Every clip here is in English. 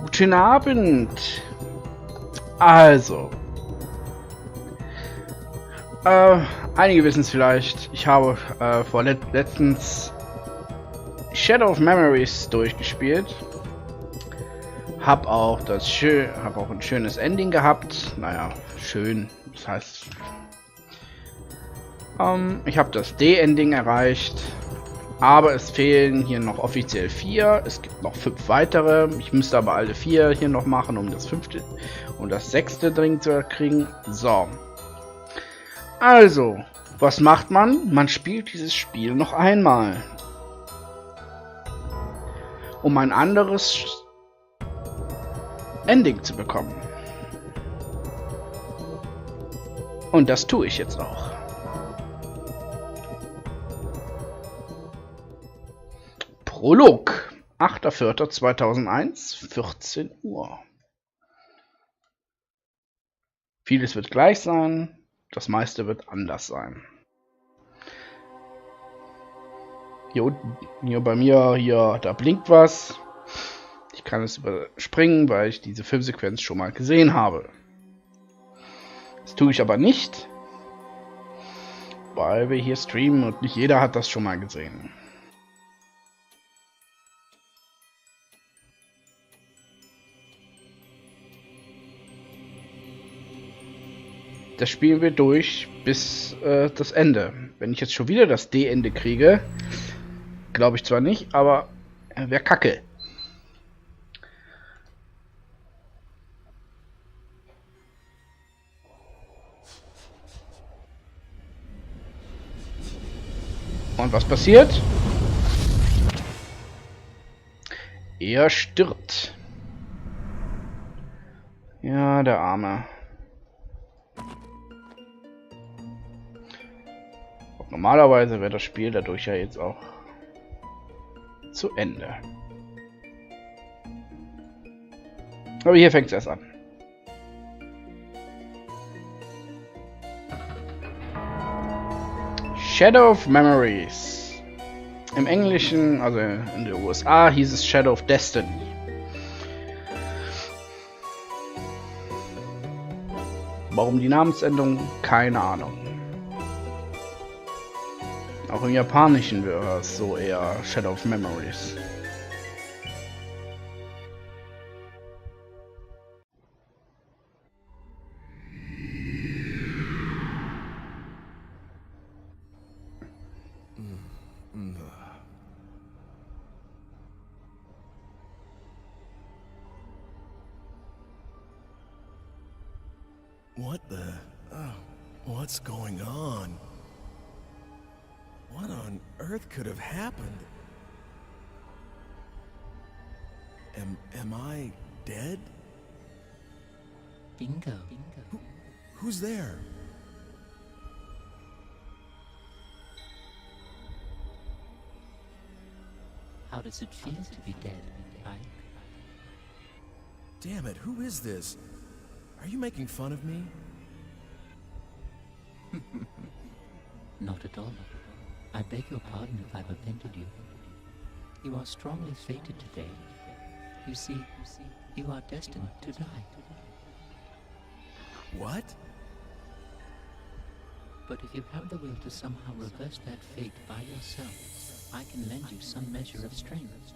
Guten Abend. Also, einige wissen es vielleicht. Ich habe letztens Shadow of Memories durchgespielt. Hab auch ein schönes Ending gehabt. Naja, schön. Das heißt, ich habe das D-Ending erreicht. Aber es fehlen hier noch offiziell 4. Es gibt noch 5 weitere. Ich müsste aber alle 4 hier noch machen, um das 5. und das 6. dringend zu kriegen. So. Also, was macht man? Man spielt dieses Spiel noch einmal. Um ein anderes Ending zu bekommen. Und das tue ich jetzt auch. Prolog, 8.4.2001, 14 Uhr. Vieles wird gleich sein, das meiste wird anders sein. Hier unten, hier bei mir, da blinkt was. Ich kann es überspringen, weil ich diese Filmsequenz schon mal gesehen habe. Das tue ich aber nicht, weil wir hier streamen und nicht jeder hat das schon mal gesehen. Das spielen wir durch bis das Ende. Wenn ich jetzt schon wieder das D-Ende kriege, glaube ich zwar nicht, aber wäre kacke. Und was passiert? Er stirbt. Ja, der Arme. Normalerweise wäre das Spiel dadurch ja jetzt auch zu Ende. Aber hier fängt es erst an. Shadow of Memories. Im Englischen, also in den USA, hieß es Shadow of Destiny. Warum die Namensänderung? Keine Ahnung. Auch im Japanischen wäre es so eher Shadow of Memories. What the... what's going on? What on earth could have happened? Am I dead? Bingo. Who's there? How does it feel to be dead, Ike? Damn it, who is this? Are you making fun of me? Not at all. I beg your pardon if I've offended you. You are strongly fated today. You see, you are destined to die. What? But if you have the will to somehow reverse that fate by yourself, I can lend you some measure of strength.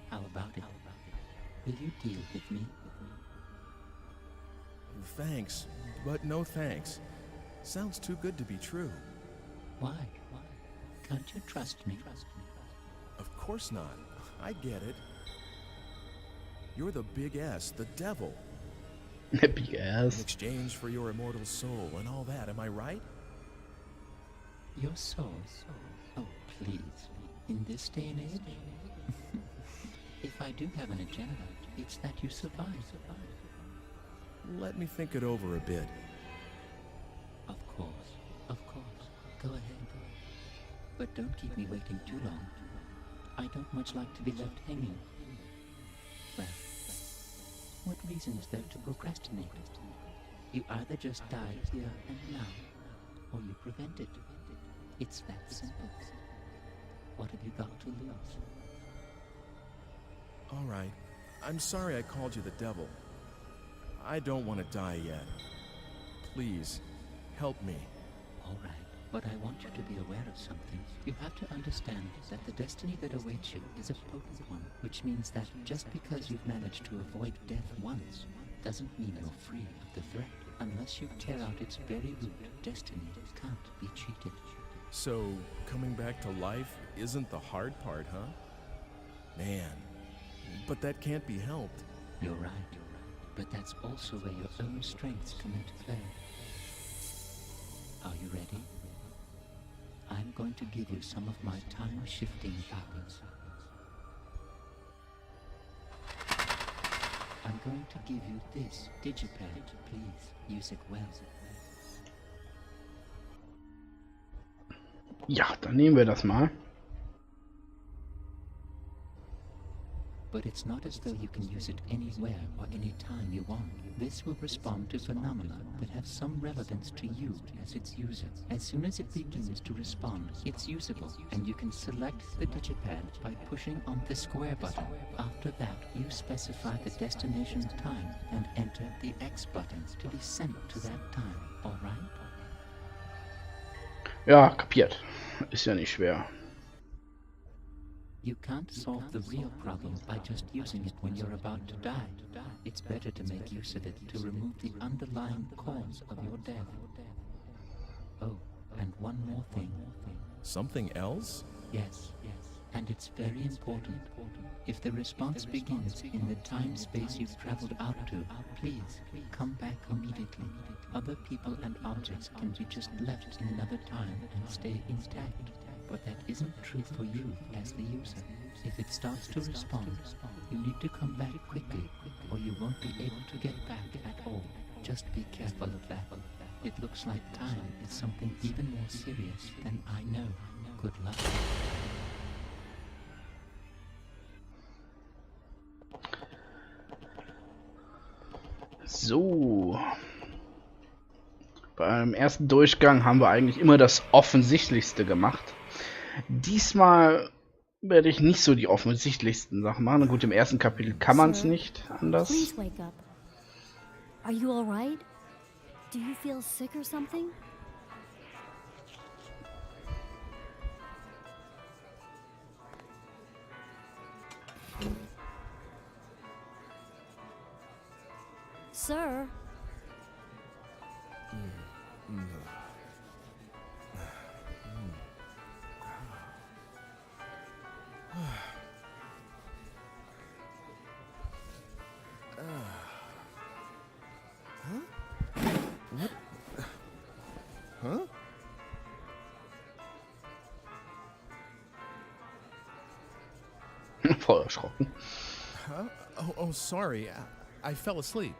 How about it? Will you deal with me? Thanks, but no thanks. Sounds too good to be true. Why? Can't you trust me? Of course not. I get it. You're the Big S, the devil. Big In ass. exchange for your immortal soul and all that, am I right? Your soul? Oh, please. In this day and age? If I do have an agenda, it's that you survive. Let me think it over a bit. Of course. Go ahead. But don't keep me waiting too long. I don't much like to be left hanging. Well, what reason is there to procrastinate? You either just die here and now, or you prevent it. It's that simple. What have you got to lose? All right, I'm sorry I called you the devil. I don't want to die yet. Please, help me. All right, but I want you to be aware of something. You have to understand that the destiny that awaits you is a potent one, which means that just because you've managed to avoid death once, doesn't mean you're free of the threat. Unless you tear out its very root, destiny can't be cheated. So, coming back to life isn't the hard part, huh? Man, but that can't be helped. You're right. But that's also where your own strengths come into play. Are you ready? I'm going to give you some of my time-shifting powers. I'm going to give you this digipad. Please use it well. Ja, dann nehmen wir das mal. But it's not as though you can use it anywhere or anytime you want. This will respond to phenomena that have some relevance to you as its user. As soon as it begins to respond, it's usable, and you can select the digipad by pushing on the square button. After that, you specify the destination time and enter the X button to be sent to that time, alright? Ja, kapiert. Ist ja nicht schwer. You can't solve the real problem by just using it when you're about to die. It's better to make use of it to remove the underlying cause of your death. Oh, and one more thing. Something else? Yes, and it's very important. If the response begins in the time-space you've traveled out to, please come back immediately. Other people and objects can be just left in another time and stay intact. But that isn't true for you as the user. If it starts to respond, you need to come back quickly, or you won't be able to get back at all. Just be careful of that. It looks like time is something even more serious than I know. Good luck. So. Beim ersten Durchgang haben wir eigentlich immer das Offensichtlichste gemacht. Diesmal werde ich nicht so die offensichtlichsten Sachen machen. Gut, im ersten Kapitel kann man es nicht anders. Please wake up. Are you all right? Do you feel sick or something? Sir? Huh? Voll erschrocken. Huh? Oh, sorry. I fell asleep.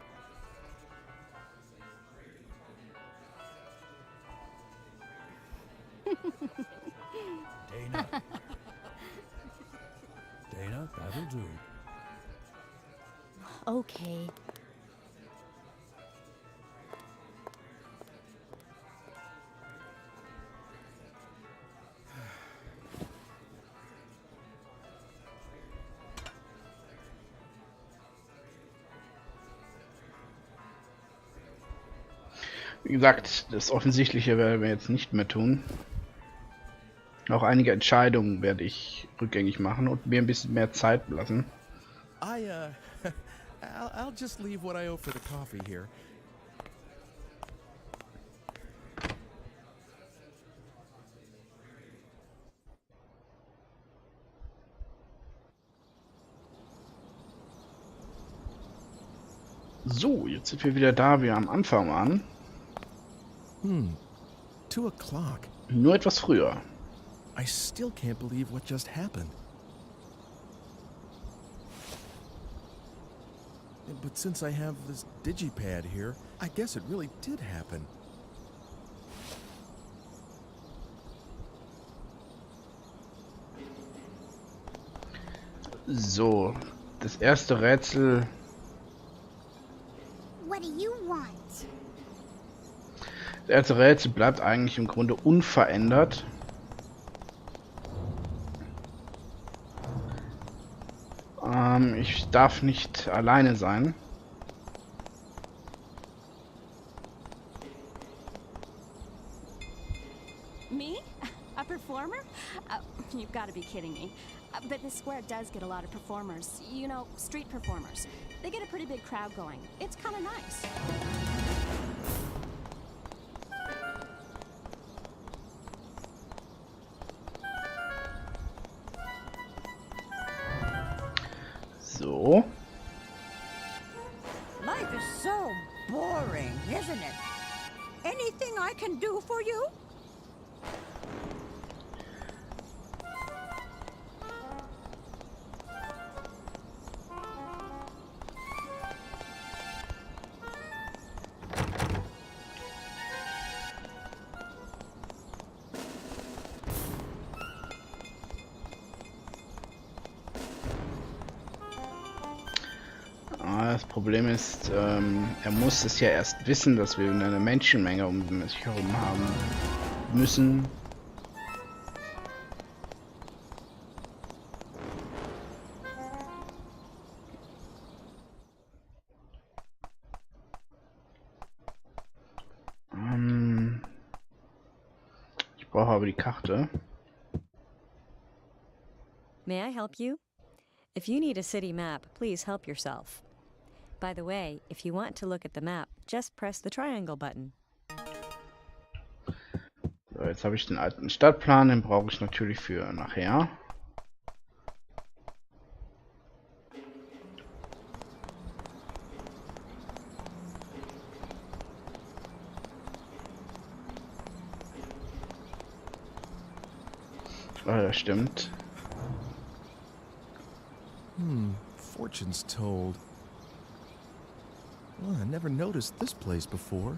Dana. Dana, that'll do. Okay. Wie gesagt, das Offensichtliche werden wir jetzt nicht mehr tun. Auch einige Entscheidungen werde ich rückgängig machen und mir ein bisschen mehr Zeit lassen. I'll just leave what I owe for the coffee here. So, jetzt sind wir wieder da, wie wir am Anfang waren. 2 o'clock. Nur etwas früher. I still can't believe what just happened. But since I have this digipad here, I guess it really did happen. So, das erste Rätsel. What do you want? Das erste Rätsel bleibt eigentlich im Grunde unverändert. Ich darf nicht alleine sein. Me? A performer? You've got to be kidding me. But this square does get a lot of performers. You know, street performers. They get a pretty big crowd going. It's kind of nice. So. Life is so boring, isn't it? Anything I can do for you? Das Problem ist, er muss es ja erst wissen, dass wir eine Menschenmenge um sich herum haben müssen. Ich brauche aber die Karte. May I help you? If you need a city map, please help yourself. By the way, if you want to look at the map, just press the triangle button. So, jetzt habe ich den alten Stadtplan, den brauche ich natürlich für nachher. Das stimmt. Fortune's told. Well, I never noticed this place before.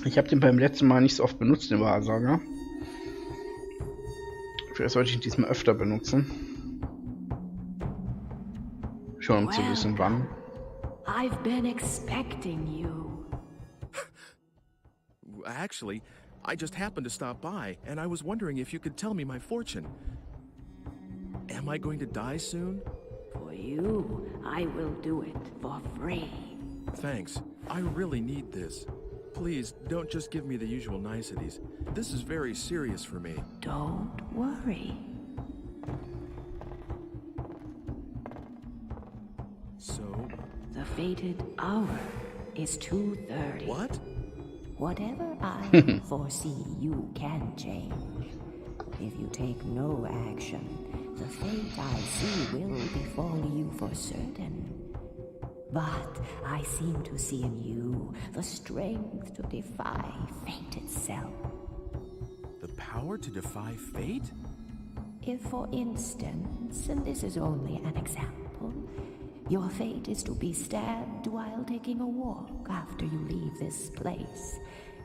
Ich habe den beim letzten Mal nicht so oft benutzt, den Wahrsager. Vielleicht sollte ich ihn diesmal öfter benutzen. Schon um zu wissen, wann. I've been expecting you. Actually, I just happened to stop by, and I was wondering if you could tell me my fortune. Am I going to die soon? For you, I will do it for free. Thanks. I really need this. Please, don't just give me the usual niceties. This is very serious for me. Don't worry. So? The fated hour is 2:30. What? Whatever I foresee, you can change. If you take no action, the fate I see will befall you for certain. But I seem to see in you the strength to defy fate itself. The power to defy fate? If, for instance, and this is only an example, your fate is to be stabbed while taking a walk after you leave this place,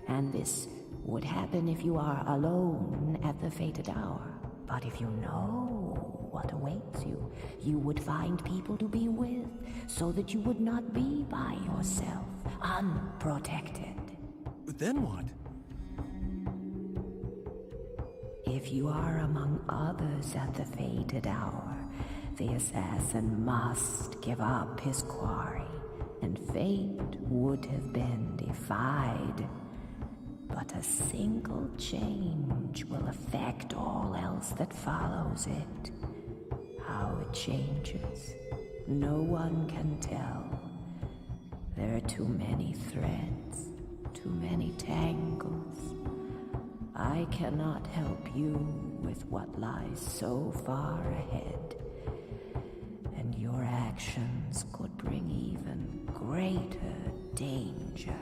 and this would happen if you are alone at the fated hour. But if you know what awaits you, you would find people to be with, so that you would not be by yourself, unprotected. Then what? If you are among others at the fated hour, the assassin must give up his quarry, and fate would have been defied. But a single change will affect all else that follows it. How it changes, no one can tell. There are too many threads, too many tangles. I cannot help you with what lies so far ahead. And your actions could bring even greater danger.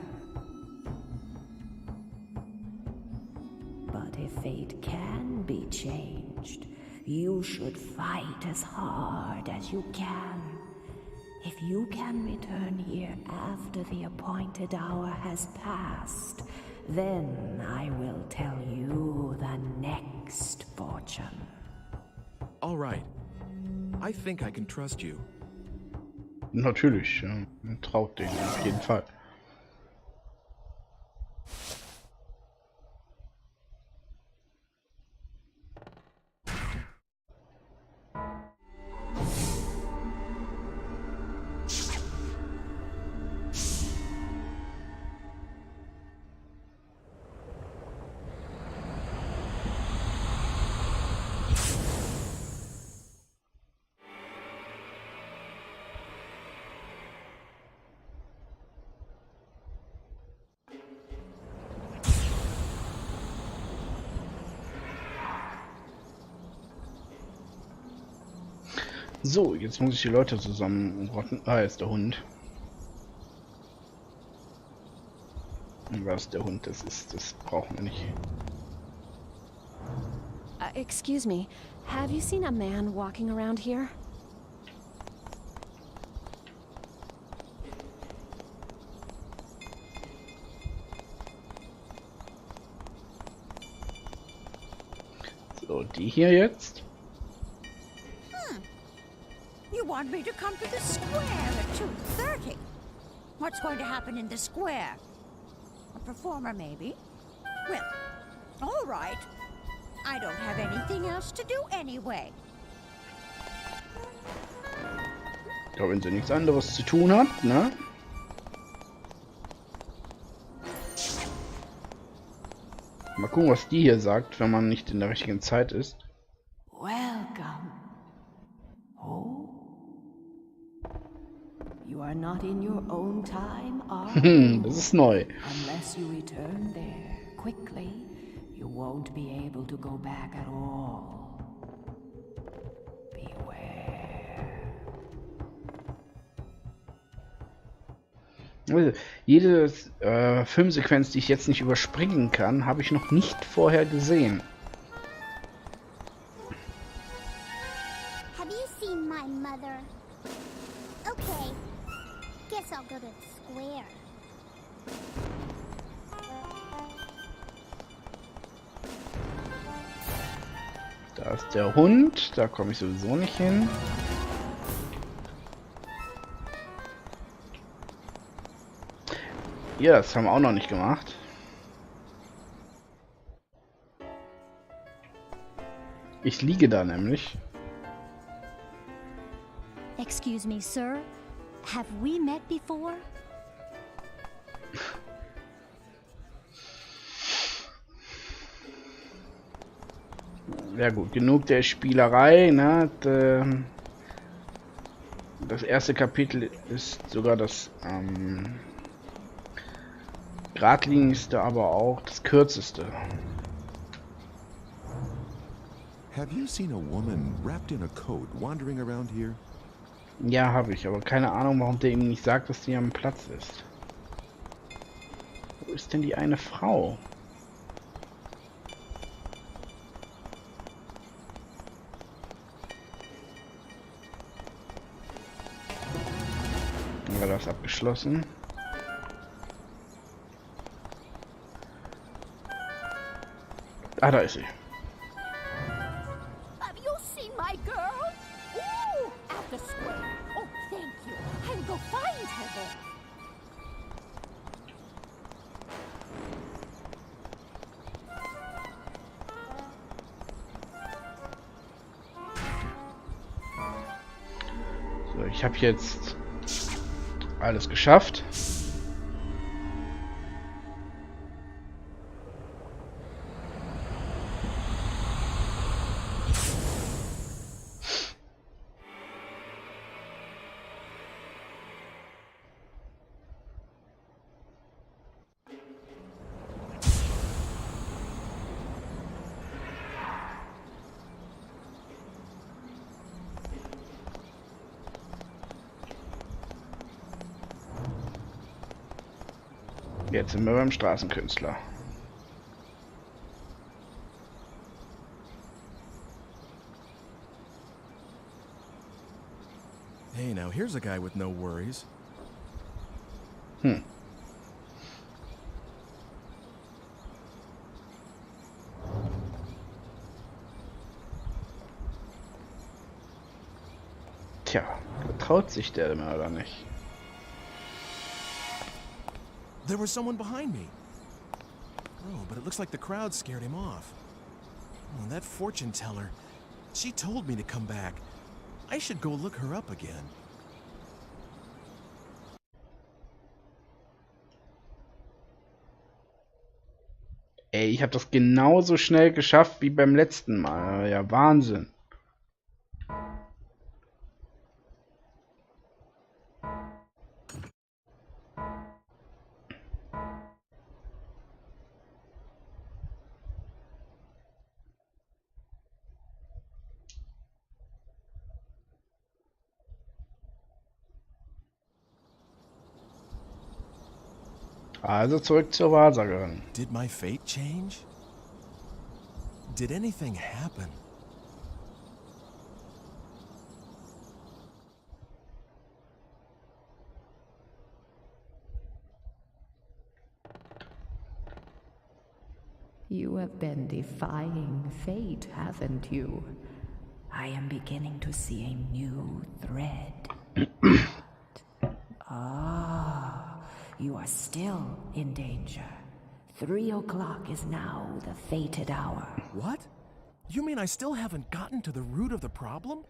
But if fate can be changed, you should fight as hard as you can. If you can return here after the appointed hour has passed, then I will tell you the next fortune. All right. I think I can trust you. Natürlich, ja. Man traut denen auf jeden Fall. So, jetzt muss ich die Leute zusammenrotten. Ah, jetzt der Hund. Und was der Hund das brauchen wir nicht. Excuse me, have you seen a man walking around here? So, die hier jetzt. You want me to come to the square at 2:30? What's going to happen in the square? A performer, maybe? Well, all right. I don't have anything else to do anyway. Ja, wenn sie nichts anderes zu tun hat, ne? Mal gucken, was die hier sagt, wenn man nicht in der richtigen Zeit ist. Welcome. Oh? You are not in your own time, are you? Das ist neu. Unless you return there quickly, you won't be able to go back at all. Beware. Also, jede Filmsequenz, die ich jetzt nicht überspringen kann, habe ich noch nicht vorher gesehen. Have you seen my mother? Okay. Guess I'll go to the square. Da ist der Hund, da komme ich sowieso nicht hin. Ja, das haben wir auch noch nicht gemacht. Ich liege da nämlich. Excuse me, sir. Have we met before? Ja gut, genug der Spielerei, ne? Das erste Kapitel ist sogar das geradlinigste, aber auch das kürzeste. Have you seen a woman wrapped in a coat wandering around here? Ja, habe ich, aber keine Ahnung, warum der ihm nicht sagt, dass sie am Platz ist. Wo ist denn die eine Frau? Dann war das abgeschlossen. Ah, da ist sie. Have you seen my girl? Ooh, at the square. Oh, thank you. I'll go find her there. So, ich habe jetzt alles geschafft. Jetzt sind wir beim Straßenkünstler. Hey, now here's a guy with no worries. Tja, traut sich der immer oder nicht? There was someone behind me. Oh, but it looks like the crowd scared him off. Oh, that fortune teller. She told me to come back. I should go look her up again. Ey, ich habe das genauso schnell geschafft wie beim letzten Mal. Ja, Wahnsinn. Also zurück zur Wahrsagerin. Did my fate change? Did anything happen? You have been defying fate, haven't you? I am beginning to see a new thread. You are still in danger. 3 o'clock is now the fated hour. What? You mean I still haven't gotten to the root of the problem?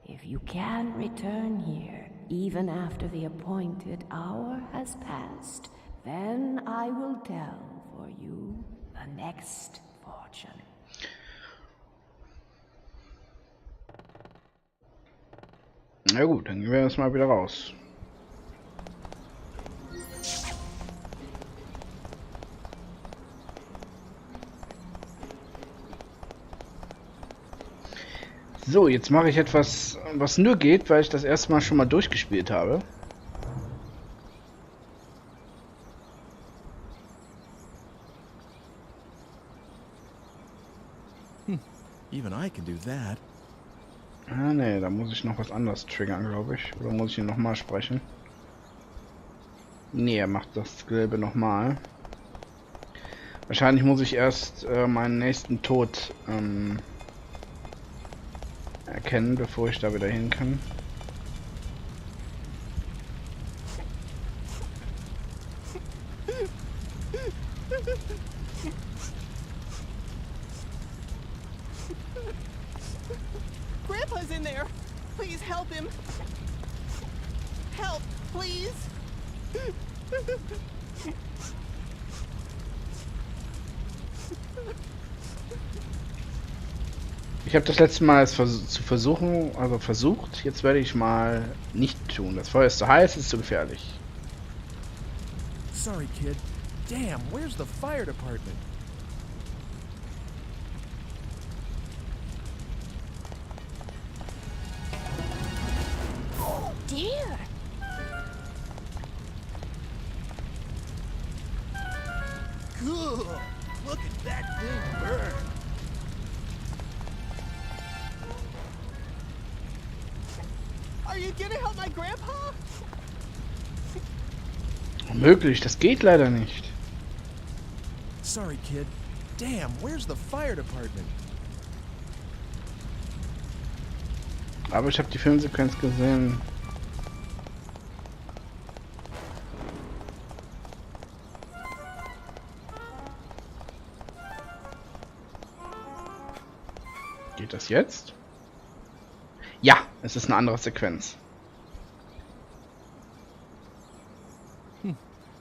If you can return here, even after the appointed hour has passed, then I will tell for you the next fortune. Na gut, dann gehen wir erstmal wieder raus. So, jetzt mache ich etwas, was nur geht, weil ich das erste Mal schon mal durchgespielt habe. Even I can do that. Ah ne, da muss ich noch was anderes triggern, glaube ich. Oder muss ich ihn nochmal sprechen? Ne, er macht das Gelbe nochmal. Wahrscheinlich muss ich erst meinen nächsten Tod erkennen, bevor ich da wieder hin kann. Grandpa's in there. Please help him. Help, please. Ich habe das letzte Mal versucht. Jetzt werde ich mal nicht tun. Das Feuer ist zu heiß, ist zu gefährlich. Sorry, kid. Damn, where's the fire department? Oh, dear. Cool. Look at that thing burn. Are you gonna help my grandpa? Unmöglich, das geht leider nicht. Sorry, kid. Damn, where's the fire department? Aber ich habe die Filmsequenz gesehen. Geht das jetzt? Ja, es ist eine andere Sequenz.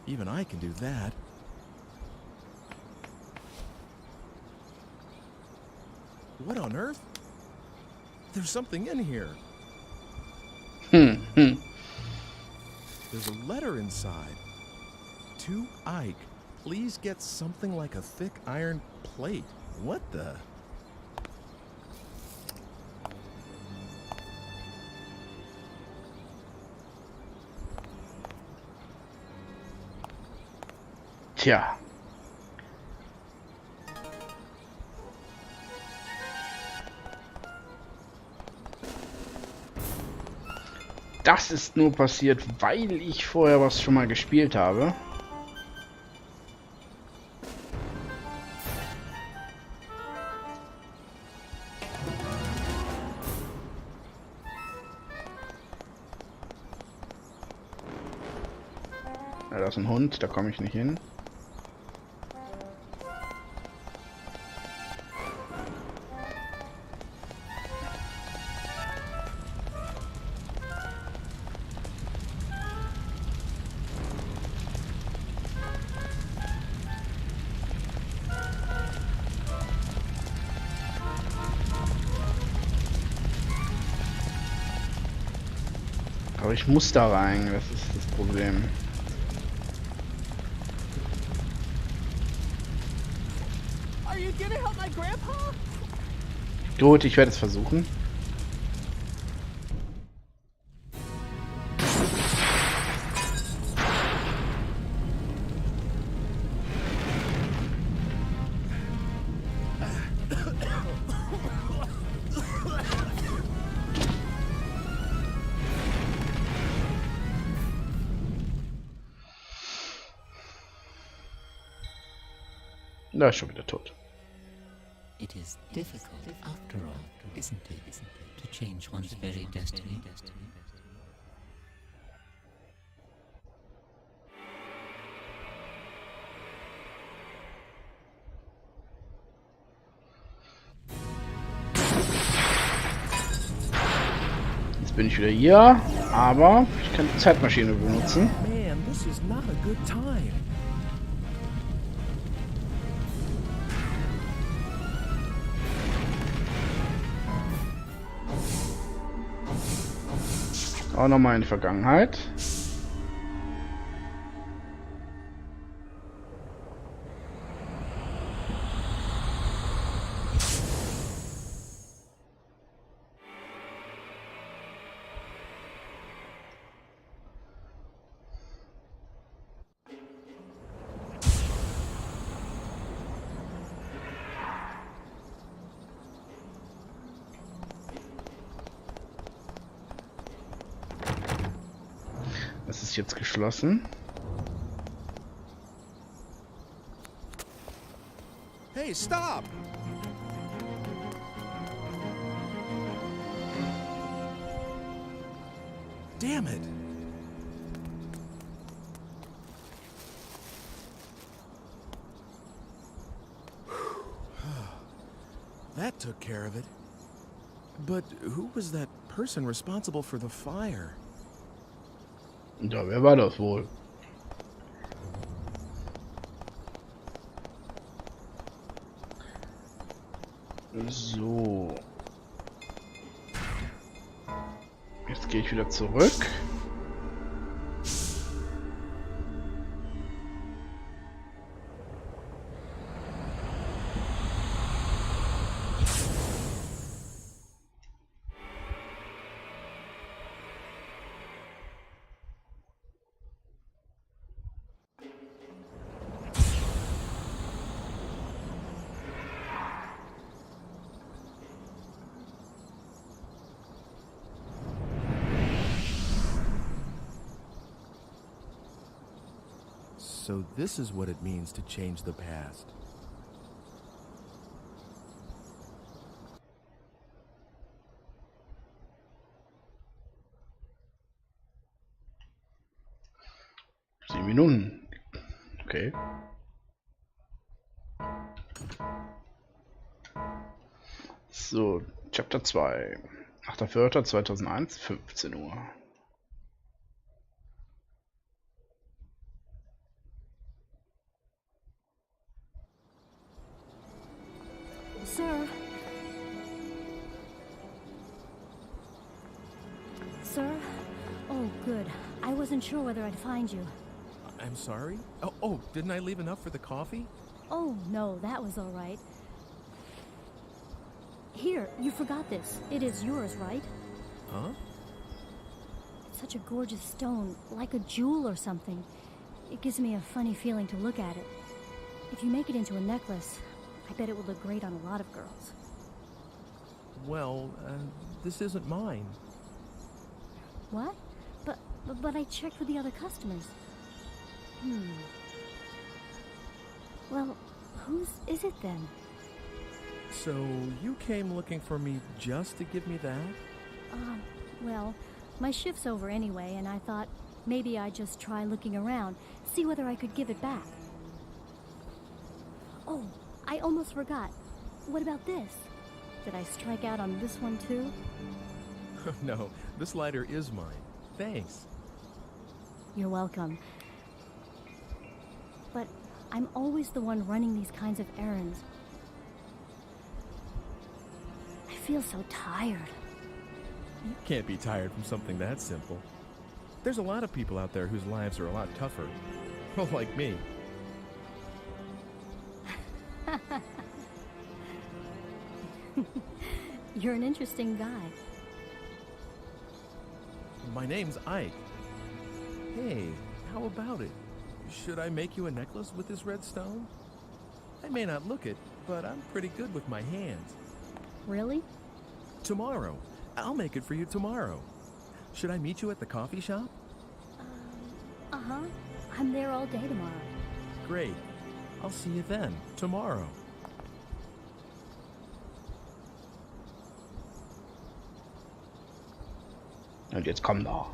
Even I can do that. What on earth? There's something in here. There's a letter inside. To Ike, please get something like a thick iron plate. What the? Tja. Das ist nur passiert, weil ich vorher was schon mal gespielt habe. Ja, da ist ein Hund, da komme ich nicht hin. Aber ich muss da rein, das ist das Problem. Are you gonna help my grandpa? Gut, ich werde es versuchen. Da ist schon wieder tot. It is difficult, after all, isn't it, to change one's very destiny? Jetzt bin ich wieder hier, aber ich kann die Zeitmaschine benutzen. Man, this is not a good time. Auch nochmal in die Vergangenheit. Das ist jetzt geschlossen. Hey, stop! Damn it! That took care of it. But who was that person responsible for the fire? Ja, wer war das wohl? So. Jetzt gehe ich wieder zurück. So this is what it means to change the past. Minuten. Okay. So, Chapter 2. 8.4.2001, 15 Uhr. Sir? Sir? Oh, good. I wasn't sure whether I'd find you. I'm sorry? Oh, didn't I leave enough for the coffee? Oh, no, that was all right. Here, you forgot this. It is yours, right? Huh? It's such a gorgeous stone, like a jewel or something. It gives me a funny feeling to look at it. If you make it into a necklace, I bet it would look great on a lot of girls. Well, this isn't mine. What? But I checked with the other customers. Well, whose is it then? So you came looking for me just to give me that? Well, my shift's over anyway, and I thought Maybe I'd just try looking around, see whether I could give it back. Oh, I almost forgot. What about this? Did I strike out on this one too? No, this lighter is mine. Thanks. You're welcome. But I'm always the one running these kinds of errands. I feel so tired. You can't be tired from something that simple. There's a lot of people out there whose lives are a lot tougher. Well, like me. You're an interesting guy. My name's Ike. Hey, how about it? Should I make you a necklace with this red stone? I may not look it, but I'm pretty good with my hands. Really? Tomorrow. I'll make it for you tomorrow. Should I meet you at the coffee shop? Uh-huh. I'm there all day tomorrow. Great. I'll see you then, tomorrow. Und jetzt komm da.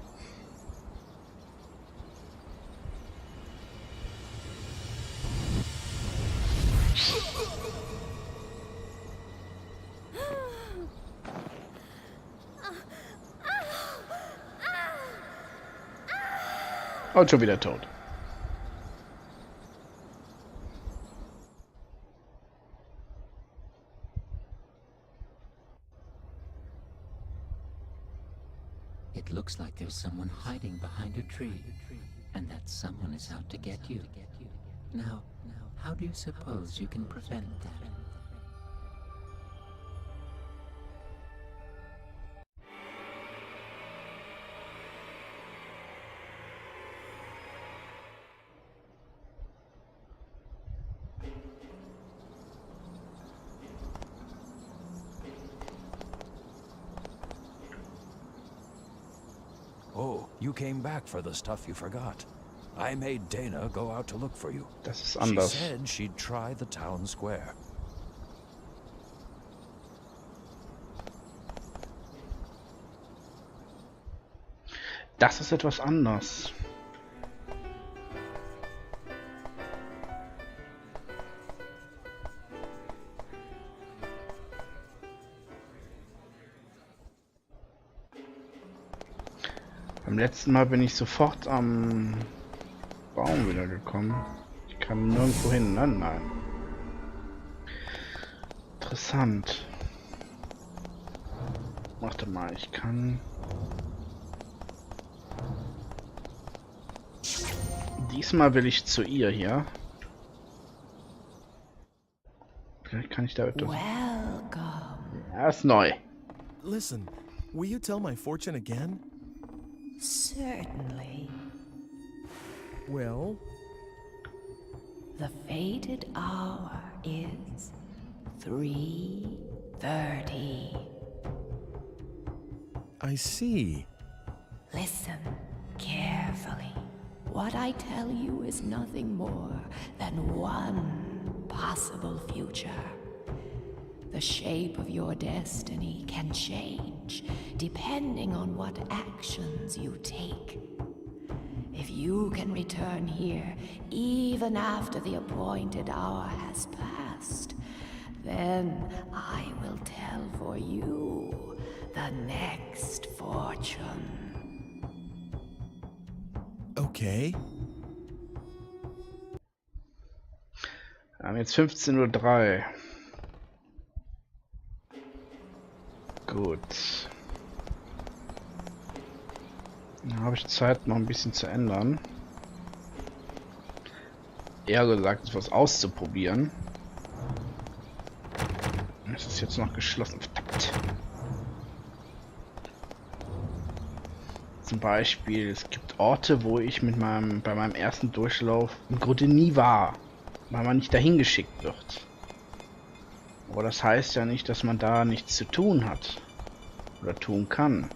Und schon wieder tot. It looks like there's someone hiding behind a tree, and that someone is out to get you. Now, how do you suppose you can prevent that? Oh, you came back for the stuff you forgot. I made Dana go out to look for you. Das ist She anders. said she'd try the town square. Das ist etwas anders. Beim letzten Mal bin ich sofort am Baum wieder gekommen. Ich kam nirgendwo hin, ne? Nein. Interessant. Warte mal, ich kann... Diesmal will ich zu ihr hier. Vielleicht kann ich da etwas... Welcome. Ja, ist neu. Listen, will you tell my fortune again? Certainly. Well, The fated hour is 3:30. I see. Listen carefully. What I tell you is nothing more than one possible future. The shape of your destiny can change depending on what actions you take. If you can return here even after the appointed hour has passed, then I will tell for you the next fortune. Okay. Wir haben jetzt 15:03 Uhr. Gut. Dann habe ich Zeit, noch ein bisschen zu ändern. Eher gesagt, etwas auszuprobieren. Es ist jetzt noch geschlossen. Verdammt. Zum Beispiel, es gibt Orte, wo ich bei meinem ersten Durchlauf im Grunde nie war, weil man nicht dahin geschickt wird. Aber das heißt ja nicht, dass man da nichts zu tun hat oder tun kann.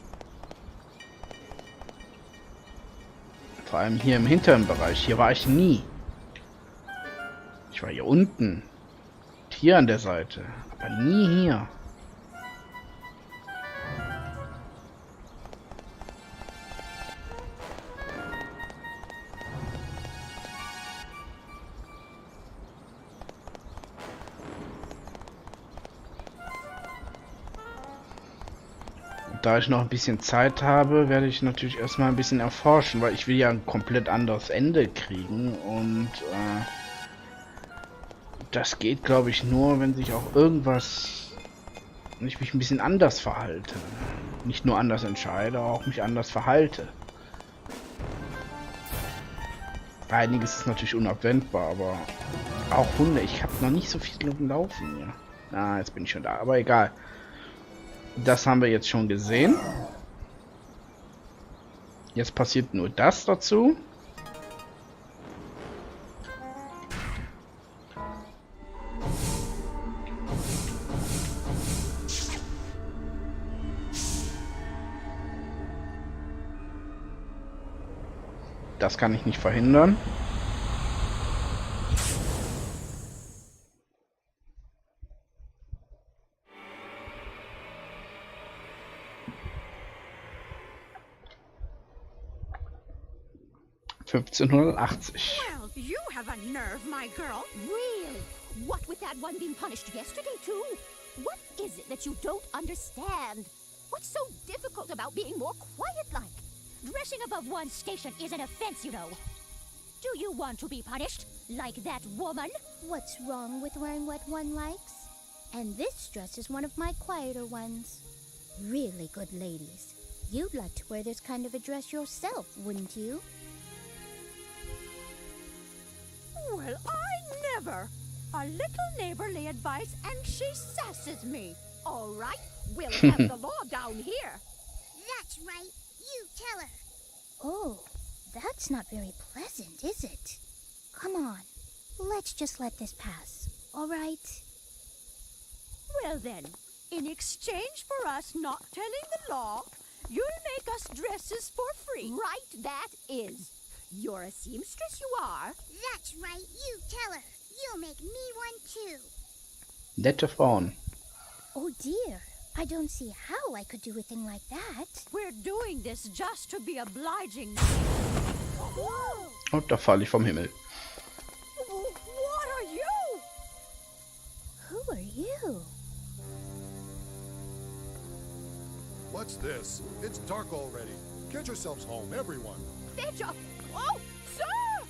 Vor allem hier im hinteren Bereich. Hier war ich nie. Ich war hier unten. Und hier an der Seite. Aber nie hier. da ich noch ein bisschen Zeit habe, werde ich natürlich erstmal ein bisschen erforschen, weil ich will ja ein komplett anderes Ende kriegen und das geht, glaube ich, nur, wenn sich auch irgendwas, wenn ich mich ein bisschen anders verhalte. Nicht nur anders entscheide, auch mich anders verhalte. Einiges ist natürlich unabwendbar, aber auch Hunde, ich habe noch nicht so viel laufen hier. Ah, jetzt bin ich schon da, aber egal. Das haben wir jetzt schon gesehen. Jetzt passiert nur das dazu. Das kann ich nicht verhindern. Well, you have a nerve, my girl. Really? What with that one being punished yesterday, too? What is it that you don't understand? What's so difficult about being more quiet-like? Dressing above one's station is an offense, you know. Do you want to be punished, like that woman? What's wrong with wearing what one likes? And this dress is one of my quieter ones. Really good ladies. You'd like to wear this kind of a dress yourself, wouldn't you? Well, I never. A little neighborly advice and she sasses me. All right, we'll have the law down here. That's right. You tell her. Oh, that's not very pleasant, is it? Come on, let's just let this pass, all right? Well then, in exchange for us not telling the law, you'll make us dresses for free. Right, that is. You're a seamstress, you are. That's right. You tell her. You'll make me one too. Nette Frauen. Oh dear, I don't see how I could do a thing like that. We're doing this just to be obliging. Und da falle ich vom Himmel. What are you? Who are you? What's this? It's dark already. Get yourselves home, everyone. Fetch up. Oh, sir!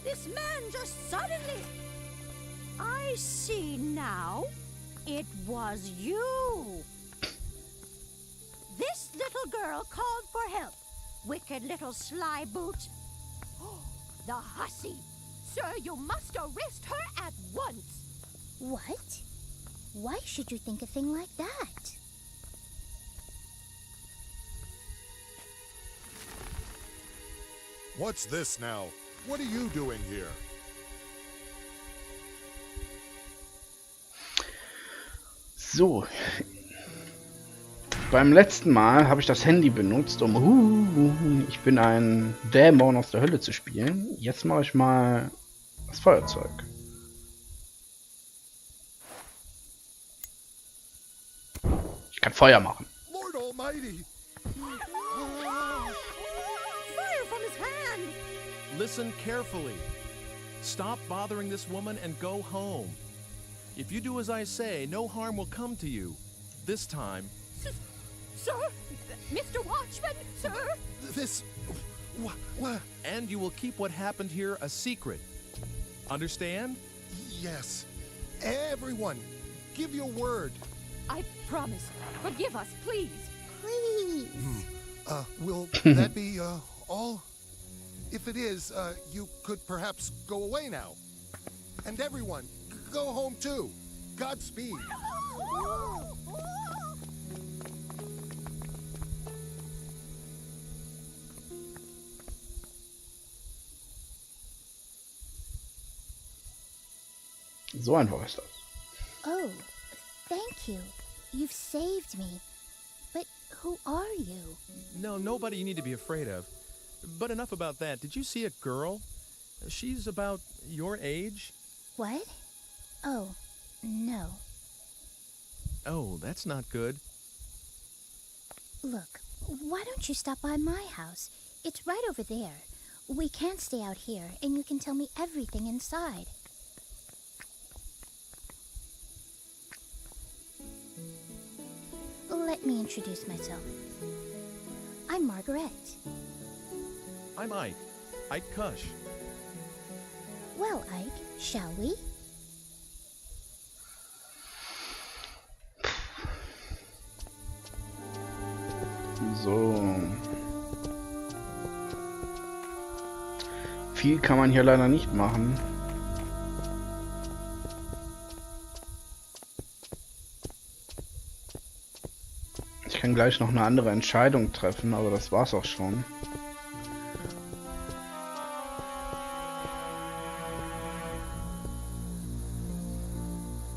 This man just suddenly... I see now. It was you. This little girl called for help. Wicked little sly boot. The hussy. Sir, you must arrest her at once. What? Why should you think a thing like that? What's this now? What are you doing here? So. Beim letzten Mal habe ich das Handy benutzt, um ich bin ein Dämon aus der Hölle zu spielen. Jetzt mache ich mal das Feuerzeug. Ich kann Feuer machen. Lord Almighty! Fire from his hand. Listen carefully. Stop bothering this woman and go home. If you do as I say, no harm will come to you. This time... Sir? Mr. Watchman, sir? This... What? And you will keep what happened here a secret. Understand? Yes. Everyone, give your word. I promise. Forgive us, please. Please. Will that be, all? If it is, you could perhaps go away now. And everyone, go home too. Godspeed. So einfach ist das. Oh, thank you. You've saved me. But who are you? No, nobody you need to be afraid of. But enough about that. Did you see a girl? She's about your age. What? Oh, no. Oh, that's not good. Look, why don't you stop by my house? It's right over there. We can't stay out here, and you can tell me everything inside. Let me introduce myself. I'm Margaret. I'm Ike. Ike Kush. Well, Ike, shall we? So. Viel kann man hier leider nicht machen. Ich kann gleich noch eine andere Entscheidung treffen, aber das war's auch schon.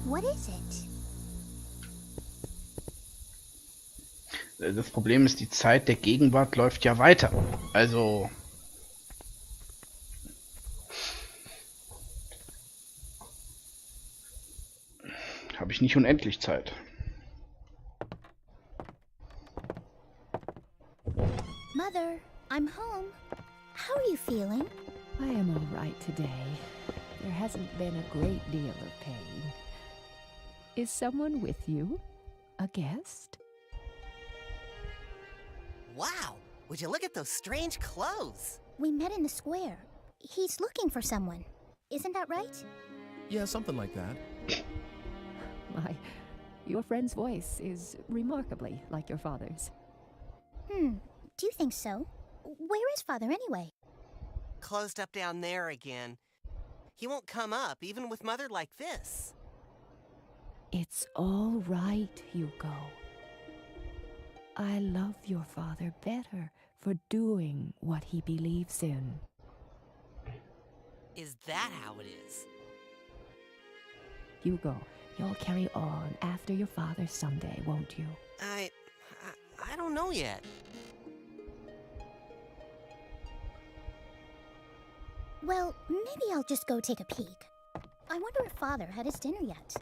What is it? Das Problem ist, die Zeit der Gegenwart läuft ja weiter. Also... habe ich nicht unendlich Zeit. Mother, I'm home. How are you feeling? I am all right today. There hasn't been a great deal of pain. Is someone with you? A guest? Wow! Would you look at those strange clothes? We met in the square. He's looking for someone. Isn't that right? Yeah, something like that. Your friend's voice is remarkably like your father's. Do you think so? Where is Father anyway? Closed up down there again. He won't come up, even with Mother like this. It's all right, Hugo. I love your father better for doing what he believes in. Is that how it is? Hugo, you'll carry on after your father someday, won't you? I don't know yet. Well, maybe I'll just go take a peek. I wonder if Father had his dinner yet.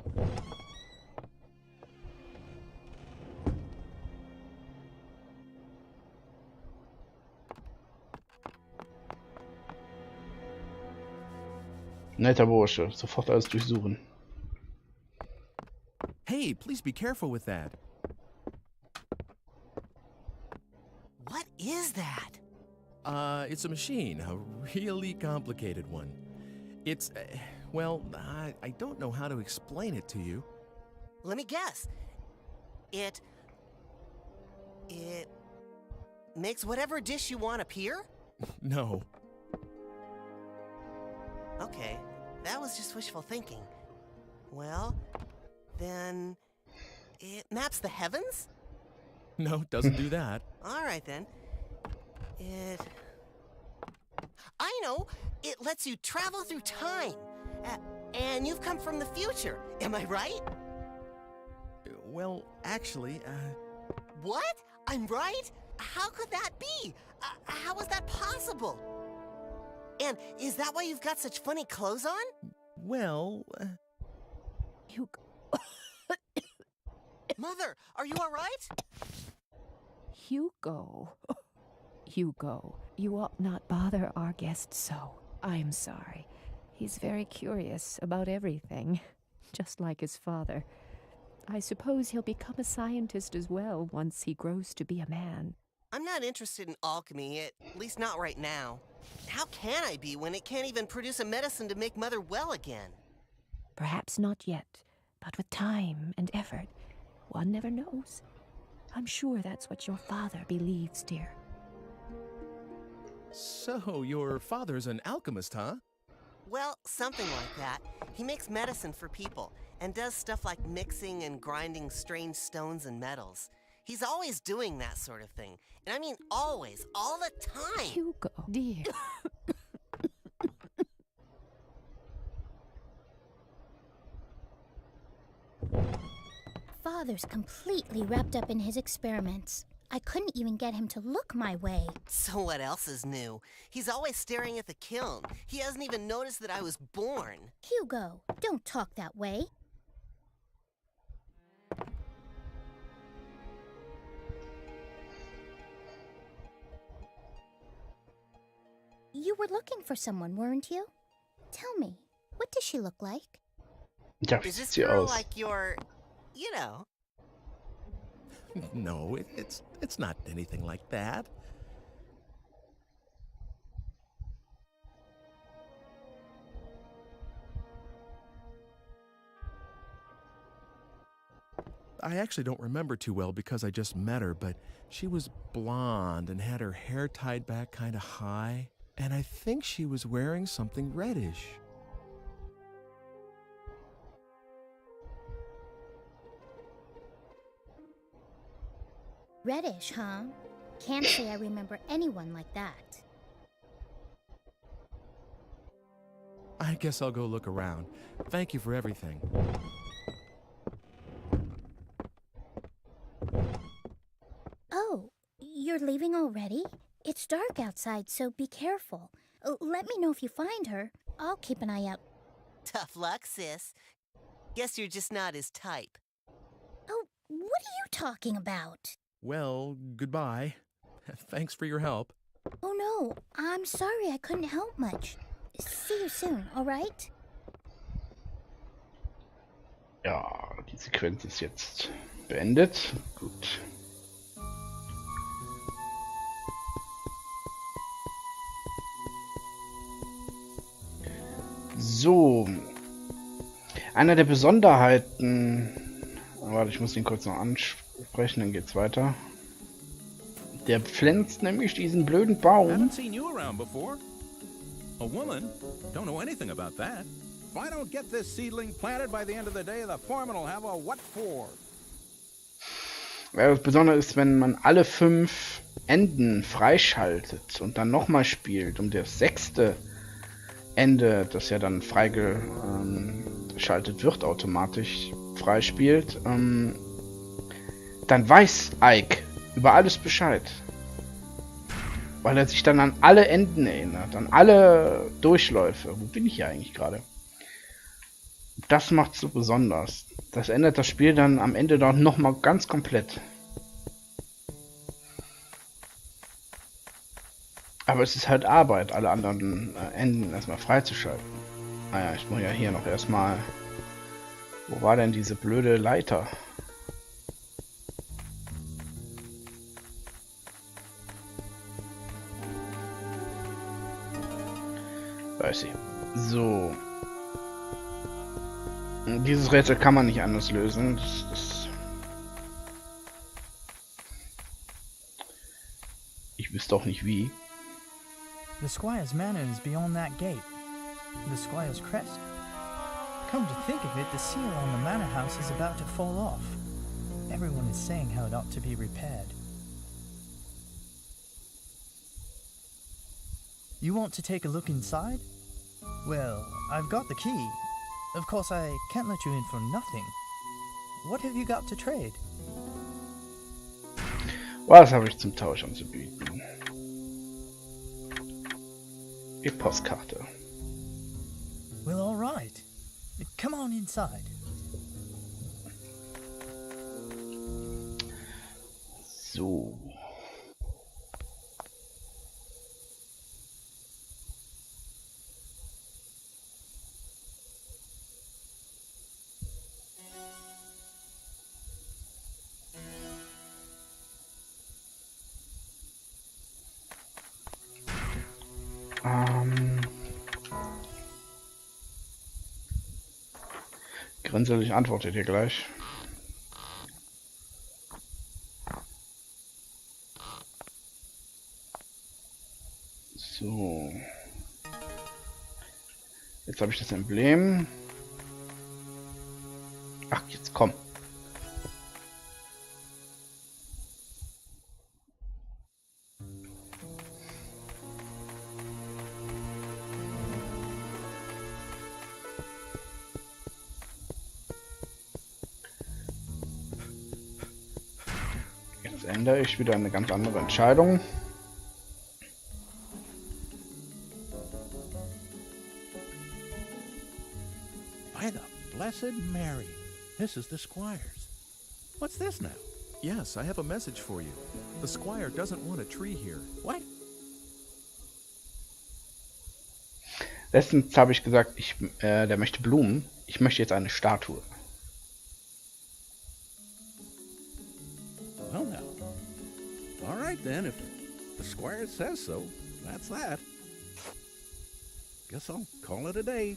Netter Bursche, sofort alles durchsuchen. Hey, please be careful with that. What is that? It's a machine, a really complicated one. It's, well, I don't know how to explain it to you. Let me guess. It makes whatever dish you want appear? No. Okay, that was just wishful thinking. Well, then it maps the heavens? No, doesn't do that. All right, then. I know! It lets you travel through time. And you've come from the future, am I right? Well, actually, What? I'm right? How could that be? How is that possible? And is that why you've got such funny clothes on? well... Hugo. Mother, are you all right? Hugo. Hugo, you ought not bother our guest so. I'm sorry. He's very curious about everything, just like his father. I suppose he'll become a scientist as well once he grows to be a man. I'm not interested in alchemy, at least not right now. How can I be when it can't even produce a medicine to make Mother well again? Perhaps not yet, but with time and effort, one never knows. I'm sure that's what your father believes, dear. So, your father's an alchemist, huh? Well, something like that. He makes medicine for people, and does stuff like mixing and grinding strange stones and metals. He's always doing that sort of thing. And I mean always, all the time. Hugo, dear. Father's completely wrapped up in his experiments. I couldn't even get him to look my way. So what else is new? He's always staring at the kiln. He hasn't even noticed that I was born. Hugo, don't talk that way. You were looking for someone, weren't you? Tell me, what does she look like? Ja, Is this sieht girl aus. like your, you know? No, it's not anything like that. I actually don't remember too well because I just met her, but she was blonde and had her hair tied back kind of high, and I think she was wearing something reddish. Reddish, huh? Can't say I remember anyone like that. I guess I'll go look around. Thank you for everything. Oh, you're leaving already? It's dark outside, so be careful. Let me know if you find her. I'll keep an eye out. Tough luck, sis. Guess you're just not his type. Oh, what are you talking about? Well, goodbye. Thanks for your help. Oh no, I'm sorry I couldn't help much. See you soon, alright? Ja, die Sequenz ist jetzt beendet. Gut. So. Einer der Besonderheiten. Warte, ich muss ihn kurz noch ansprechen, dann geht's weiter. Der pflanzt nämlich diesen blöden Baum. Haven't seen you around before. A woman? Don't know anything about that. If I don't get this seedling planted by the end of the day, the foreman will have a what for. Ja, das Besondere ist, wenn man alle 5 Enden freischaltet und dann nochmal spielt, um das 6. Ende, das ja dann freigeschaltet wird, automatisch freispielt, dann weiß Ike über alles Bescheid. Weil er sich dann an alle Enden erinnert, an alle Durchläufe. Wo bin ich hier eigentlich gerade? Das macht es so besonders. Das ändert das Spiel dann am Ende doch nochmal ganz komplett. Aber es ist halt Arbeit, alle anderen Enden erstmal freizuschalten. Naja, ich muss ja hier noch erstmal... Wo war denn diese blöde Leiter? Weiß ich. So. Dieses Rätsel kann man nicht anders lösen. Ich wüsste auch nicht wie. The Squire's manor is beyond that gate. The Squire's crest. Come to think of it, the seal on the manor house is about to fall off. Everyone is saying how it ought to be repaired. You want to take a look inside? Well, I've got the key. Of course, I can't let you in for nothing. What have you got to trade? Was habe ich zum Tausch anzubieten? Die Postkarte. Well, all right. Come on inside. So. Grinselig antwortet hier gleich. So. Jetzt habe ich das Emblem. Ach, jetzt komm. Jetzt ändere ich wieder eine ganz andere Entscheidung. By the Blessed Mary, this is the Squire's. What's this now? Yes, I have a message for you. The Squire doesn't want a tree here. What? Letztens habe ich gesagt, der möchte Blumen. Ich möchte jetzt eine Statue. Well now. All right then, if the Squire says so, that's that. Guess I'll call it a day.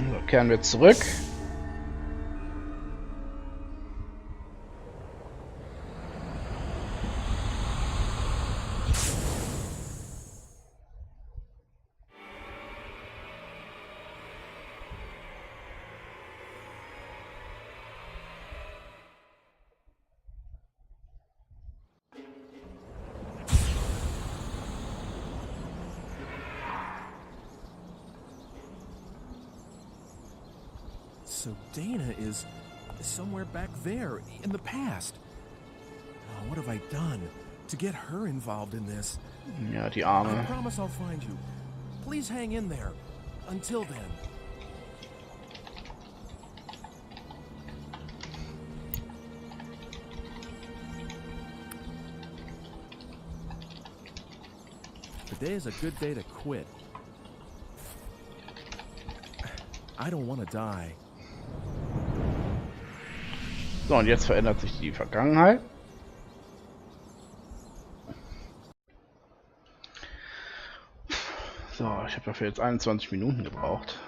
So, kehren wir zurück. So Dana is somewhere back there in the past. Oh, what have I done to get her involved in this? Ja, die I Arme. promise I'll find you. Please hang in there. Until then. Today is a good day to quit. I don't want to die. So, und jetzt verändert sich die Vergangenheit. So, ich habe dafür jetzt 21 Minuten gebraucht.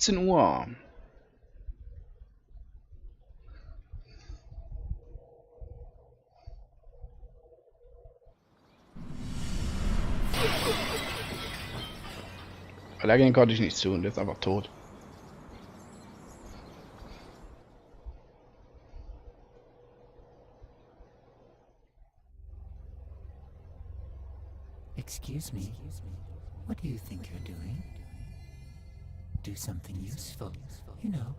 Uhr. Allergien konnte ich nicht zu und jetzt einfach tot. Excuse me. What do you think you're doing? Do something useful. You know,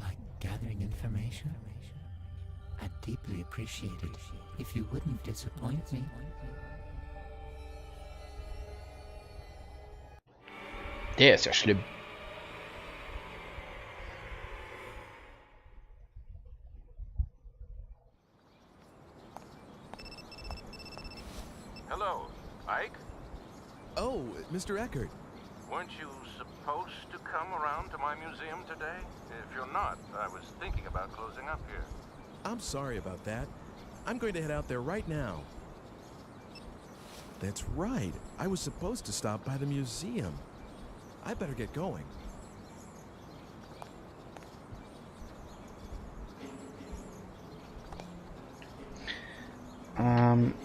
like gathering information. I'd deeply appreciate it if you wouldn't disappoint me. Der ist ja schlimm. Hello, Ike? Oh, Mr. Eckert. Weren't you supposed to come around to my museum today? If you're not, I was thinking about closing up here. I'm sorry about that. I'm going to head out there right now. That's right. I was supposed to stop by the museum. I better get going.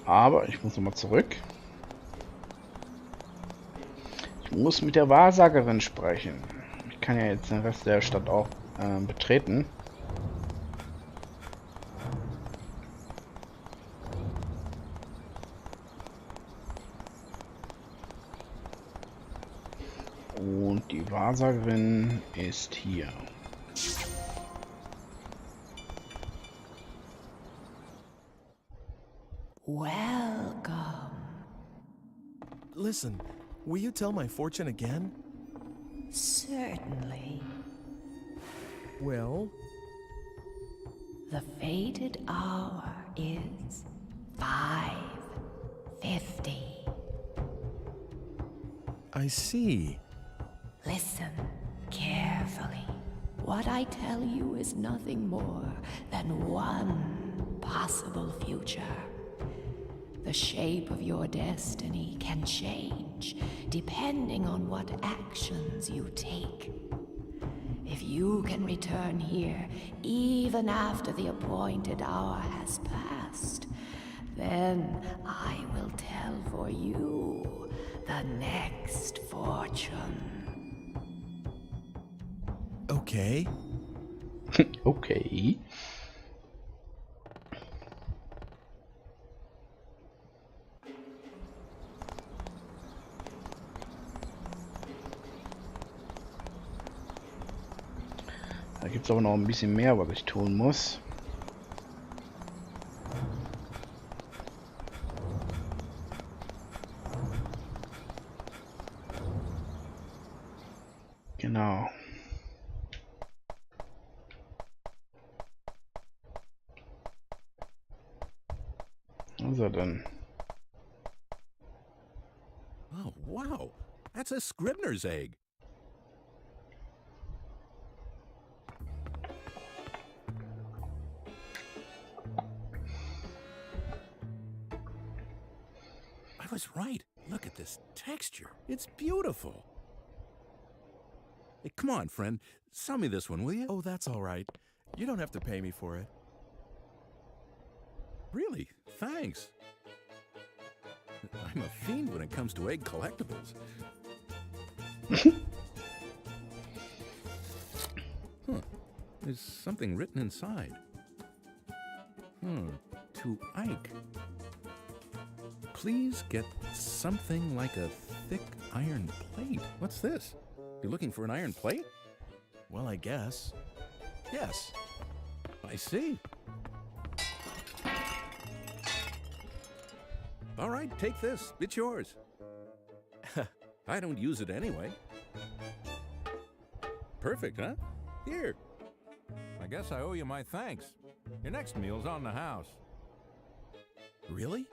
Aber ich muss nochmal zurück. Ich muss mit der Wahrsagerin sprechen. Ich kann ja jetzt den Rest der Stadt auch betreten. Und die Wahrsagerin ist hier. Welcome. Listen, will you tell my fortune again? Certainly. Well, The fated hour is 5:50. I see. Listen carefully. What I tell you is nothing more than one possible future. The shape of your destiny can change depending on what actions you take. If you can return here even after the appointed hour has passed, then I will tell for you the next fortune. Okay. Okay. Da gibt es aber noch ein bisschen mehr, was ich tun muss. Genau. Also dann. Oh, wow. That's a Scribner's egg. I was right. Look at this texture. It's beautiful. Hey, come on, friend. Sell me this one, will you? Oh, that's all right. You don't have to pay me for it. Really? Thanks. I'm a fiend when it comes to egg collectibles. Huh. There's something written inside. To Ike. Please get something like a thick iron plate. What's this? You're looking for an iron plate? Well, I guess. Yes. I see. All right, take this. It's yours. I don't use it anyway. Perfect, huh? Here. I guess I owe you my thanks. Your next meal's on the house. Really?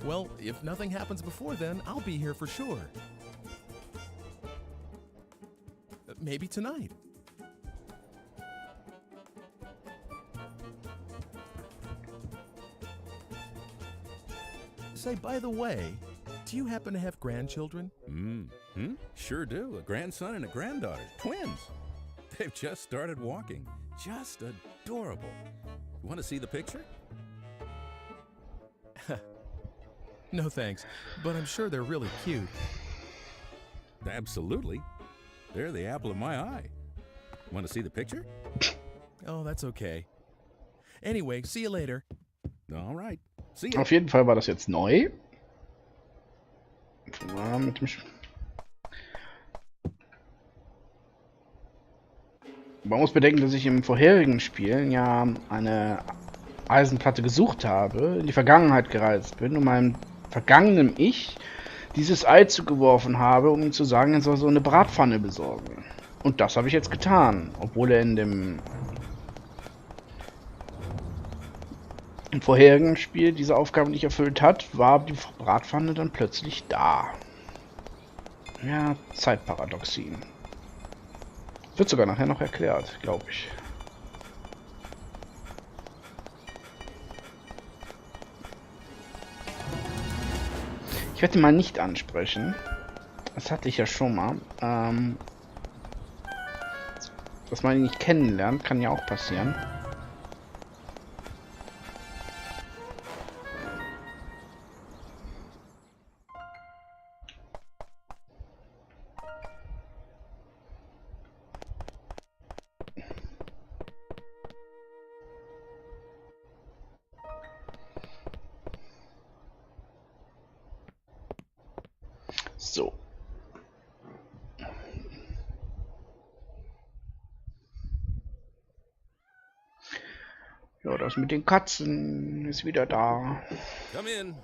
Well, if nothing happens before then, I'll be here for sure. Maybe tonight. Say, by the way, do you happen to have grandchildren? Sure do. A grandson and a granddaughter. Twins. They've just started walking. Just adorable. You want to see the picture? No thanks, but I'm sure they're really cute. Absolutely. They're the apple of my eye. Want to see the picture? Oh, that's okay. Anyway, see you later. All right. See you. Auf jeden Fall war das jetzt neu. Mit dem Man muss bedenken, dass ich im vorherigen Spiel ja eine Eisenplatte gesucht habe, in die Vergangenheit gereist bin und meinem vergangenen Ich dieses Ei zugeworfen habe, um ihm zu sagen, er soll so eine Bratpfanne besorgen. Und das habe ich jetzt getan, obwohl er im vorherigen Spiel diese Aufgabe nicht erfüllt hat, war die Bratpfanne dann plötzlich da. Ja, Zeitparadoxien. Wird sogar nachher noch erklärt, glaube ich. Ich werde ihn mal nicht ansprechen. Das hatte ich ja schon mal. Dass man ihn nicht kennenlernt, kann ja auch passieren. So. Ja, das mit den Katzen ist wieder da. Come in.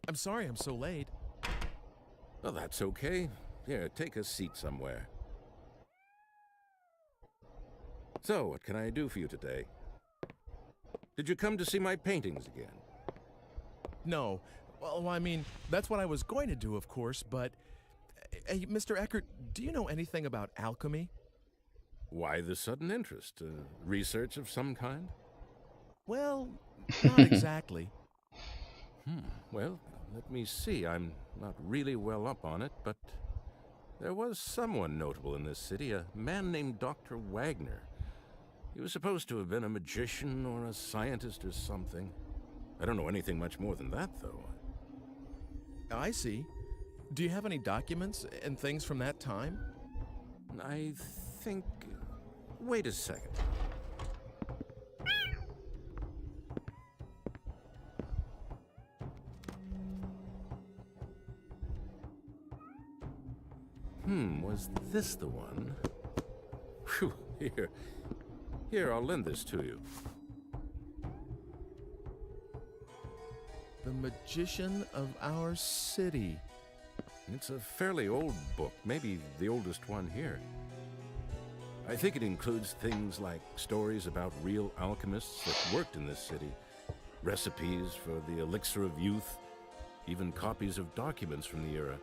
I'm sorry I'm so late. Oh, that's okay. Here, take a seat somewhere. So, what can I do for you today? Did you come to see my paintings again? No. Well, I mean, that's what I was going to do, of course, but... Hey, Mr. Eckert, do you know anything about alchemy? Why the sudden interest? Research of some kind? Well, not exactly. Well, let me see. I'm not really well up on it, but there was someone notable in this city, a man named Dr. Wagner. He was supposed to have been a magician or a scientist or something. I don't know anything much more than that, though. I see. Do you have any documents and things from that time? I think... Wait a second. Was this the one? Phew, Here, I'll lend this to you. The Magician of Our City. It's a fairly old book, maybe the oldest one here. I think it includes things like stories about real alchemists that worked in this city, recipes for the elixir of youth, even copies of documents from the era.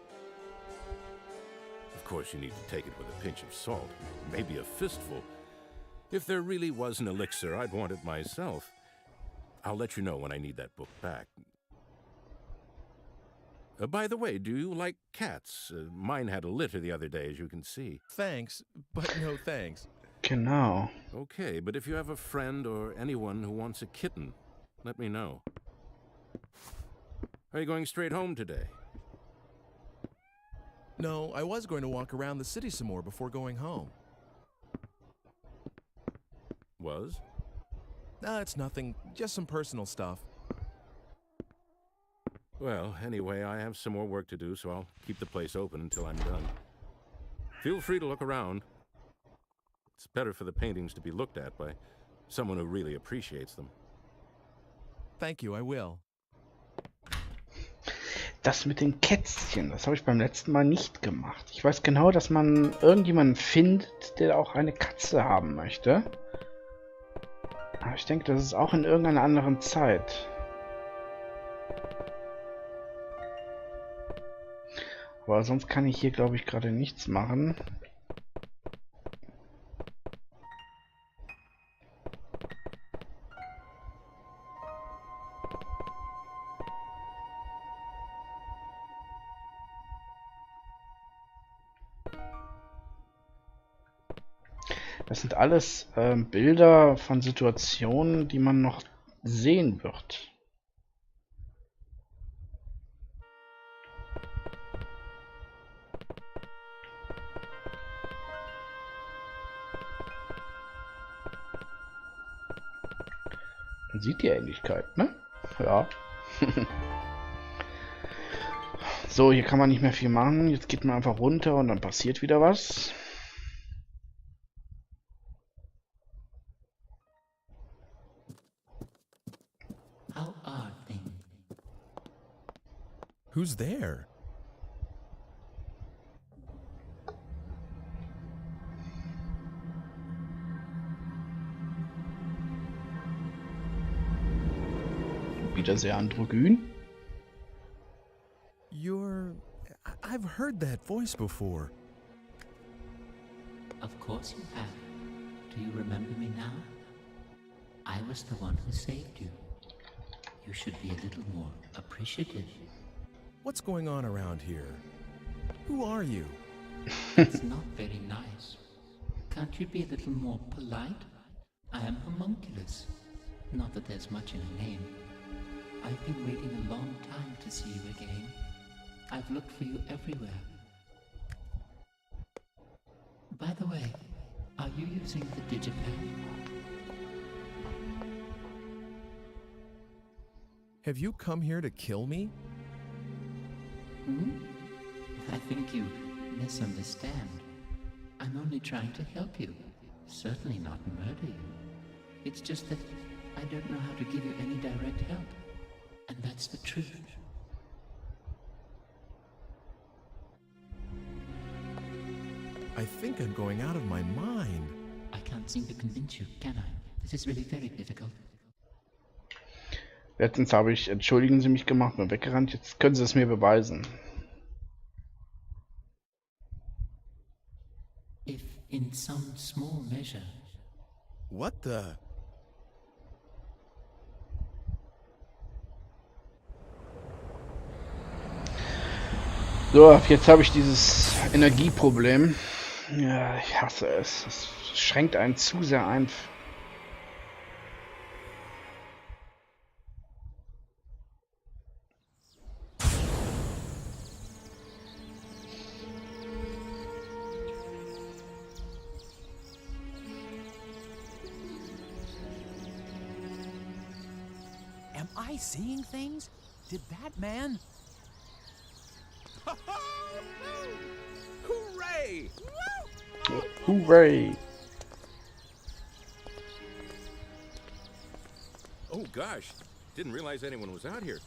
Of course, you need to take it with a pinch of salt, maybe a fistful. If there really was an elixir, I'd want it myself. I'll let you know when I need that book back. By the way, do you like cats? Mine had a litter the other day, as you can see. Thanks, but no thanks. Genau. Okay, but if you have a friend or anyone who wants a kitten, let me know. Are you going straight home today? No, I was going to walk around the city some more before going home. Was? It's nothing. Just some personal stuff. Well, anyway, I have some more work to do, so I'll keep the place open until I'm done. Feel free to look around. It's better for the paintings to be looked at by someone who really appreciates them. Thank you, I will. Das mit den Kätzchen, das habe ich beim letzten Mal nicht gemacht. Ich weiß genau, dass man irgendjemanden findet, der auch eine Katze haben möchte. Aber ich denke, das ist auch in irgendeiner anderen Zeit. Aber sonst kann ich hier, glaube ich, gerade nichts machen. Das sind alles Bilder von Situationen, die man noch sehen wird. Man sieht die Ähnlichkeit, ne? Ja. So, hier kann man nicht mehr viel machen. Jetzt geht man einfach runter und dann passiert wieder was. How are things? Who's there? Wieder sehr androgyn. I've heard that voice before. Of course you have. Do you remember me now? I was the one who saved you. You should be a little more appreciative. What's going on around here? Who are you? It's not very nice. Can't you be a little more polite? I am homunculus. Not that there's much in a name. I've been waiting a long time to see you again. I've looked for you everywhere. By the way, are you using the digipad? Have you come here to kill me? I think you misunderstand. I'm only trying to help you. Certainly not murder you. It's just that I don't know how to give you any direct help. And that's the truth. I think I'm going out of my mind. I can't seem to convince you, can I? This is really very difficult. Letztens habe ich, entschuldigen Sie mich, gemacht, bin weggerannt. Jetzt können Sie es mir beweisen. If in some small measure. What the? So, jetzt habe ich dieses Energieproblem. Ja, ich hasse es. Es schränkt einen zu sehr ein. Am I seeing things? Did that man? Hooray! Hooray! Oh gosh, didn't realize anyone was out here.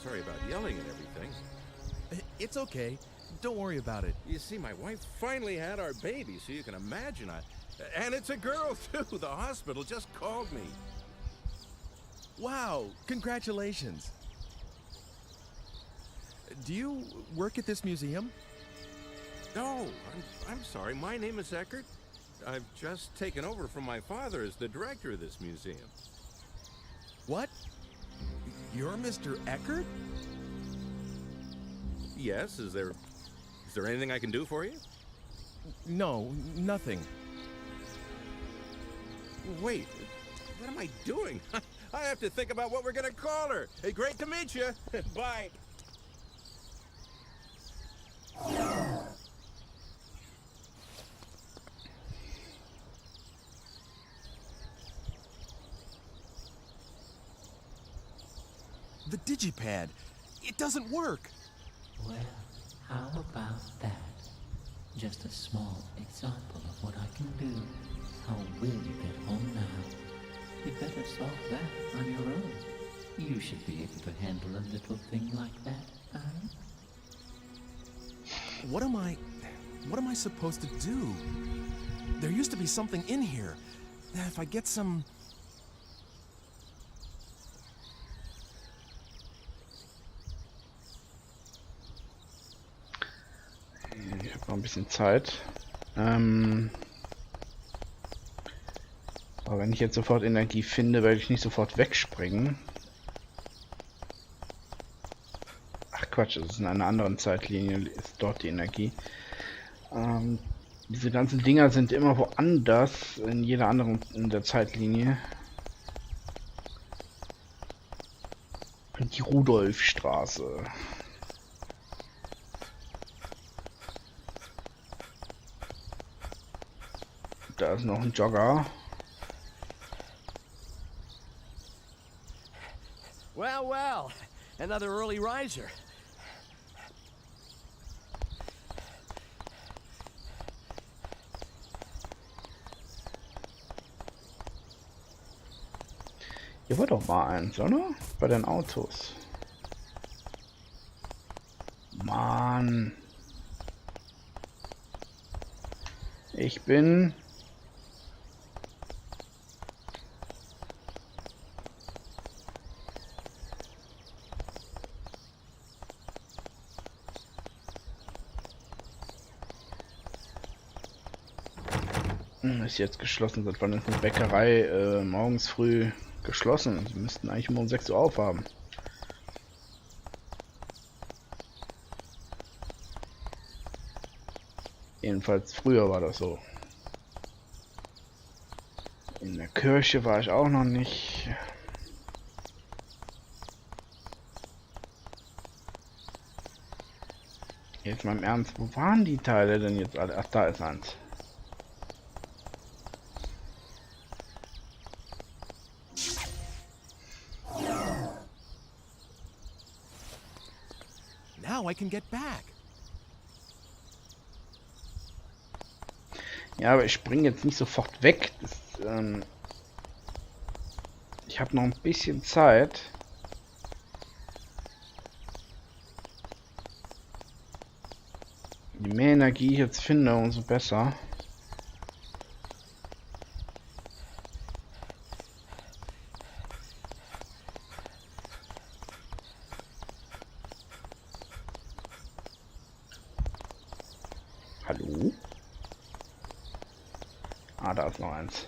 Sorry about yelling and everything. It's okay. Don't worry about it. You see, my wife finally had our baby, so you can imagine and it's a girl too. The hospital just called me. Wow, congratulations. Do you work at this museum? No, I'm sorry. My name is Eckert. I've just taken over from my father as the director of this museum. What? You're Mr. Eckert? Yes, is there anything I can do for you? No, nothing. Wait, what am I doing? I have to think about what we're gonna call her. Hey, great to meet you. Bye. The digipad. It doesn't work. Well, how about that? Just a small example of what I can do. How will you get home now? You better solve that on your own. You should be able to handle a little thing like that, huh? What am I supposed to do? There used to be something in here. If I get some... Ich habe noch ein bisschen Zeit. Aber wenn ich jetzt sofort Energie finde, werde ich nicht sofort wegspringen. Ach Quatsch, das ist in einer anderen Zeitlinie, ist dort die Energie. Diese ganzen Dinger sind immer woanders, in jeder anderen in der Zeitlinie. Die Rudolfstraße. Da ist noch ein Jogger. Well, well, another early riser. Hier war doch mal eins, oder? Bei den Autos. Mann. Ich bin... Ist jetzt geschlossen. Seit wann ist eine Bäckerei morgens früh geschlossen? Sie müssten eigentlich um 6 Uhr aufhaben. Jedenfalls früher war das so. In der Kirche war ich auch noch nicht. Jetzt mal im Ernst, wo waren die Teile denn jetzt alle? Ach, da ist eins. Now I can get back. Ja, aber ich springe jetzt nicht sofort weg. Das, ich habe noch ein bisschen Zeit. Je mehr Energie ich jetzt finde, umso besser. Hallo? Ah, da ist noch eins.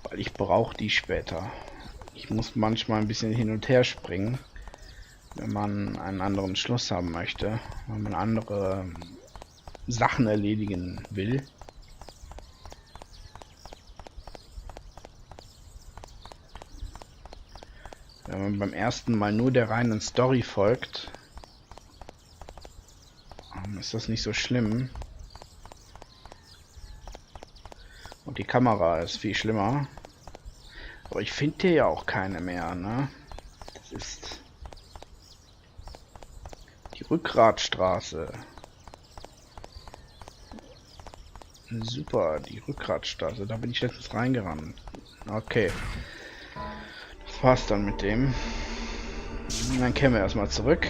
Weil ich brauche die später. Ich muss manchmal ein bisschen hin und her springen, wenn man einen anderen Schluss haben möchte, wenn man andere Sachen erledigen will. Wenn man beim ersten Mal nur der reinen Story folgt, ist das nicht so schlimm. Und die Kamera ist viel schlimmer. Aber ich finde hier ja auch keine mehr, ne? Das ist die Rückgratstraße. Super, die Rückgratstraße. Da bin ich letztens reingerannt. Okay. Das war's dann mit dem. Und dann kehren wir erstmal zurück.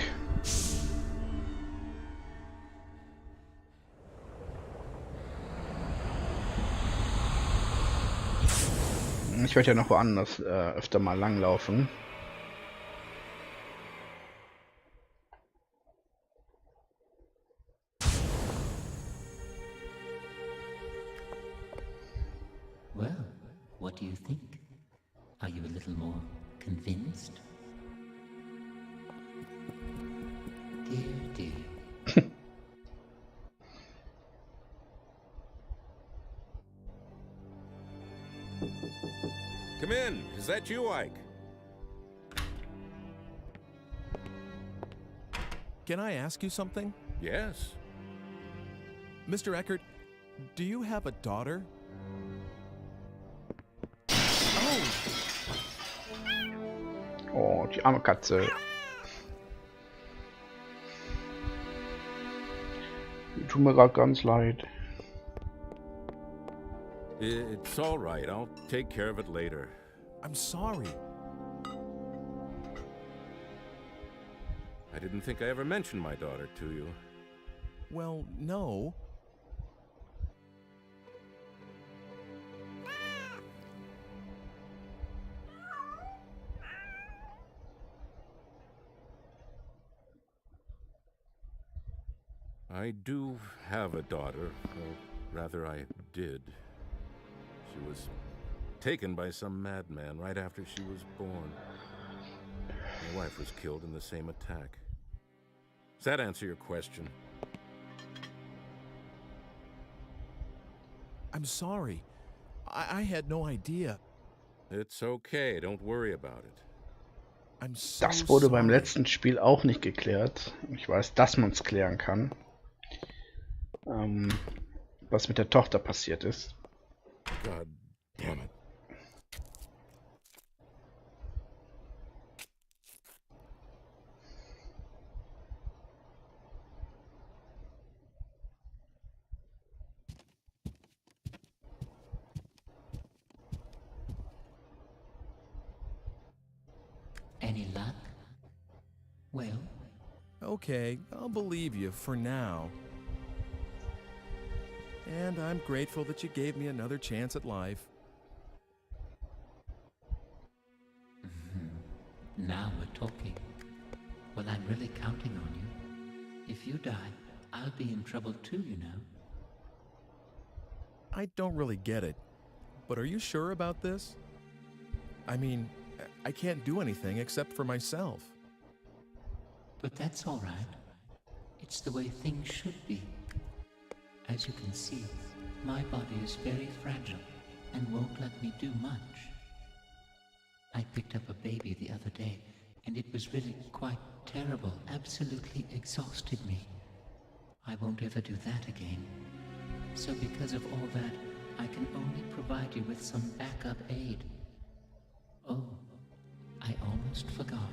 Ich werde ja noch woanders öfter mal langlaufen. do you think? Are you a little more convinced? Dear, dear. Come in. Is that you, Ike? Can I ask you something? Yes. Mr. Eckert, do you have a daughter? Oh, die arme Katze. Die tut mir gerade ganz leid. It's all right. I'll take care of it later. I'm sorry. I didn't think I ever mentioned my daughter to you. Well, no. I do have a daughter. Well, rather, I did. She was taken by some madman right after she was born. My wife was killed in the same attack. Does that answer your question? I'm sorry. I had no idea. It's okay. Don't worry about it. I'm so Das wurde beim sorry. letzten Spiel auch nicht geklärt. Ich weiß, dass man es klären kann. Was mit der Tochter passiert ist. God damn it. Any luck? Well? Okay, I'll believe you for now. And I'm grateful that you gave me another chance at life. Now we're talking. Well, I'm really counting on you. If you die, I'll be in trouble too, you know. I don't really get it, but are you sure about this? I mean, I can't do anything except for myself. But that's all right. It's the way things should be. As you can see, my body is very fragile and won't let me do much. I picked up a baby the other day, and it was really quite terrible, absolutely exhausted me. I won't ever do that again. So because of all that, I can only provide you with some backup aid. Oh, I almost forgot.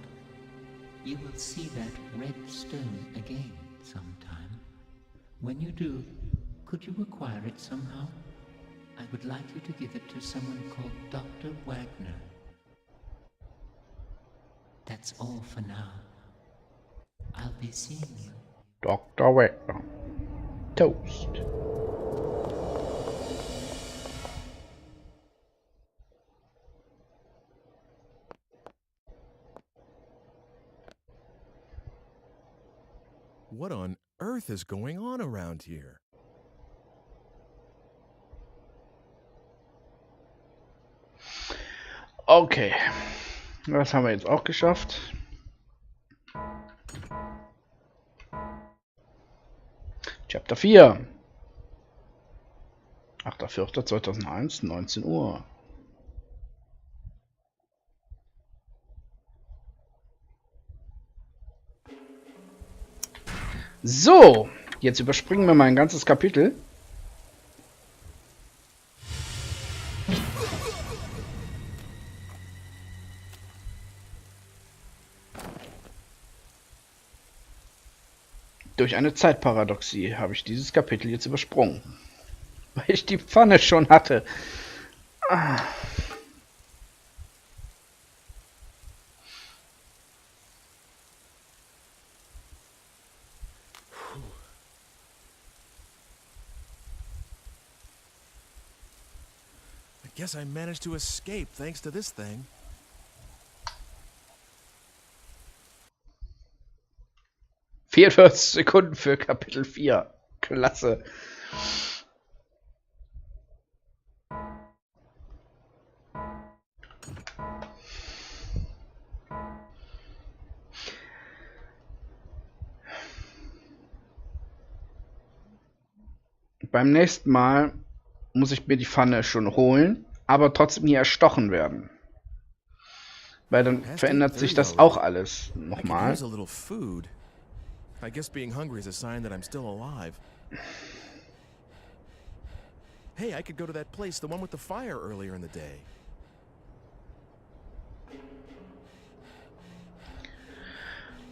You will see that red stone again sometime. When you do, could you acquire it somehow? I would like you to give it to someone called Dr. Wagner. That's all for now. I'll be seeing you. Dr. Wagner. Toast. What on earth is going on around here? Okay. Das haben wir jetzt auch geschafft. Chapter 4. 8.4.2001, 19 Uhr. So, jetzt überspringen wir mal ein ganzes Kapitel. Durch eine Zeitparadoxie habe ich dieses Kapitel jetzt übersprungen, weil ich die Pfanne schon hatte. Ah. I guess I managed to escape thanks to this thing. 44 Sekunden für Kapitel 4. Klasse. beim nächsten Mal muss ich mir die Pfanne schon holen, aber trotzdem hier erstochen werden. Weil dann verändert sich das auch alles nochmal. I guess being hungry is a sign that I'm still alive. Hey, I could go to that place, the one with the fire earlier in the day.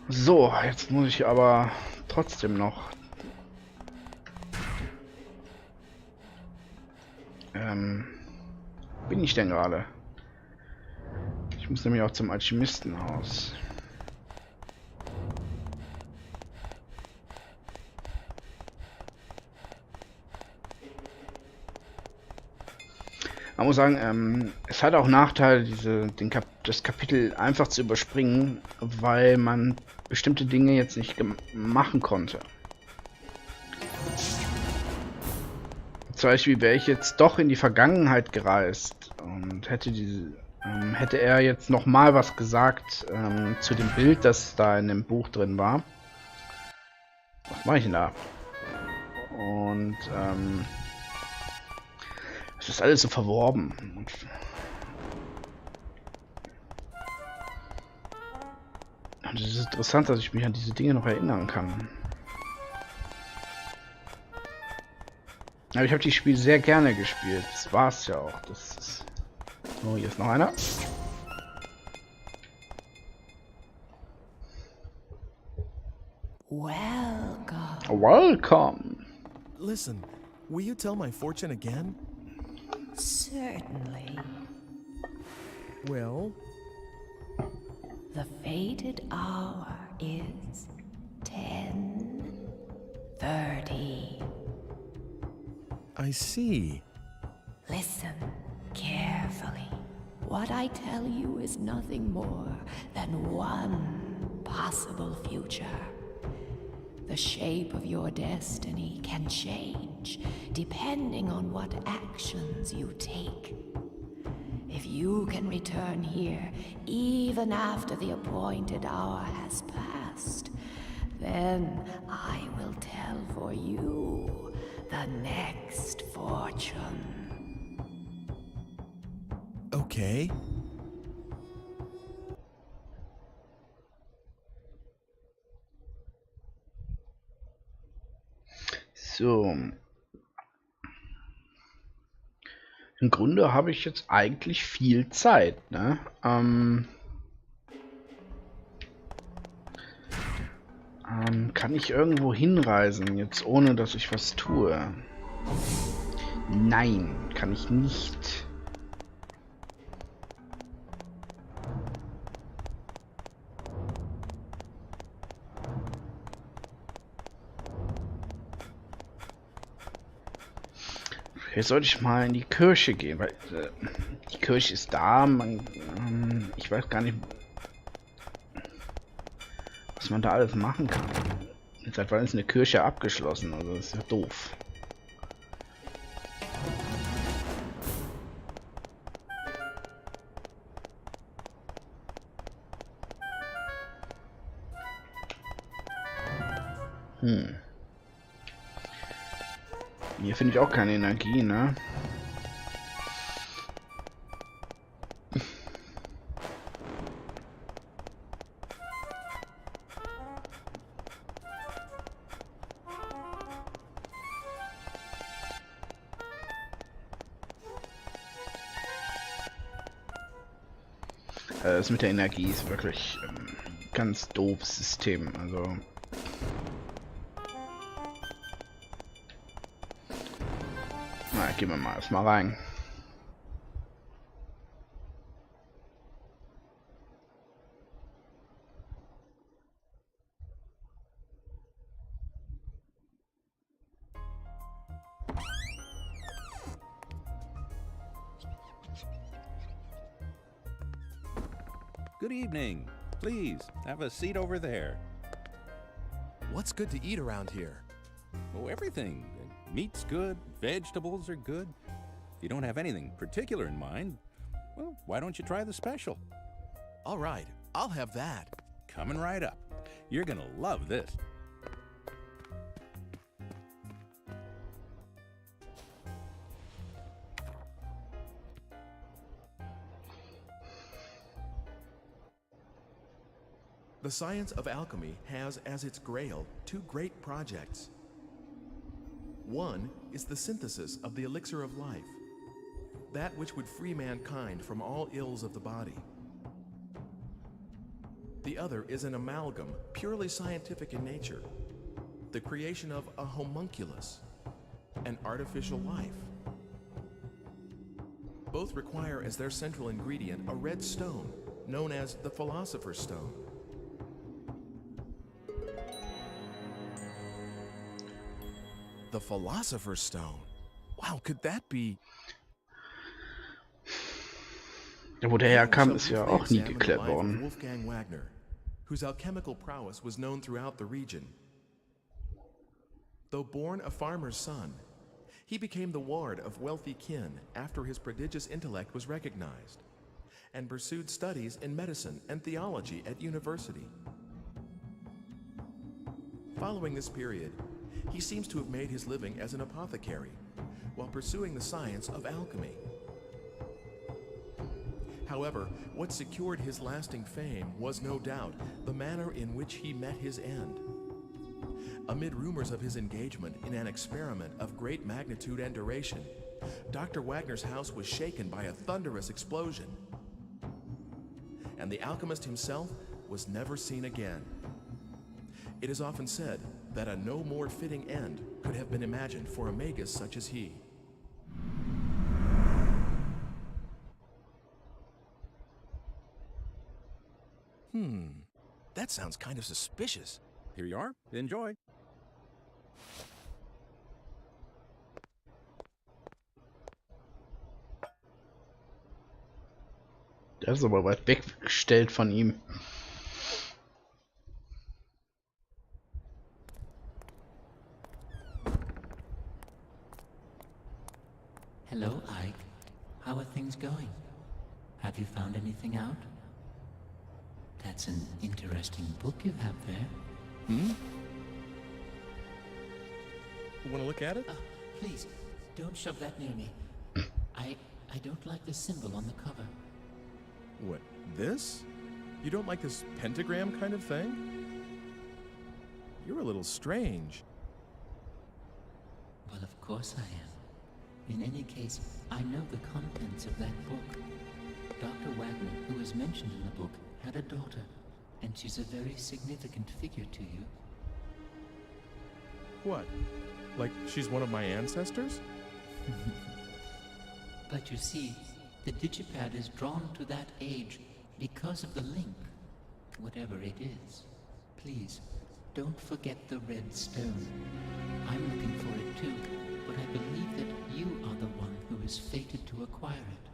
So, jetzt muss ich aber trotzdem noch bin ich denn gerade? Ich muss nämlich auch zum Alchemistenhaus. Man muss sagen, es hat auch Nachteile, das Kapitel einfach zu überspringen, weil man bestimmte Dinge jetzt nicht machen konnte. Zum Beispiel wäre ich jetzt doch in die Vergangenheit gereist und hätte er jetzt noch mal was gesagt zu dem Bild, das da in dem Buch drin war. Was mache ich denn da? Und es ist alles so verworben. Und es ist interessant, dass ich mich an diese Dinge noch erinnern kann. Aber ich habe die Spiele sehr gerne gespielt. Das war es ja auch. Das ist... Oh, hier ist noch einer. Welcome. Listen, will you tell my fortune again? Certainly. Well? The fated hour is 10:30. I see. Listen carefully. What I tell you is nothing more than one possible future. The shape of your destiny can change depending on what actions you take. If you can return here even after the appointed hour has passed, then I will tell for you the next fortune. Okay. So. Im Grunde habe ich jetzt eigentlich viel Zeit, ne? Kann ich irgendwo hinreisen, jetzt ohne dass ich was tue? Nein, kann ich nicht. Jetzt sollte ich mal in die Kirche gehen, weil die Kirche ist da. Ich weiß gar nicht, was man da alles machen kann. Seit wann ist eine Kirche abgeschlossen? Also das ist ja doof. Hier finde ich auch keine Energie, ne? Das mit der Energie ist wirklich ganz doofes System, also... Na, gehen wir mal erstmal rein. Good evening. Please, have a seat over there. What's good to eat around here? Oh, everything. Meat's good, vegetables are good. If you don't have anything particular in mind, well, why don't you try the special? All right, I'll have that. Coming right up. You're gonna love this. The science of alchemy has as its grail two great projects. One is the synthesis of the elixir of life, that which would free mankind from all ills of the body. The other is an amalgam, purely scientific in nature, the creation of a homunculus, an artificial life. Both require as their central ingredient a red stone, known as the Philosopher's Stone. The Philosopher's Stone? Wow, could that be... Ja, wo der herkam, ist ja auch nie geklärt worden. Wolfgang Wagner, whose alchemical prowess was known throughout the region. Though born a farmer's son, he became the ward of wealthy kin after his prodigious intellect was recognized, and pursued studies in medicine and theology at university. Following this period, he seems to have made his living as an apothecary, while pursuing the science of alchemy. However, what secured his lasting fame was no doubt the manner in which he met his end. Amid rumors of his engagement in an experiment of great magnitude and duration, Dr. Wagner's house was shaken by a thunderous explosion, and the alchemist himself was never seen again. It is often said that a no more fitting end could have been imagined for a magus such as he. That sounds kind of suspicious. Here you are. Enjoy. Der ist aber weit weggestellt von ihm. Hello, Ike. How are things going? Have you found anything out? That's an interesting book you have there. Want to look at it? Please, don't shove that near me. I don't like the symbol on the cover. What, this? You don't like this pentagram kind of thing? You're a little strange. Well, of course I am. In any case, I know the contents of that book. Dr. Wagner, who is mentioned in the book, had a daughter, and she's a very significant figure to you. What? Like she's one of my ancestors? But you see, the digipad is drawn to that age because of the link, whatever it is. Please, don't forget the red stone. I'm looking for it too, but I believe that you are the one who is fated to acquire it.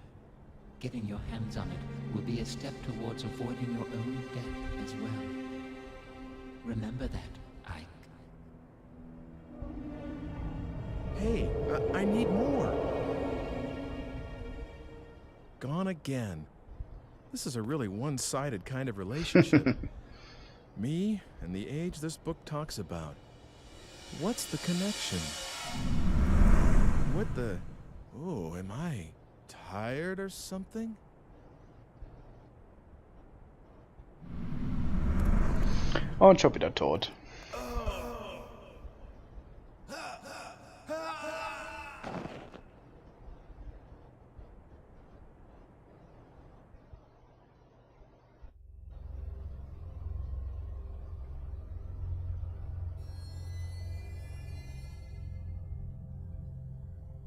Getting your hands on it will be a step towards avoiding your own death as well. Remember that, Ike. Hey, I need more. Gone again. This is a really one-sided kind of relationship. Me and the age this book talks about. What's the connection? What the... Oh, am I tired or something? Und schon wieder tot.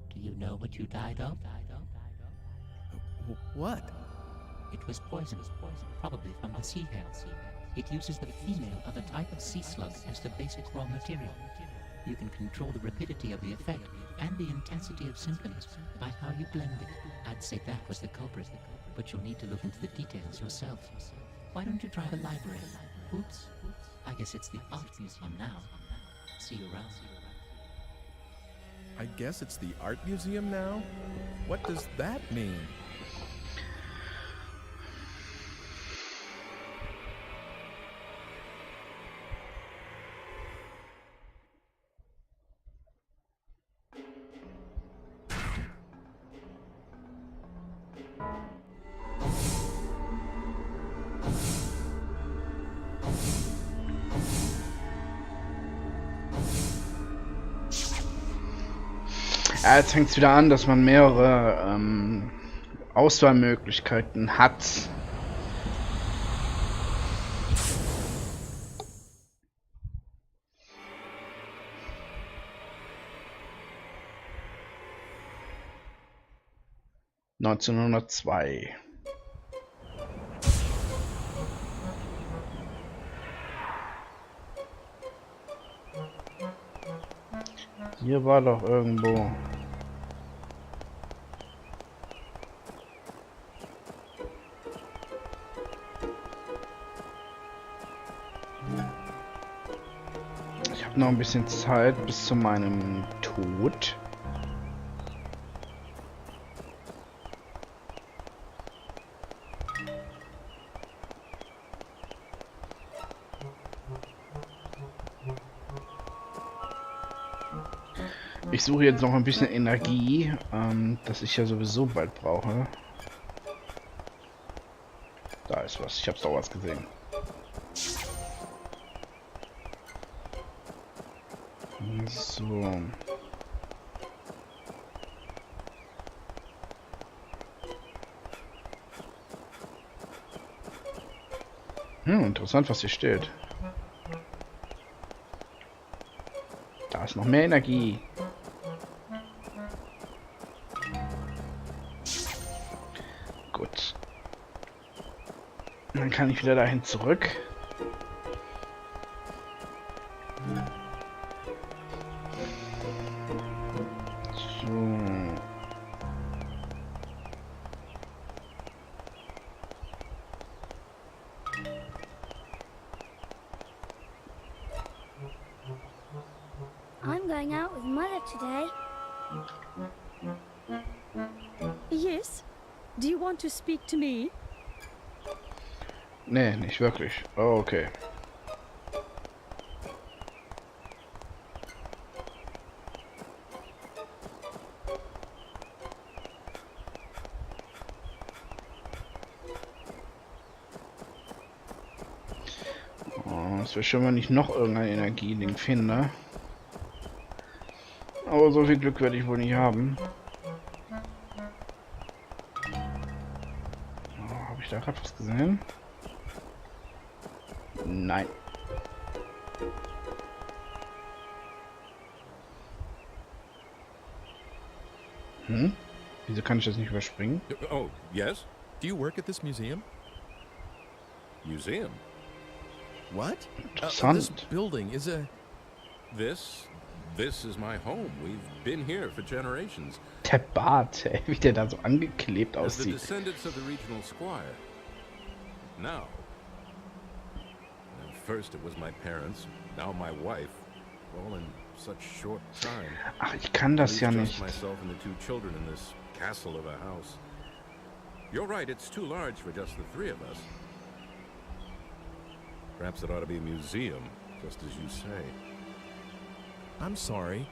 Do you know what you died of? What? It was poison, probably from the sea hare. It uses the female of a type of sea slug as the basic raw material. You can control the rapidity of the effect and the intensity of symptoms by how you blend it. I'd say that was the culprit, but you'll need to look into the details yourself. Why don't you try the library? Oops. I guess it's the art museum now. See you around. I guess it's the art museum now? What does that mean? Ja, jetzt fängt es wieder an, dass man mehrere Auswahlmöglichkeiten hat. (1902) Hier war doch irgendwo. Ich habe noch ein bisschen Zeit bis zu meinem Tod. Ich suche jetzt noch ein bisschen Energie, das ich ja sowieso bald brauche. Da ist was. Ich habe doch was gesehen. So. Interessant, was hier steht. Da ist noch mehr Energie. Gut. Dann kann ich wieder dahin zurück. I'm going out with Mother today. Yes? Do you want to speak to me? Nee, nicht wirklich. Oh, okay. Es wäre schon, wenn ich noch irgendein Energieding finde. Aber so viel Glück werde ich wohl nicht haben. Oh, habe ich da gerade was gesehen? Nein. Wieso kann ich das nicht überspringen? Oh, yes? Do you work at this museum? Museum? What? Interessant. This building is a... This is my home. We've been here for generations. Der Bart, ey, wie der da so angeklebt As the aussieht. descendants of the regional squire. Now. At first it was my parents, now my wife. All in such short time. Ach, ich kann das ja Just nicht. myself and the two children in this castle of a house. You're right, it's too large for just the three of us. Perhaps it ought to be a museum, just as you say. I'm sorry.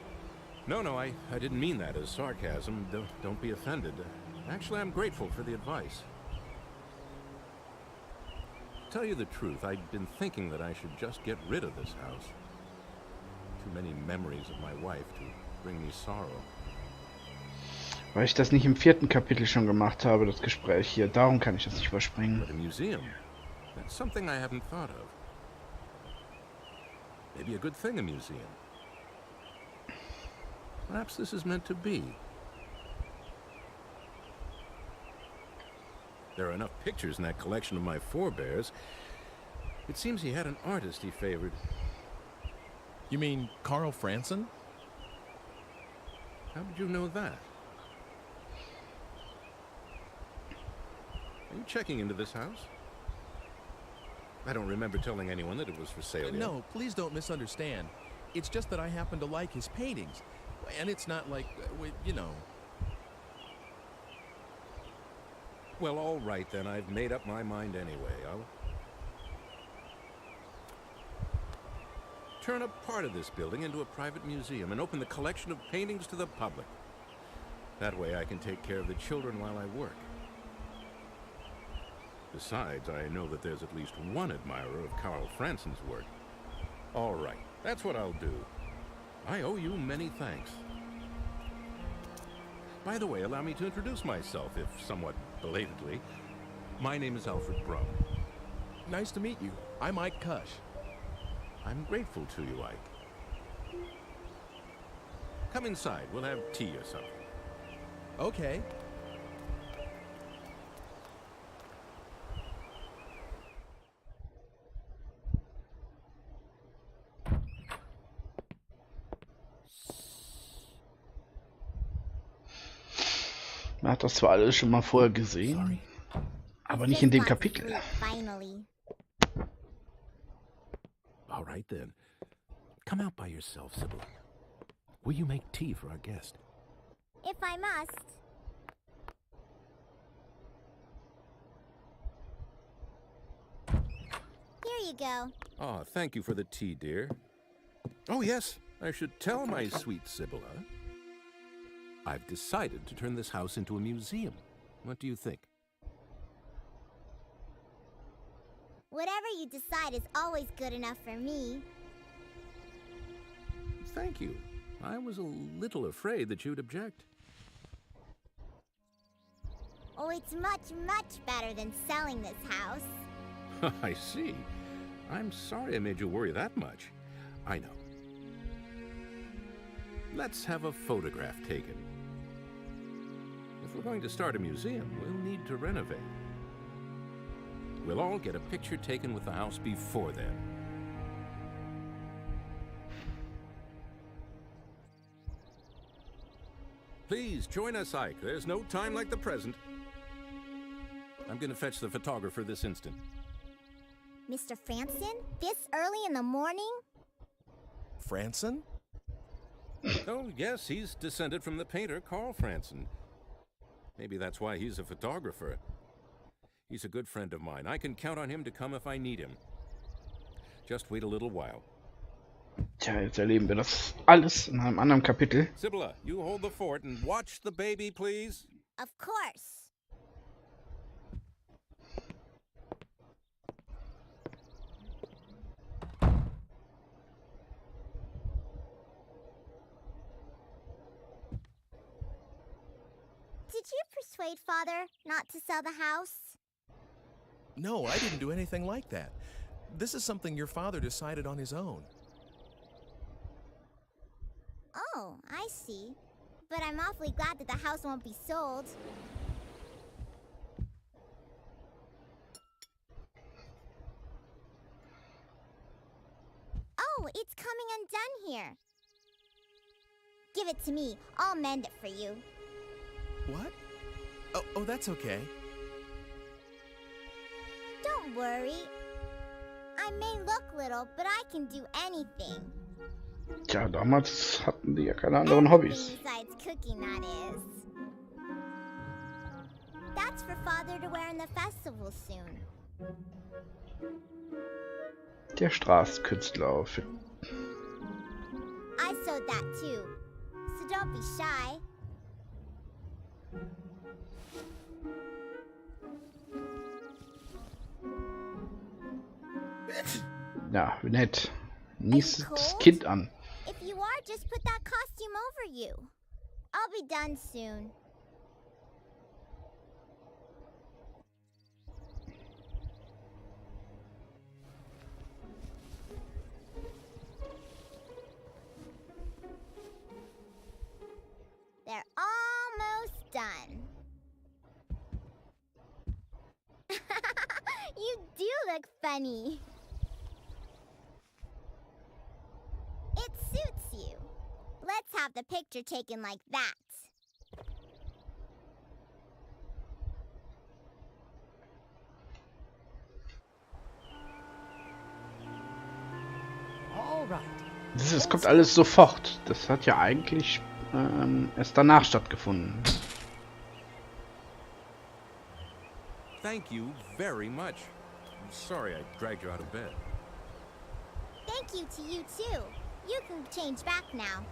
No, I didn't mean that as sarcasm. Don't be offended. Actually, I'm grateful for the advice. To tell you the truth, I'd been thinking that I should just get rid of this house. Too many memories of my wife to bring me sorrow. Weil ich das nicht im 4. Kapitel schon gemacht habe, das Gespräch hier. Darum kann ich das nicht überspringen. But a museum, that's something I haven't thought of. Maybe a good thing, a museum. Perhaps this is meant to be. There are enough pictures in that collection of my forebears. It seems he had an artist he favored. You mean Carl Franson? How did you know that? Are you checking into this house? I don't remember telling anyone that it was for sale yet. No, please don't misunderstand. It's just that I happen to like his paintings. And it's not like, you know... Well, all right then. I've made up my mind anyway. I'll turn up part of this building into a private museum and open the collection of paintings to the public. That way I can take care of the children while I work. Besides, I know that there's at least one admirer of Carl Franson's work. All right, that's what I'll do. I owe you many thanks. By the way, allow me to introduce myself, if somewhat belatedly. My name is Alfred Brum. Nice to meet you. I'm Ike Kush. I'm grateful to you, Ike. Come inside. We'll have tea or something. Okay. Man hat das zwar alles schon mal vorher gesehen, aber nicht in dem Kapitel. Finally. All right, then. Come out by yourself, Sybil. Will you make tea for our guest? If I must. Here you go. Oh, thank you for the tea, dear. Oh, yes, I should tell my sweet Sibylla. I've decided to turn this house into a museum. What do you think? Whatever you decide is always good enough for me. Thank you. I was a little afraid that you'd object. Oh, it's much, much better than selling this house. I see. I'm sorry I made you worry that much. I know. Let's have a photograph taken. If we're going to start a museum, we'll need to renovate. We'll all get a picture taken with the house before then. Please join us, Ike. There's no time like the present. I'm going to fetch the photographer this instant. Mr. Franson? This early in the morning? Franson? Oh, yes, he's descended from the painter Carl Franson. Maybe that's why he's a photographer. He's a good friend of mine. I can count on him to come if I need him. Just wait a little while. Tja, jetzt erleben wir das alles in einem anderen Kapitel. Sibylla, you hold the fort and watch the baby, please. Of course. Did you persuade Father not to sell the house? No, I didn't do anything like that. This is something your father decided on his own. Oh, I see. But I'm awfully glad that the house won't be sold. Oh, it's coming undone here. Give it to me. I'll mend it for you. What? Oh, that's okay. Don't worry. I may look little, but I can do anything. Tja, damals hatten die ja keine anderen Hobbys. Besides cooking, that is. That's for Father to wear in the festival soon. Der Straßenkünstler-Outfit. I sewed that too, so don't be shy. Ja, nett. Nies das Kind an. If you are, just put that costume over you. I'll be done soon. They're almost done. You do look funny. It suits you. Let's have the picture taken like that. All right. Das kommt alles sofort. Das hat ja eigentlich erst danach stattgefunden. Thank you very much. I'm sorry I dragged you out of bed. Thank you to you too. You can change back now.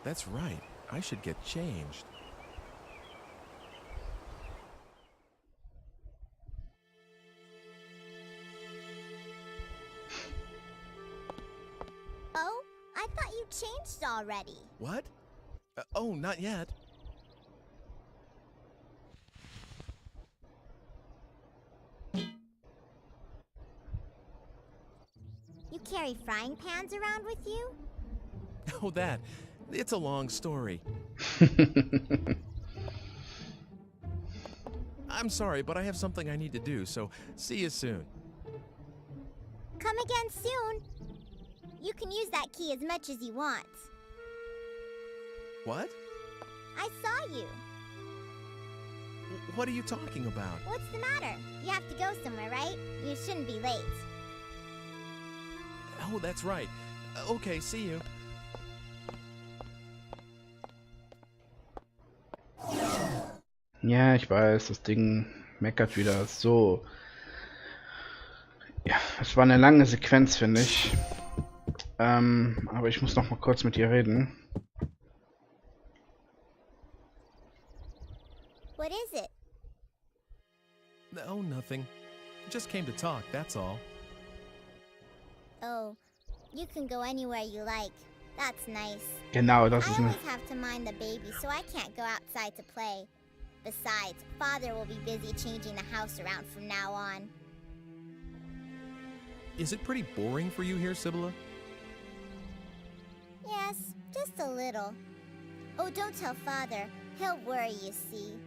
That's right. I should get changed. already? What? Oh, not yet. You carry frying pans around with you? Oh, that. It's a long story. I'm sorry, but I have something I need to do, so see you soon. Come again soon. You can use that key as much as you want. What? I saw you. What are you talking about? What's the matter? You have to go somewhere, right? You shouldn't be late. Oh, that's right. Okay, see you. Ja, ich weiß, das Ding meckert wieder. So. Ja, es war eine lange Sequenz, finde ich. Aber ich muss noch mal kurz mit ihr reden. What is it? Oh, nothing. Just came to talk, that's all. Oh, you can go anywhere you like. That's nice. Genau, das I ist always have to mind the baby, so I can't go outside to play. Besides, Father will be busy changing the house around from now on. Is it pretty boring for you here, Sibylla? Yes, just a little. Oh, don't tell Father. He'll worry, you see.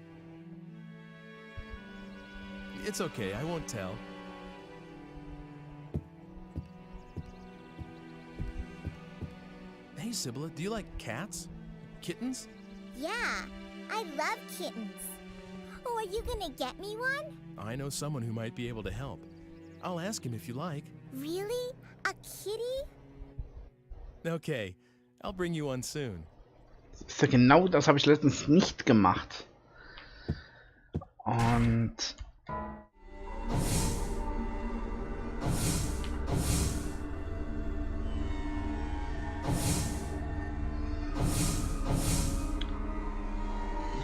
It's okay, I won't tell. Hey, Sibylla, do you like cats? Kittens? Yeah, I love kittens. Oh, are you gonna get me one? I know someone who might be able to help. I'll ask him if you like. Really? A kitty? Okay, I'll bring you one soon. So, genau das habe ich letztens nicht gemacht. Und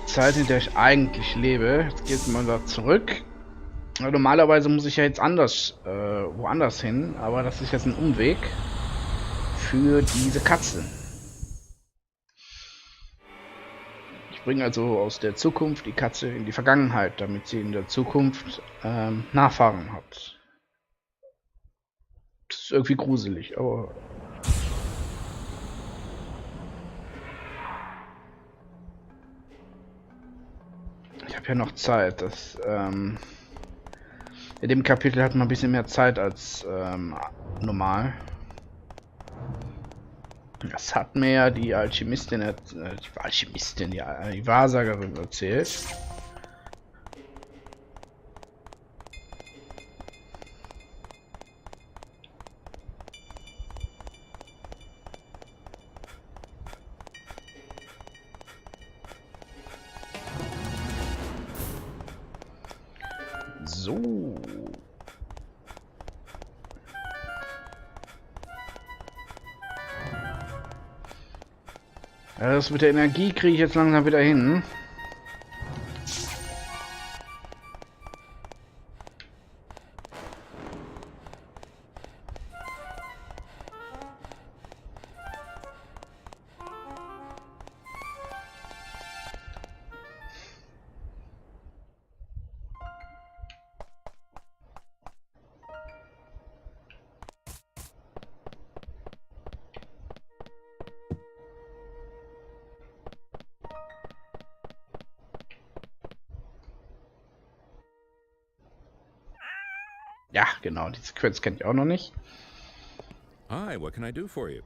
die Zeit, in der ich eigentlich lebe, jetzt geht es mal da zurück. Normalerweise muss ich ja jetzt woanders hin, aber das ist jetzt ein Umweg für diese Katze. Ich bringe also aus der Zukunft die Katze in die Vergangenheit, damit sie in der Zukunft Nachfahren hat. Das ist irgendwie gruselig, aber... Ich habe ja noch Zeit. In dem Kapitel hat man ein bisschen mehr Zeit als normal. Das hat mir ja die Alchemistin, die Wahrsagerin erzählt. So. Ja, das mit der Energie kriege ich jetzt langsam wieder hin. Ja, genau, die Sequenz kennt ich auch noch nicht. Hi, what can I do for you?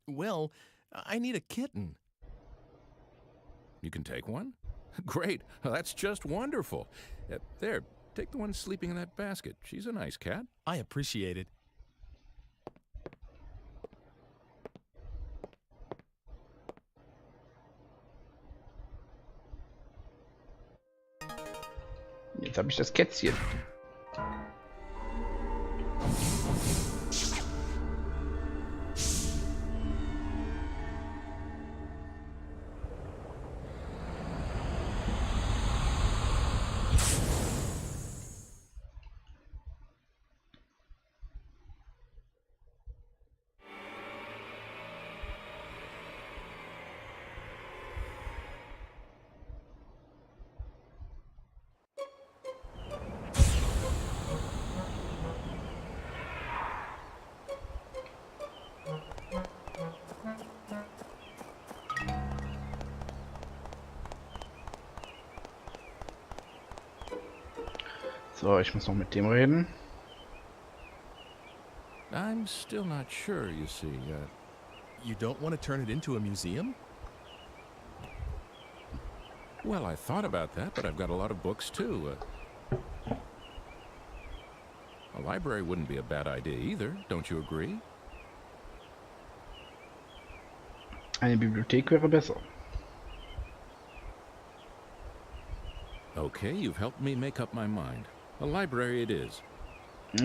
Well, I need a kitten. You can take one? Great, that's just wonderful. There, take the one sleeping in that basket. She's a nice cat. I appreciate it. Jetzt habe ich das Kätzchen. So, ich muss noch mit dem reden. I'm still not sure, you see. You don't want to turn it into a museum? Well, I thought about that, but I've got a lot of books, too. A library wouldn't be a bad idea either, don't you agree? Eine Bibliothek wäre besser. Okay, you've helped me make up my mind. A library it is.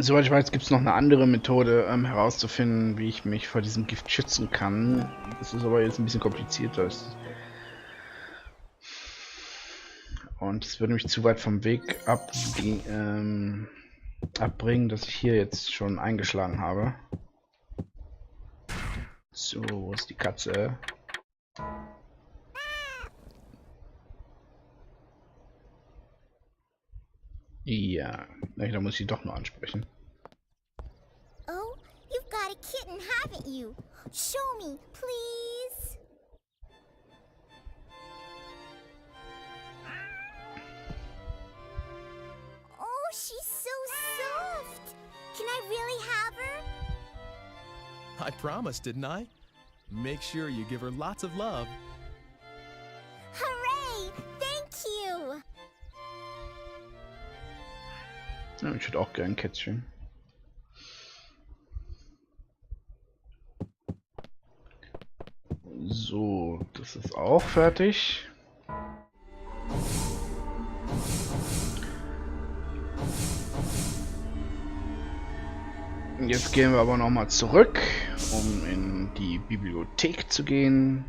Soweit ich weiß, gibt es noch eine andere Methode, herauszufinden, wie ich mich vor diesem Gift schützen kann. Das ist aber jetzt ein bisschen komplizierter. Und es würde mich zu weit vom Weg abbringen, dass ich hier jetzt schon eingeschlagen habe. So, wo ist die Katze? Ja, da muss ich doch nur ansprechen. Oh, you've got a kitten, haven't you? Show me, please. Oh, she's so soft. Can I really have her? I promised, didn't I? Make sure you give her lots of love. Hooray! Thank you! Ja, ich hätte auch gern ein Kätzchen. So, das ist auch fertig. Jetzt gehen wir aber nochmal zurück, um in die Bibliothek zu gehen.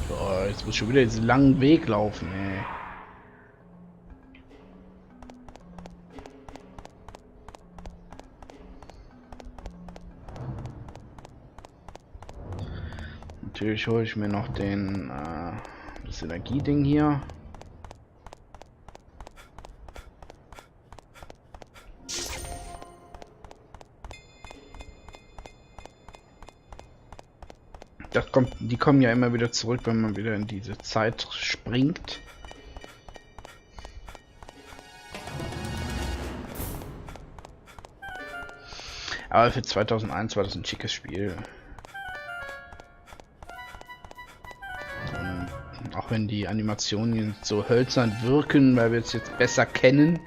Oh, jetzt muss ich schon wieder diesen langen Weg laufen, ey. Natürlich hole ich mir noch den das Energieding hier. Die kommen ja immer wieder zurück, wenn man wieder in diese Zeit springt. Aber für 2001 war das ein schickes Spiel. Auch wenn die Animationen so hölzern wirken, weil wir es jetzt besser kennen.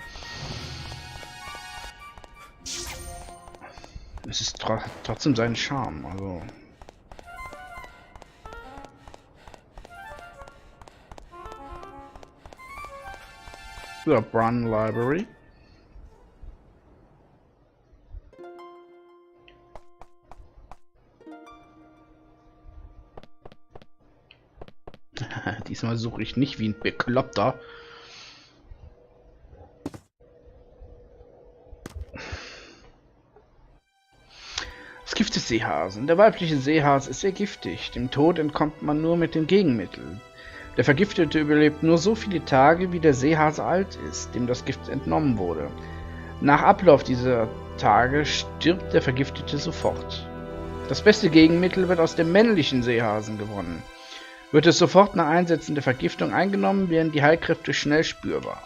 Es ist trotzdem seinen Charme, also. So, Brun Library. Diesmal suche ich nicht wie ein Bekloppter. Das Gift des Seehasen. Der weibliche Seehase ist sehr giftig. Dem Tod entkommt man nur mit dem Gegenmittel. Der Vergiftete überlebt nur so viele Tage, wie der Seehase alt ist, dem das Gift entnommen wurde. Nach Ablauf dieser Tage stirbt der Vergiftete sofort. Das beste Gegenmittel wird aus dem männlichen Seehasen gewonnen. Wird es sofort nach Einsetzen der Vergiftung eingenommen, werden die Heilkräfte schnell spürbar.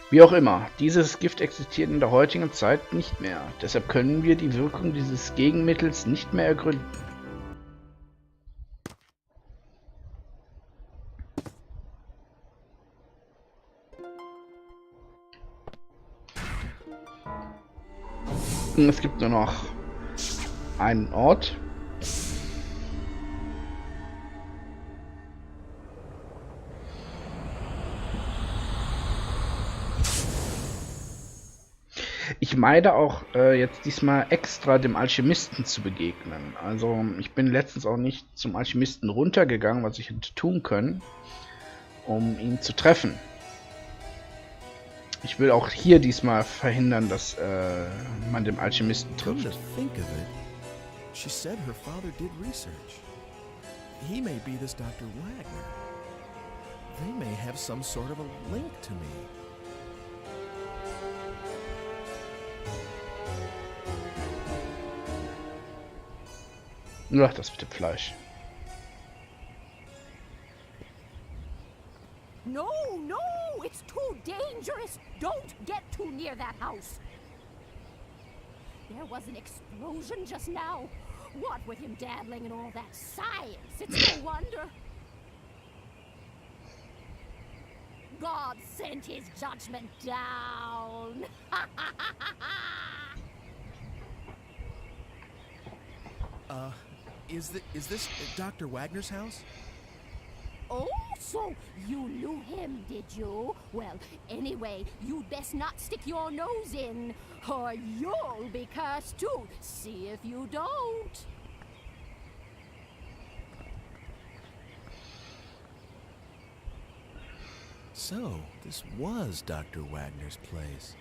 Wie auch immer, dieses Gift existiert in der heutigen Zeit nicht mehr. Deshalb können wir die Wirkung dieses Gegenmittels nicht mehr ergründen. Es gibt nur noch einen Ort. Ich meide auch jetzt diesmal extra dem Alchemisten zu begegnen. Also ich bin letztens auch nicht zum Alchemisten runtergegangen, was ich hätte tun können, um ihn zu treffen. Ich will auch hier diesmal verhindern, dass man den Alchemisten trifft. She said her father did research. He may be this Dr. Wagner. They may have some sort of a link to me. Ach, das mit dem Fleisch. No, no! It's too dangerous! Don't get too near that house! There was an explosion just now. What with him dabbling in all that science, it's no wonder. God sent his judgment down. Is this Dr. Wagner's house? Oh, so you knew him, did you? Well, anyway, you'd best not stick your nose in, or you'll be cursed too. See if you don't. So, this was Dr. Wagner's place.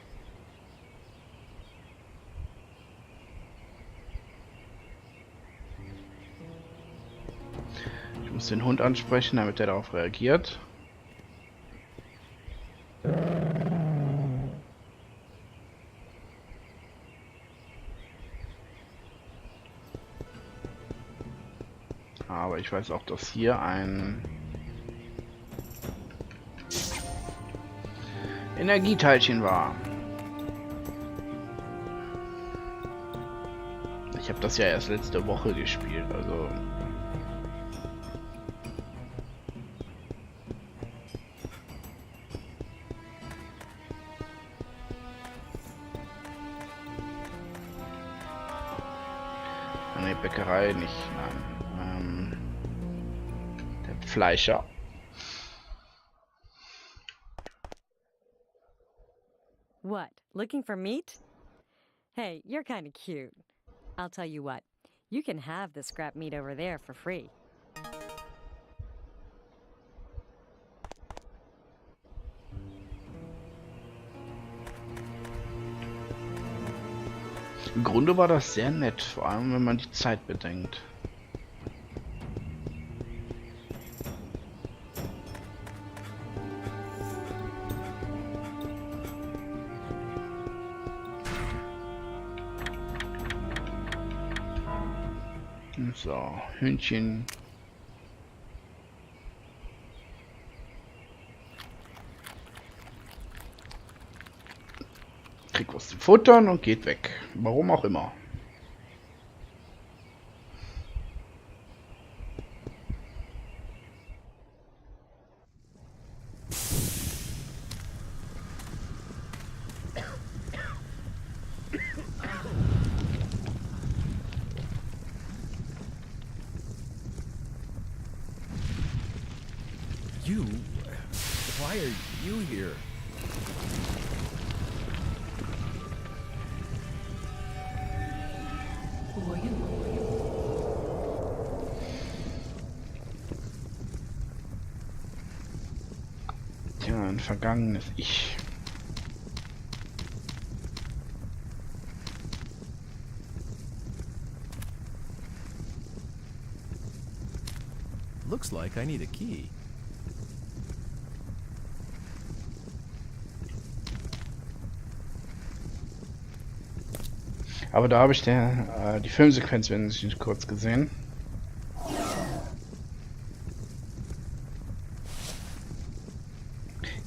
Ich muss den Hund ansprechen, damit er darauf reagiert. Aber ich weiß auch, dass hier ein Energieteilchen war. Ich habe das ja erst letzte Woche gespielt, also... Ne, Bäckerei nicht, nein. Der Fleischer. What? Looking for meat? Hey, you're kind of cute. I'll tell you what. You can have the scrap meat over there for free. Im Grunde war das sehr nett, vor allem wenn man die Zeit bedenkt. So, Hühnchen. Kriegt was zu futtern und geht weg. Warum auch immer. You? Why are you here? Who are you? Tja, ein vergangenes Ich. Looks like I need a key. Aber da habe ich die Filmsequenz wenigstens kurz gesehen.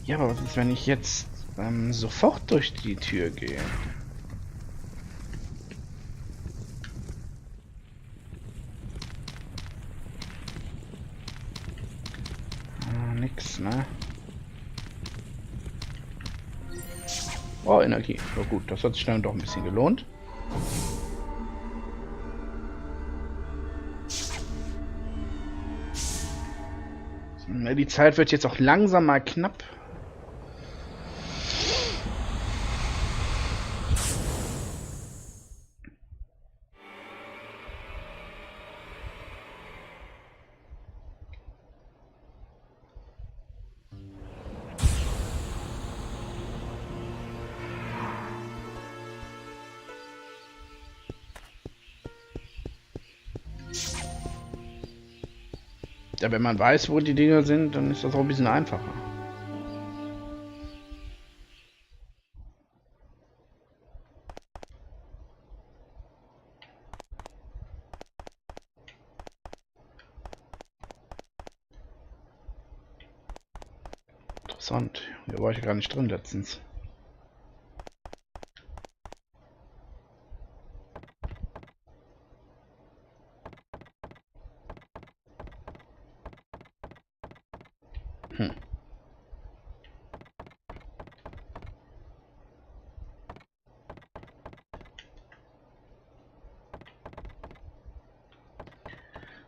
Ja, aber was ist, wenn ich jetzt sofort durch die Tür gehe? Nix, ne? Oh, Energie. Oh, gut, das hat sich dann doch ein bisschen gelohnt. Die Zeit wird jetzt auch langsam mal knapp. Ja, wenn man weiß, wo die Dinger sind, dann ist das auch ein bisschen einfacher. Interessant. Hier war ich gar nicht drin letztens. Hm.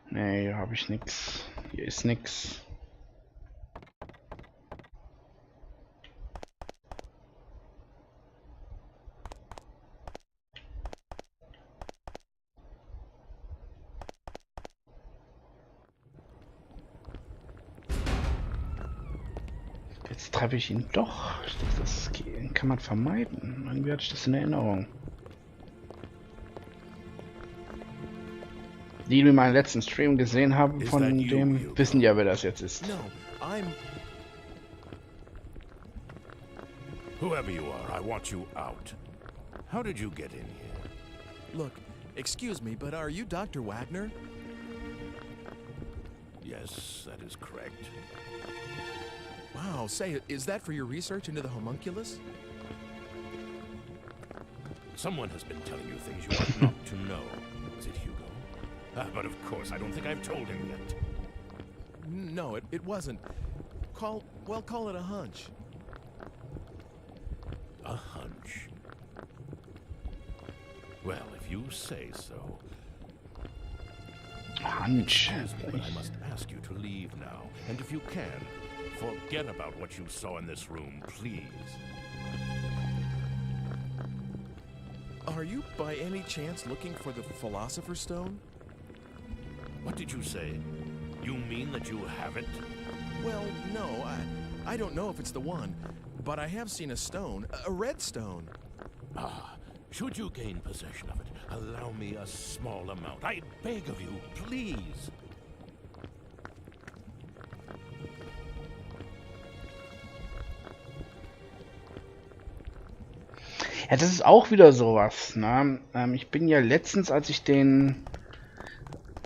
Nee, hier habe ich nichts. Hier ist nichts. Jetzt treffe ich ihn doch. Das kann man vermeiden. Irgendwie hatte ich das in Erinnerung. Die meinen letzten Stream gesehen haben von dem, wissen ja, wer das jetzt ist. No, I'm... Whoever you are, I want you out. How did you get in here? Look, excuse me, but are you Dr. Wagner? Yes, that is correct. Wow, say, is that for your research into the homunculus? Someone has been telling you things you ought not to know. Is it Hugo? But of course, I don't think I've told him yet. No, it wasn't. Call it a hunch. A hunch? Well, if you say so. Hunch. Excuse me, but I must ask you to leave now. And if you can, forget about what you saw in this room, please. Are you by any chance looking for the Philosopher's Stone? What did you say? You mean that you have it? Well, no, I don't know if it's the one, but I have seen a stone, a red stone. Ah, should you gain possession of it, allow me a small amount. I beg of you, please. Ja, das ist auch wieder sowas. Ne? Ich bin ja letztens, als ich den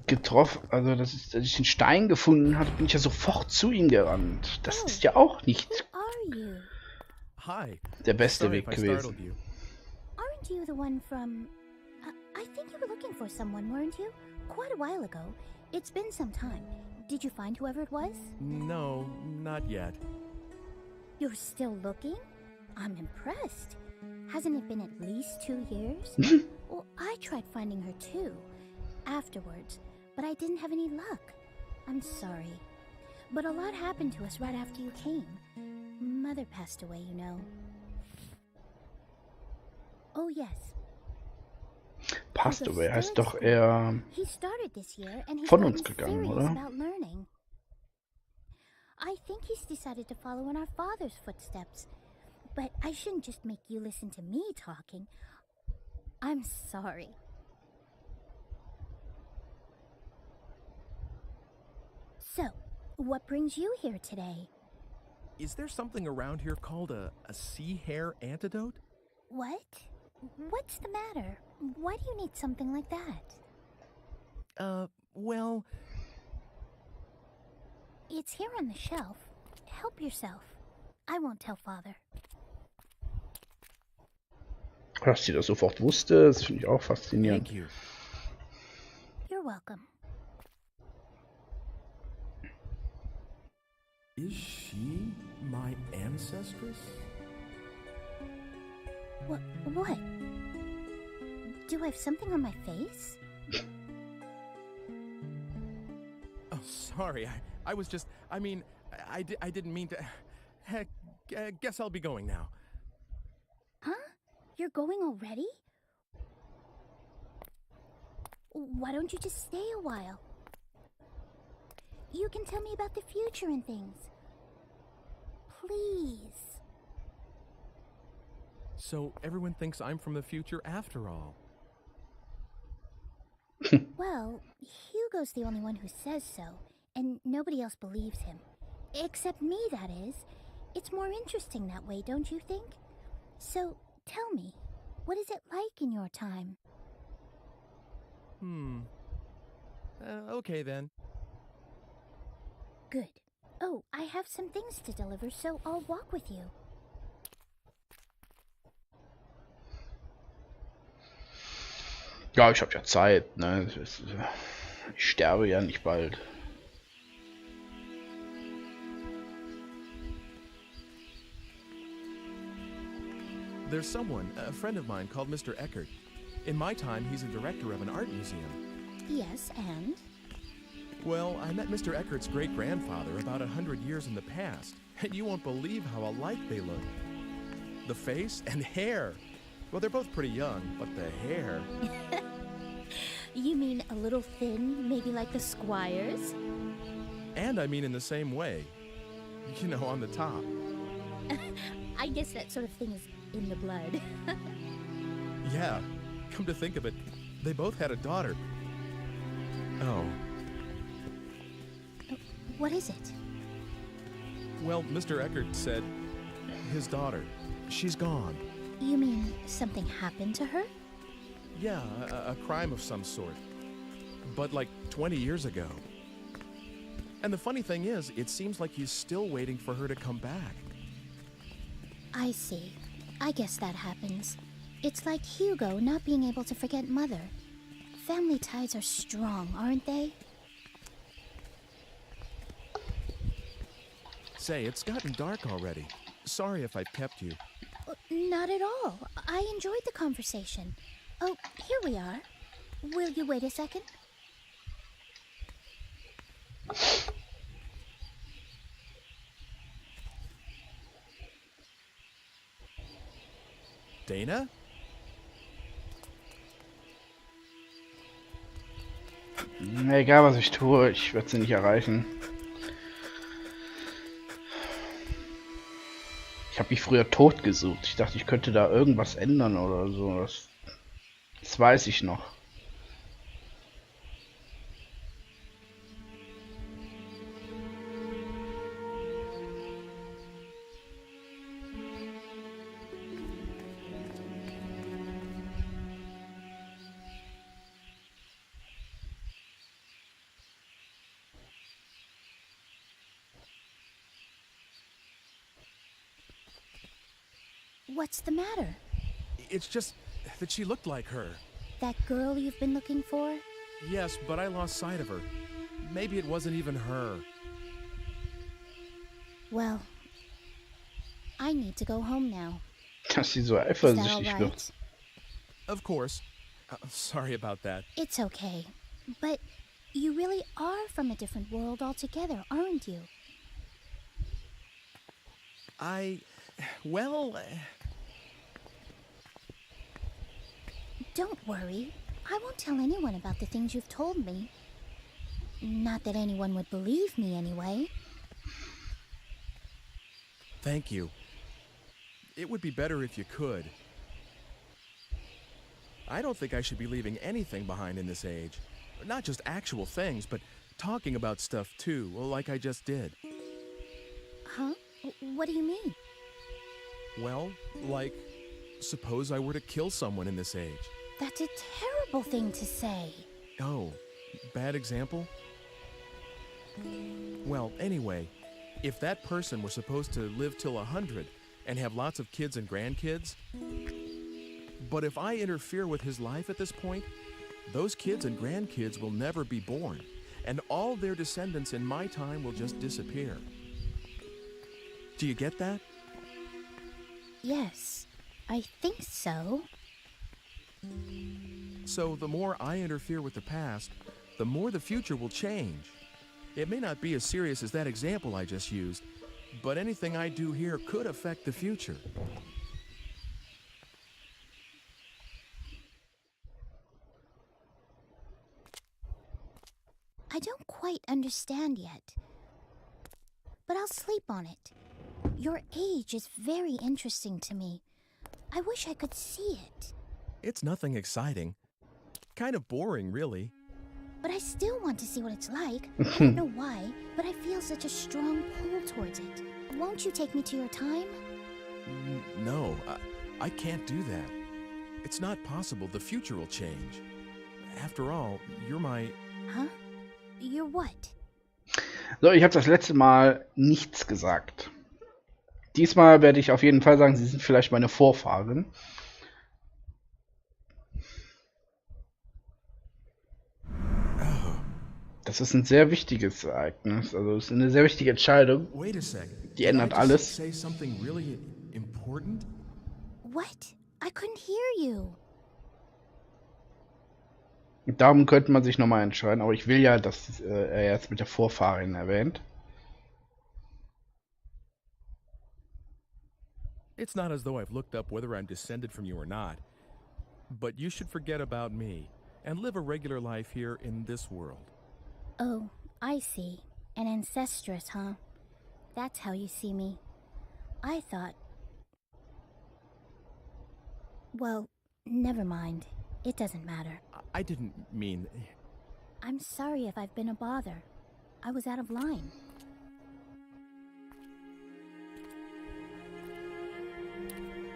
getroffen, also als ich den Stein gefunden hatte, bin ich ja sofort zu ihm gerannt. Das ist ja auch nicht der beste Weg gewesen. Aren't you the one from... I think you were looking for someone, weren't you? Quite a while ago. It's been some time. Did you find whoever it was? No, not yet. You're still looking? I'm impressed. Hasn't it been at least 2 years? Well, I tried finding her too, afterwards, but I didn't have any luck. I'm sorry. But a lot happened to us right after you came. Mother passed away, you know. Oh, yes. Passed away heißt doch eher He started this year and he's von uns gotten gegangen, serious oder? about learning. I think he's decided to follow in our father's footsteps. But I shouldn't just make you listen to me talking. I'm sorry. So, what brings you here today? Is there something around here called a sea hare antidote? What? What's the matter? Why do you need something like that? Well... It's here on the shelf. Help yourself. I won't tell Father. Dass sie das sofort wusste, das finde ich auch faszinierend. Thank you. You're welcome. Is she my ancestress? What? Do I have something on my face? Oh, sorry. I was just... I mean, I didn't mean to... Heck, guess I'll be going now. Huh? You're going already? Why don't you just stay a while? You can tell me about the future and things. Please. So everyone thinks I'm from the future after all. Well, Hugo's the only one who says so, and nobody else believes him. Except me, that is. It's more interesting that way, don't you think? So, tell me, what is it like in your time? Okay then. Good. Oh, I have some things to deliver, so I'll walk with you. Ja, ich habe ja Zeit, ne? Ich sterbe ja nicht bald. There's someone, a friend of mine, called Mr. Eckert. In my time, he's a director of an art museum. Yes, and? Well, I met Mr. Eckert's great-grandfather about 100 years in the past, and you won't believe how alike they look. The face and hair. Well, they're both pretty young, but the hair... You mean a little thin, maybe like the Squires? And I mean in the same way. You know, on the top. I guess that sort of thing is in the blood. Yeah, come to think of it, they both had a daughter. Oh. What is it? Well, Mr. Eckert said his daughter, she's gone. You mean something happened to her? Yeah, a crime of some sort. But like 20 years ago. And the funny thing is, it seems like he's still waiting for her to come back. I see. I guess that happens. It's like Hugo not being able to forget Mother. Family ties are strong, aren't they? Say, it's gotten dark already. Sorry if I kept you. Not at all. I enjoyed the conversation. Oh, here we are. Will you wait a second? Dana? Egal was ich tue, ich werde sie nicht erreichen. Ich habe mich früher tot gesucht. Ich dachte, ich könnte da irgendwas ändern oder so. Das weiß ich noch. What's the matter? It's just that she looked like her. That girl you've been looking for? Yes, but I lost sight of her. Maybe it wasn't even her. Well, I need to go home now. Dass sie so eifersüchtig wird. Of course. Sorry about that. It's okay. But you really are from a different world altogether, aren't you? Well... Don't worry. I won't tell anyone about the things you've told me. Not that anyone would believe me anyway. Thank you. It would be better if you could. I don't think I should be leaving anything behind in this age. Not just actual things, but talking about stuff too, like I just did. Huh? What do you mean? Well, like, suppose I were to kill someone in this age. That's a terrible thing to say. Oh, bad example? Well, anyway, if that person were supposed to live till 100 and have lots of kids and grandkids, but if I interfere with his life at this point, those kids and grandkids will never be born, and all their descendants in my time will just disappear. Do you get that? Yes, I think so. So the more I interfere with the past, the more the future will change. It may not be as serious as that example I just used, but anything I do here could affect the future. I don't quite understand yet, but I'll sleep on it. Your age is very interesting to me. I wish I could see it. It's nothing exciting. Kind of boring, really. but I still want to see what it's like. I don't know why, but I feel such a strong pull towards it. Won't you take me to your time? No, I can't do that. It's not possible. The future will change. After all, you're my... Huh? You're what? So, ich habe das letzte Mal nichts gesagt. Diesmal werde ich auf jeden Fall sagen, sie sind vielleicht meine Vorfahren. Das ist ein sehr wichtiges Ereignis. Also es ist eine sehr wichtige Entscheidung. Wait a sec. Die ändert alles. Say something really important? What? I couldn't hear you. Darum könnte man sich nochmal entscheiden, aber ich will ja, dass er jetzt mit der Vorfahrin erwähnt. It's not as though I've looked up whether I'm descended from you or not. But you should forget about me and live a regular life here in this world. Oh, I see. An ancestress, huh? That's how you see me. I thought... Well, never mind. It doesn't matter. I didn't mean... I'm sorry if I've been a bother. I was out of line.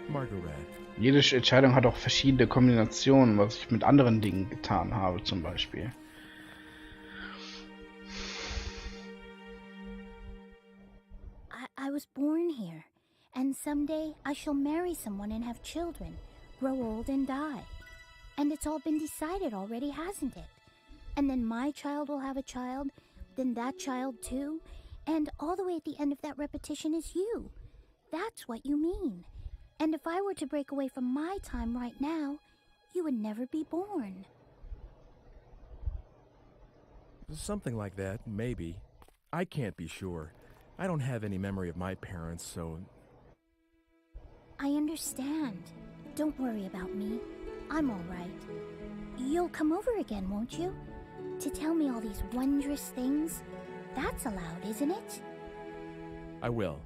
Margaret. Jede Entscheidung hat auch verschiedene Kombinationen, was ich mit anderen Dingen getan habe, zum Beispiel. I was born here, and someday I shall marry someone and have children, grow old and die. And it's all been decided already, hasn't it? And then my child will have a child, then that child too, and all the way at the end of that repetition is you. That's what you mean. And if I were to break away from my time right now, you would never be born. Something like that, maybe. I can't be sure. I don't have any memory of my parents, so... I understand. Don't worry about me. I'm all right. You'll come over again, won't you? To tell me all these wondrous things? That's allowed, isn't it? I will.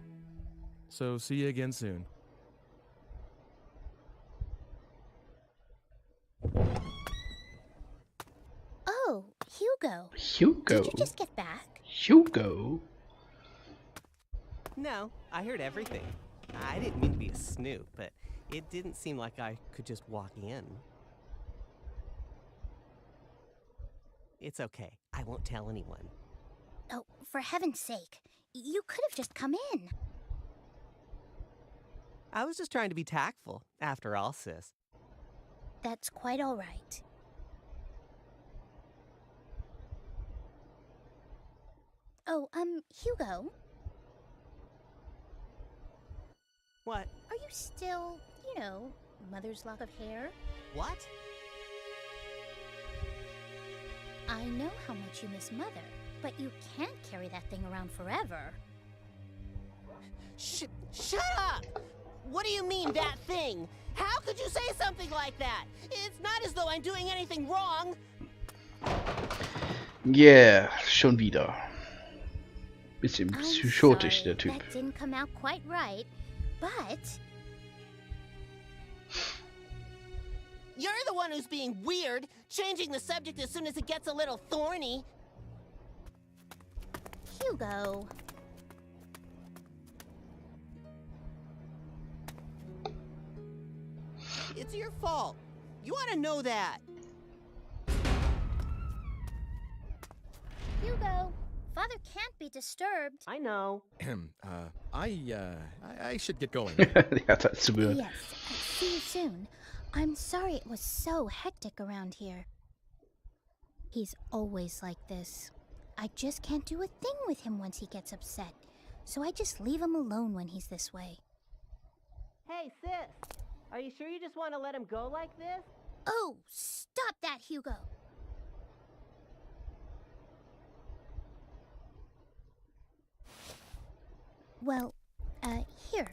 So, see you again soon. Oh, Hugo. Hugo? Did you just get back? Hugo? No, I heard everything. I didn't mean to be a snoop, but it didn't seem like I could just walk in. It's okay. I won't tell anyone. Oh, for heaven's sake. You could have just come in. I was just trying to be tactful, after all, sis. That's quite all right. Oh, Hugo? What? Are you still, you know, mother's lock of hair? What? I know how much you miss Mother, but you can't carry that thing around forever. Shut up! What do you mean, that thing? How could you say something like that? It's not as though I'm doing anything wrong. Yeah, schon wieder. Bisschen psychotisch, der Typ. That didn't come out quite right, but... You're the one who's being weird, changing the subject as soon as it gets a little thorny. Hugo. It's your fault. You ought to know that. Hugo, Father can't be disturbed. I know. I should get going. Ja, das ist zugehört. Yes, see you soon. I'm sorry it was so hectic around here. He's always like this. I just can't do a thing with him once he gets upset, so I just leave him alone when he's this way. Hey, sis. Are you sure you just want to let him go like this? Oh, stop that, Hugo. Well, here.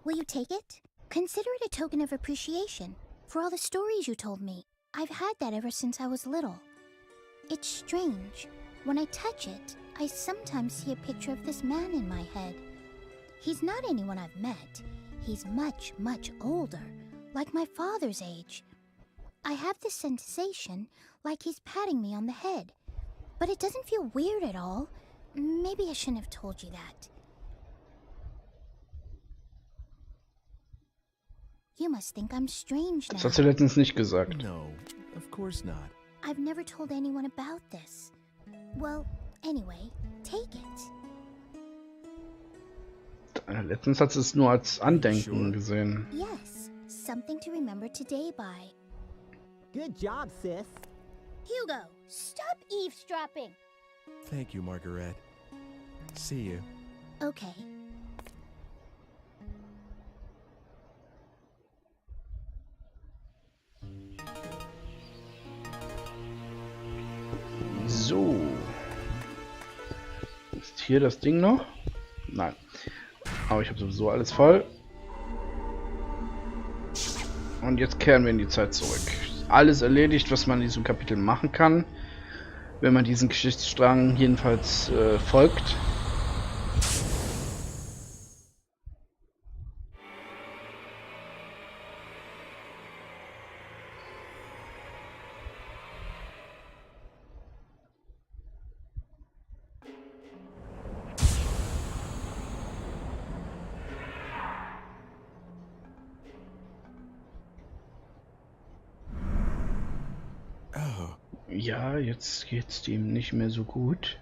Will you take it? Consider it a token of appreciation for all the stories you told me. I've had that ever since I was little. It's strange. When I touch it, I sometimes see a picture of this man in my head. He's not anyone I've met. He's much, much older, like my father's age. I have this sensation like he's patting me on the head, But it doesn't feel weird at all. Maybe I shouldn't have told you that. You must think I'm strange now. Das hast du letztens nicht gesagt. No, of course not. I've never told anyone about this. Well, anyway, take it. Letztens hat sie es nur als Andenken gesehen. Yes, something to remember today by. Good job, sis. Hugo, stop eavesdropping. Thank you, Margaret. See you. Okay. So. Ist hier das Ding noch? Nein. Aber ich habe sowieso alles voll. Und jetzt kehren wir in die Zeit zurück. Alles erledigt, was man in diesem Kapitel machen kann. Wenn man diesen Geschichtsstrang jedenfalls folgt. Ja, jetzt geht's ihm nicht mehr so gut.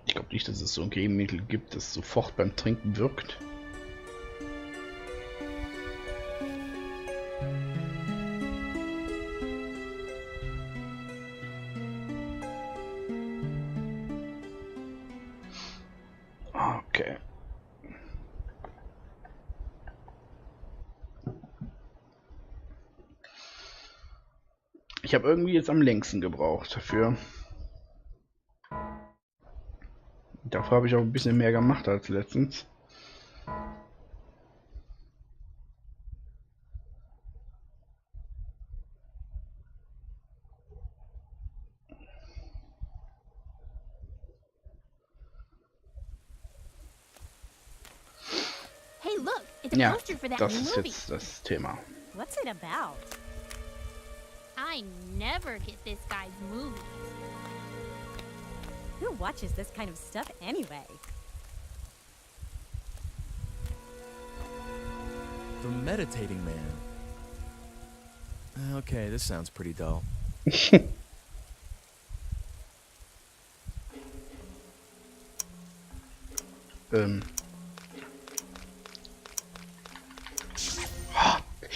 Ich glaube nicht, dass es so ein Gegenmittel gibt, das sofort beim Trinken wirkt. Okay. Ich habe irgendwie jetzt am längsten gebraucht dafür. Dafür habe ich auch ein bisschen mehr gemacht als letztens. Hey, look, it's a Ja, poster for that das new ist movie. jetzt das Thema. What's it about? I never get this guy's movies. Who watches this kind of stuff anyway? The Meditating Man. Okay, this sounds pretty dull. Ich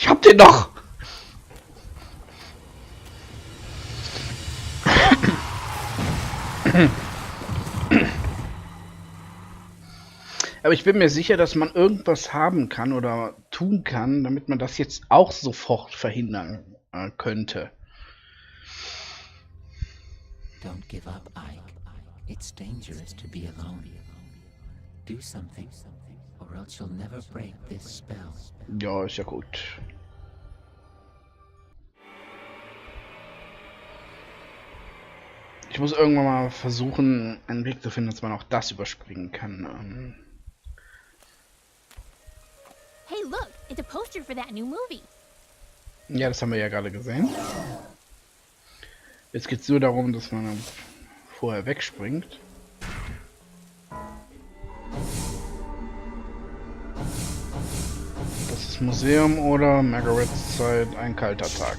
hab den doch! Aber ich bin mir sicher, dass man irgendwas haben kann oder tun kann, damit man das jetzt auch sofort verhindern könnte. Don't give up, Ike. It's dangerous to be alone. Do something, or else you'll never break this spell. Ja, ist ja gut. Ich muss irgendwann mal versuchen, einen Weg zu finden, dass man auch das überspringen kann. Hey, look, it's a poster for that new movie. Ja, das haben wir ja gerade gesehen. Jetzt geht es nur darum, dass man vorher wegspringt. Das ist Museum oder Margarets Zeit, ein kalter Tag.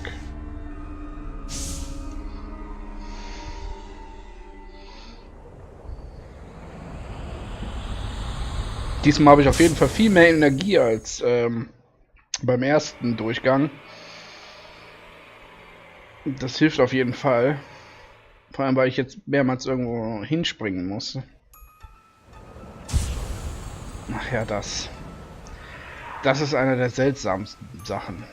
Diesmal habe ich auf jeden Fall viel mehr Energie als beim ersten Durchgang. Das hilft auf jeden Fall. Vor allem, weil ich jetzt mehrmals irgendwo hinspringen muss. Ach ja, das. Das ist eine der seltsamsten Sachen.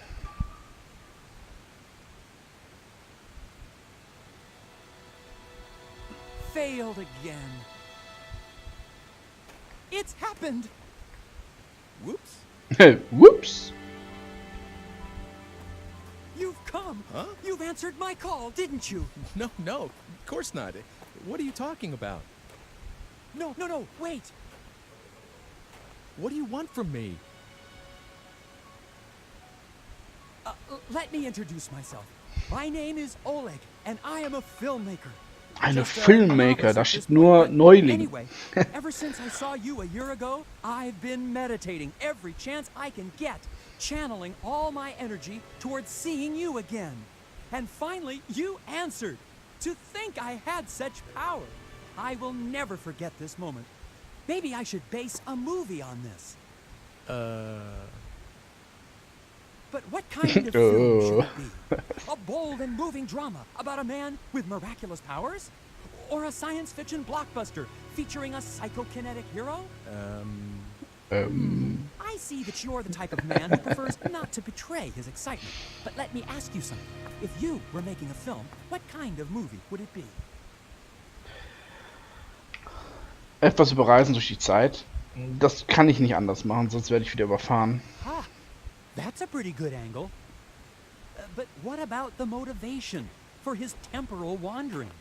Failed again. It's happened. Whoops. Whoops. You've come. Huh? You've answered my call, didn't you? No, of course not. What are you talking about? No, wait. What do you want from me? Let me introduce myself. My name is Oleg, and I am a filmmaker. Eine Filmmaker, da steht nur Neuling. Anyway, ever since I saw you a year ago, I've been meditating every chance I can get, channeling all my energy towards seeing you again. And finally, you answered. To think I had such power. I will never forget this moment. Maybe I should base a movie on this. But what kind of film should it be? A bold and moving drama about a man with miraculous powers? Or a science fiction blockbuster featuring a psychokinetic hero? I see that you're the type of man who prefers not to betray his excitement. But let me ask you something. If you were making a film, what kind of movie would it be? Etwas über Reisen durch die Zeit. Das kann ich nicht anders machen, sonst werde ich wieder überfahren. Ah, that's a pretty good angle. But what about the motivation for his temporal wanderings?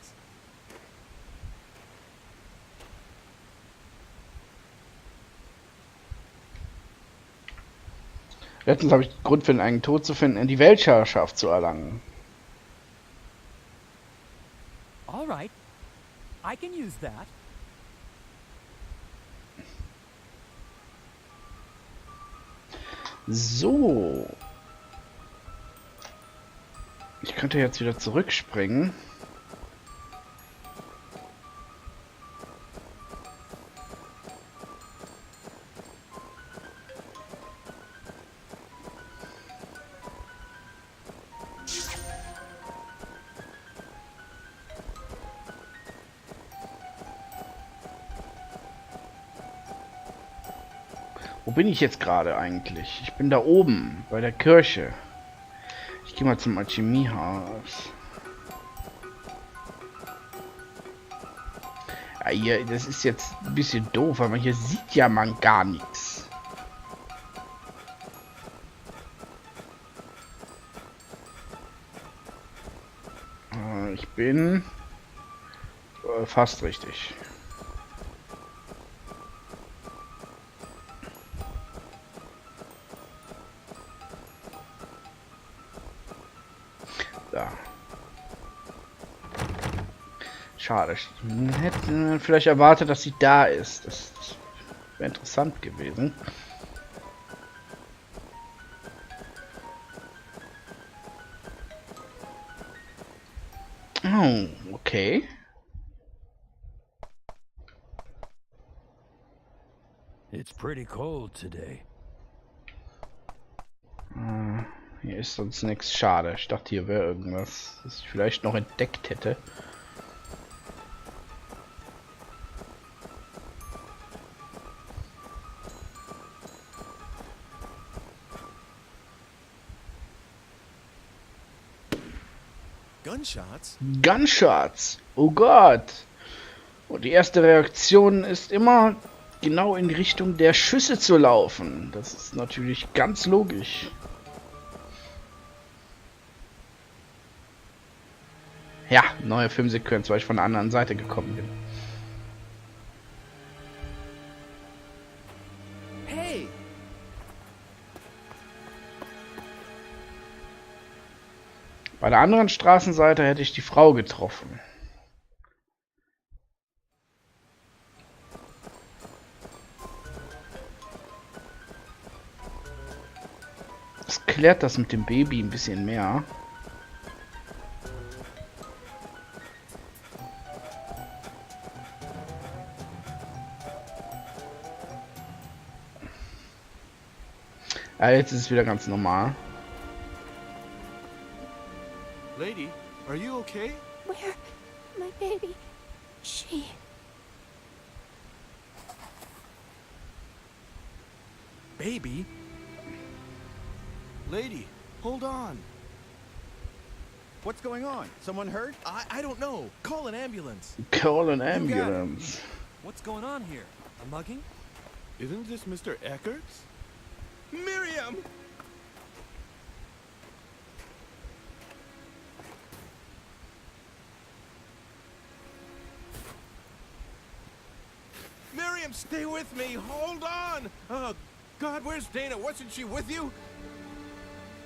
Letztens habe ich den Grund für den eigenen Tod zu finden, die Weltherrschaft zu erlangen. All right, I can use that. So. Ich könnte jetzt wieder zurückspringen. Wo bin ich jetzt gerade eigentlich? Ich bin da oben, bei der Kirche. Ich gehe mal zum Alchemiehaus. Ja, hier, das ist jetzt ein bisschen doof, aber hier sieht ja man gar nichts. Ich bin fast richtig. Schade. Ich hätte vielleicht erwartet, dass sie da ist. Das wäre interessant gewesen. Oh, okay. It's pretty cold today. Hier ist sonst nichts. Schade. Ich dachte, hier wäre irgendwas, das ich vielleicht noch entdeckt hätte. Gunshots? Gunshots! Oh Gott! Und die erste Reaktion ist immer genau in Richtung der Schüsse zu laufen. Das ist natürlich ganz logisch. Ja, neue Filmsequenz, weil ich von der anderen Seite gekommen bin. Hey! Bei der anderen Straßenseite hätte ich die Frau getroffen. Das klärt das mit dem Baby ein bisschen mehr. Ja, jetzt ist es wieder ganz normal. Lady, are you okay? Where? My baby. She. Baby? Lady, hold on. What's going on? Someone hurt? I don't know. Call an ambulance. Call an ambulance. What's going on here? A mugging? Isn't this Mr. Eckert's? Miriam! Miriam, stay with me. Hold on. Oh, God, where's Dana? Wasn't she with you?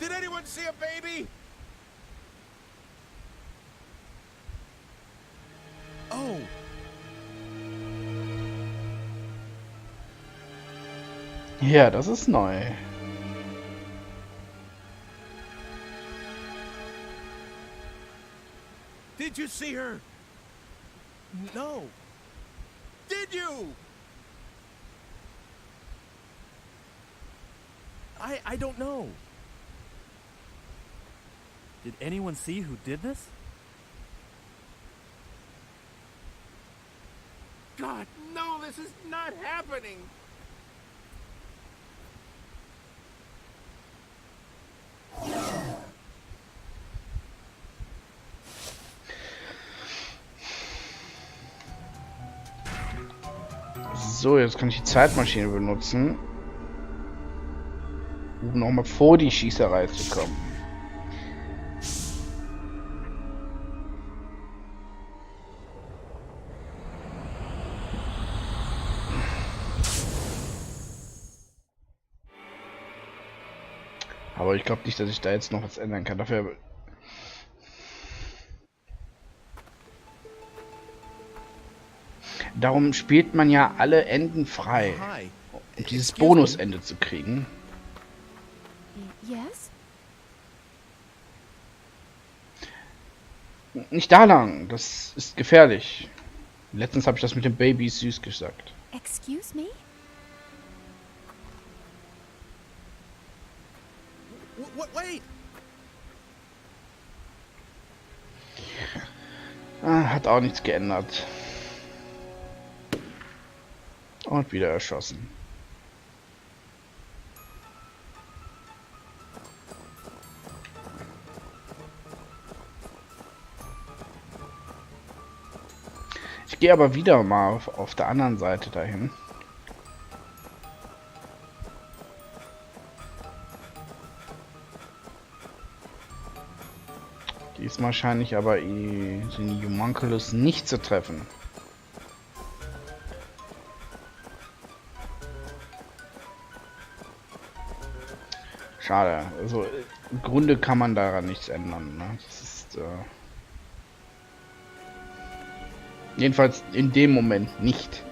Did anyone see a baby? Oh. Ja, das ist neu. Did you see her? No. Did you? I don't know. Did anyone see who did this? God, no, this is not happening. So, jetzt kann ich die Zeitmaschine benutzen, um nochmal vor die Schießerei zu kommen. Aber ich glaube nicht, dass ich da jetzt noch was ändern kann. Dafür darum spielt man ja alle Enden frei, um dieses Bonusende zu kriegen. Yes? Nicht da lang, das ist gefährlich. Letztens habe ich das mit dem Baby süß gesagt. Excuse me? Wait! Hat auch nichts geändert. Und wieder erschossen. Ich gehe aber wieder mal auf der anderen Seite dahin. Diesmal scheine ich aber den Homunculus nicht zu treffen. Schade. Also im Grunde kann man daran nichts ändern. Ne? Das ist jedenfalls in dem Moment nicht.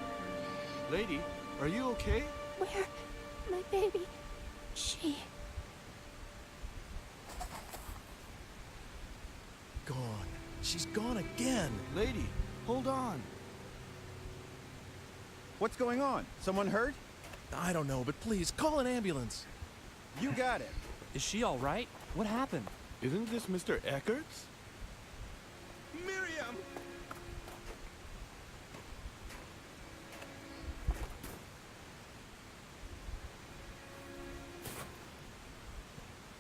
Lady, are you okay? Where? My baby. She... Gone. She's gone again. Lady, hold on. What's going on? Someone hurt? I don't know, but please, call an ambulance. You got it. Is she all right? What happened? Isn't this Mr. Eckert's? Miriam!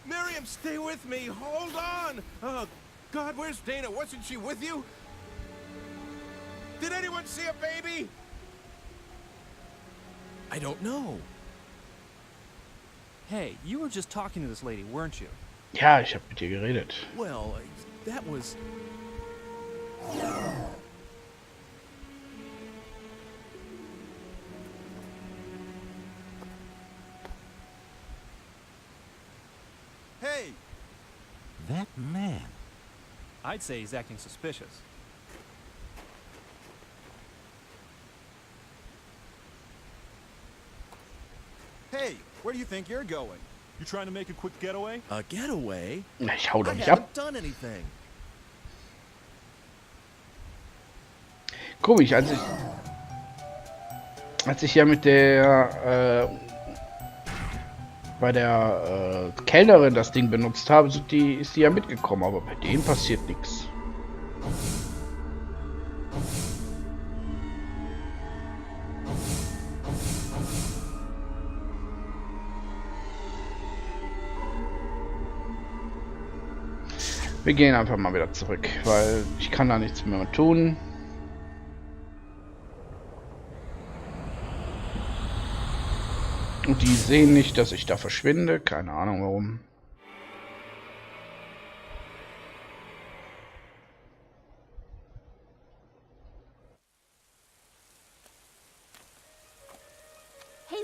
Miriam, stay with me. Hold on. Oh, God, where's Dana? Wasn't she with you? Did anyone see a baby? I don't know. Hey, you were just talking to this lady, weren't you? Ja, ich habe mit dir geredet. Well, that was... Hey! That man. I'd say he's acting suspicious. Hey, where do you think you're going? You trying to make a quick getaway? A getaway? Ich hau doch I nicht haven't ab. done anything. Komisch, als ich ja mit der bei der Kellnerin das Ding benutzt habe, ist die ja mitgekommen, aber bei denen passiert nichts. Wir gehen einfach mal wieder zurück, weil ich kann da nichts mehr tun. Und die sehen nicht, dass ich da verschwinde. Keine Ahnung warum.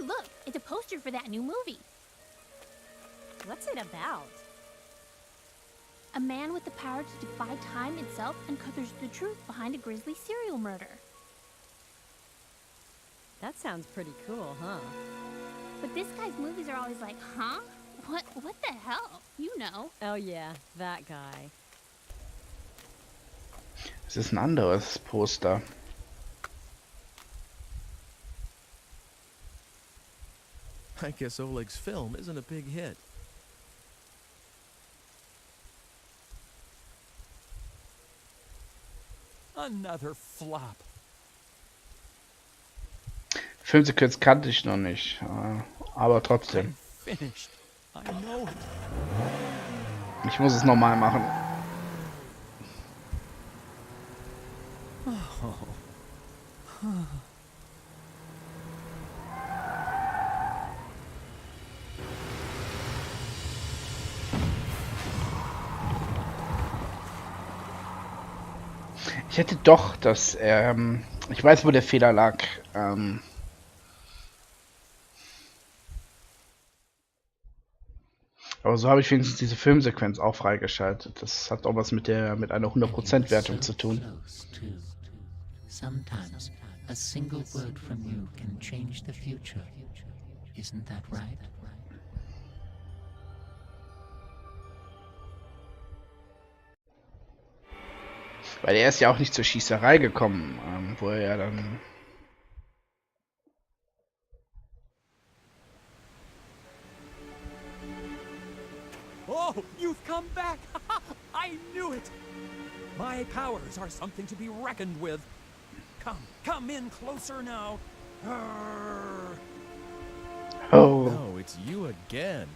look, it's a poster for that new movie. What's it about? A man with the power to defy time itself uncovers the truth behind a grisly serial murder. That sounds pretty cool, huh? But this guy's movies are always like, huh? What the hell? You know. Oh yeah, that guy. Es ist ein anderes Poster. I guess Oleg's film isn't a big hit. Another flop. Filmsequenz kannte ich noch nicht, aber trotzdem. Finished. I know it. Ich muss es nochmal machen. Ich hätte doch das, ich weiß, wo der Fehler lag. Aber so habe ich wenigstens diese Filmsequenz auch freigeschaltet. Das hat auch was mit einer 100% Wertung zu tun. Sometimes a single word from you can change the future. Isn't that right? Weil er ist ja auch nicht zur Schießerei gekommen, wo er ja dann... Oh, you've come back! I knew it! My powers are something to be reckoned with. Come in closer now. Arr. Oh. No, it's you again.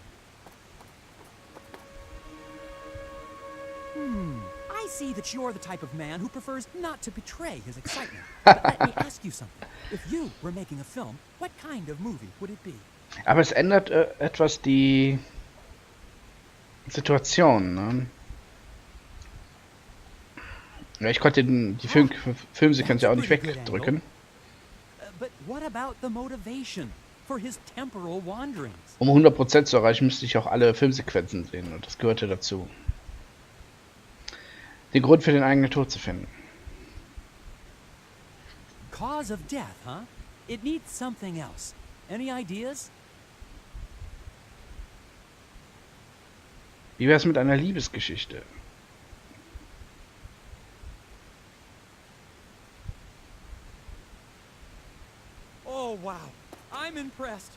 I see that you're the type of man who prefers not to betray his excitement. But let me ask you something. If you were making a film, what kind of movie would it be? Aber es ändert etwas die Situation, ne? Ja, ich konnte die Filmsequenz ja auch nicht wegdrücken. But what about the motivation for his temporal wanderings? Um 100% zu erreichen, müsste ich auch alle Filmsequenzen sehen und das gehörte dazu. Den Grund für den eigenen Tod zu finden. Cause of death, huh? It needs something else. Any ideas? Wie wär's mit einer Liebesgeschichte? Oh, wow. I'm impressed.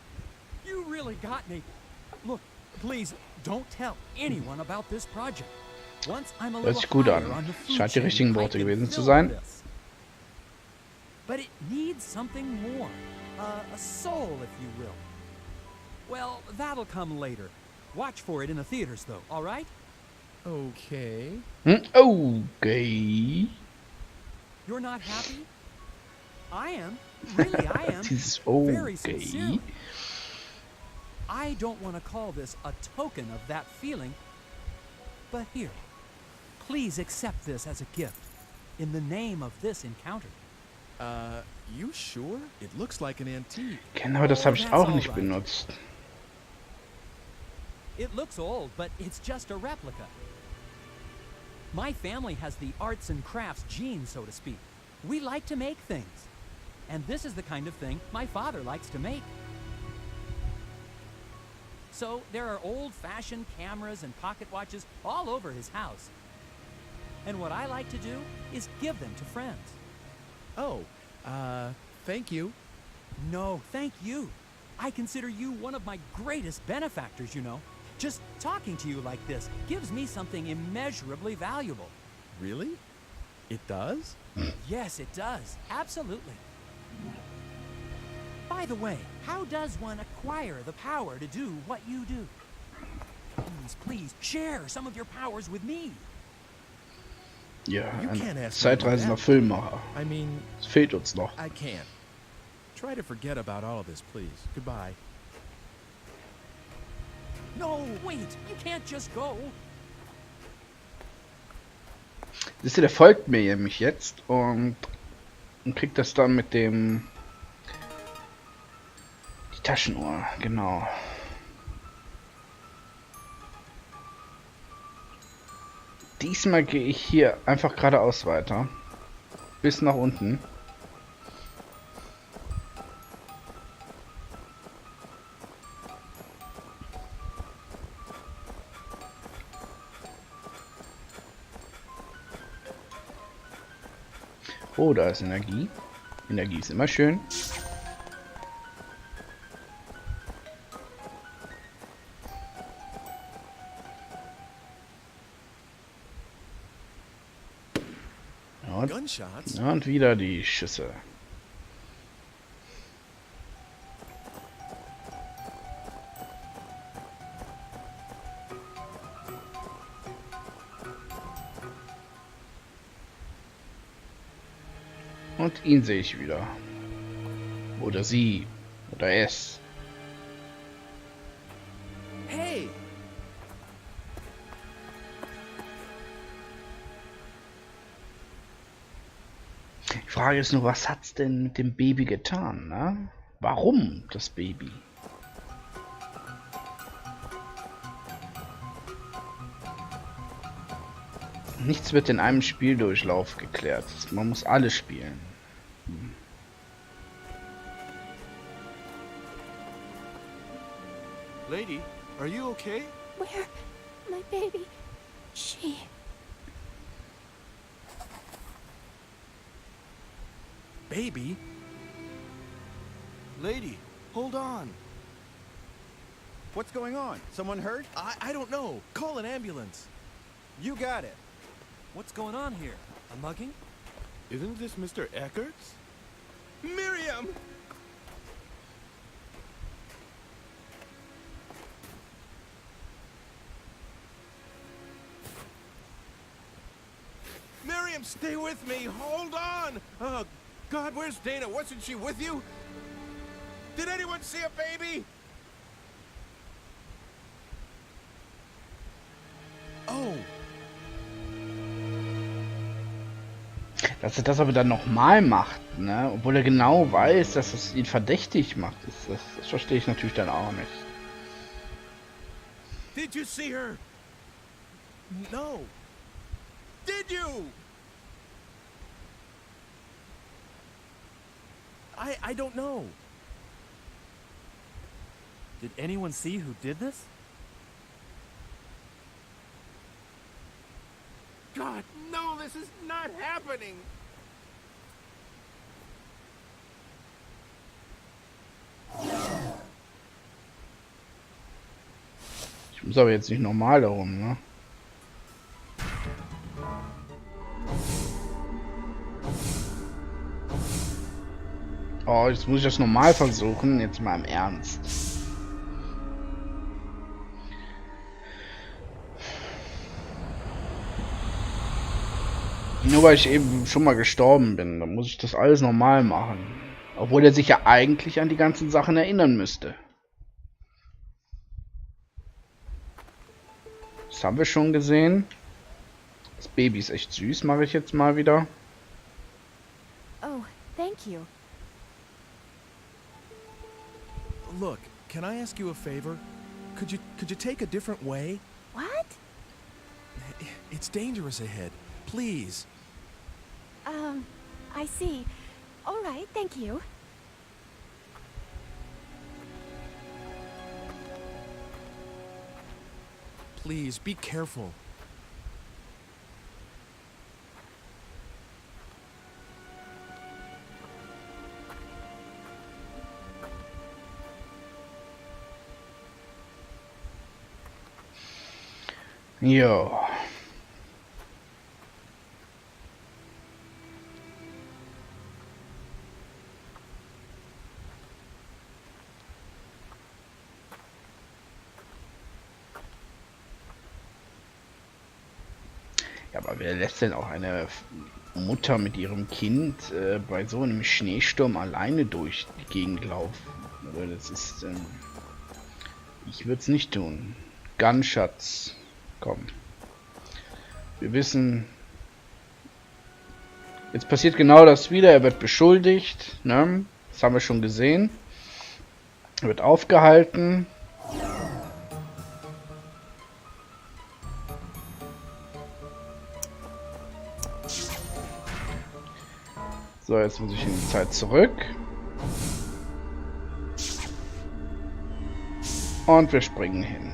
You really got me. Look, please, don't tell anyone about this project. Once I'm a Hört little sich gut higher an. on the food Scheint die chain, richtigen I Worte can gewesen zu film sein. this. But it needs something more. A soul, if you will. Well, that'll come later. Watch for it in the theaters, though, all right? Okay. Okay. You're not happy? I am. Really, I am. Dieses Very okay. sincerely. I don't want to call this a token of that feeling, but here, please accept this as a gift in the name of this encounter. You sure? It looks like an antique. Genau, das habe ich auch nicht benutzt. It looks old, but it's just a replica. My family has the arts and crafts gene, so to speak. We like to make things. And this is the kind of thing my father likes to make. So there are old-fashioned cameras and pocket watches all over his house. And what I like to do is give them to friends. Oh, thank you. No, thank you. I consider you one of my greatest benefactors, you know. Just talking to you like this gives me something immeasurably valuable. Really? It does? Yes, it does. Absolutely. By the way, how does one acquire the power to do what you do? Please, share some of your powers with me. Ja, You ein can't ask me zeitreisender that. Filmemacher. I mean, Das fehlt uns noch. I can't. Try to forget about all of this, please. Goodbye. No, wait, you can't just go. Siehst du, der folgt mir nämlich jetzt und kriegt das dann mit dem Taschenuhr, genau. Diesmal gehe ich hier einfach geradeaus weiter. Bis nach unten. Oh, da ist Energie. Energie ist immer schön. Und wieder die Schüsse. Und ihn sehe ich wieder. Oder sie. Oder es. Hey! Die Frage ist nur, was hat's denn mit dem Baby getan, ne? Warum das Baby? Nichts wird in einem Spieldurchlauf geklärt. Man muss alles spielen. Lady, are you okay? Where? My baby. She. Baby? Lady, hold on. What's going on? Someone hurt? I don't know. Call an ambulance. You got it. What's going on here? A mugging? Isn't this Mr. Eckert's? Miriam! Miriam, stay with me. Hold on. Oh, God, where's Dana? Wasn't she with you? Did anyone see a baby? Oh. Dass er das aber dann nochmal macht, ne? Obwohl er genau weiß, dass es ihn verdächtig macht. Das verstehe ich natürlich dann auch nicht. Did you see her? No. Did you? I don't know. Did anyone see who did this? God, no, this is not happening. Ich muss aber jetzt nicht normal darum, ne? Oh, jetzt muss ich das normal versuchen. Jetzt mal im Ernst. Nur weil ich eben schon mal gestorben bin, dann muss ich das alles normal machen. Obwohl er sich ja eigentlich an die ganzen Sachen erinnern müsste. Das haben wir schon gesehen. Das Baby ist echt süß, mache ich jetzt mal wieder. Oh, thank you. Look, can I ask you a favor? Could you take a different way? What? It's dangerous ahead. Please. I see. All right, thank you. Please, be careful. Jo. Ja, aber wer lässt denn auch eine Mutter mit ihrem Kind bei so einem Schneesturm alleine durch die Gegend laufen? Also das ist, ich würde es nicht tun. Gunschatz, komm. Wir wissen, jetzt passiert genau das wieder. Er wird beschuldigt, ne? Das haben wir schon gesehen. Wird aufgehalten. So, jetzt muss ich in die Zeit zurück. Und wir springen hin.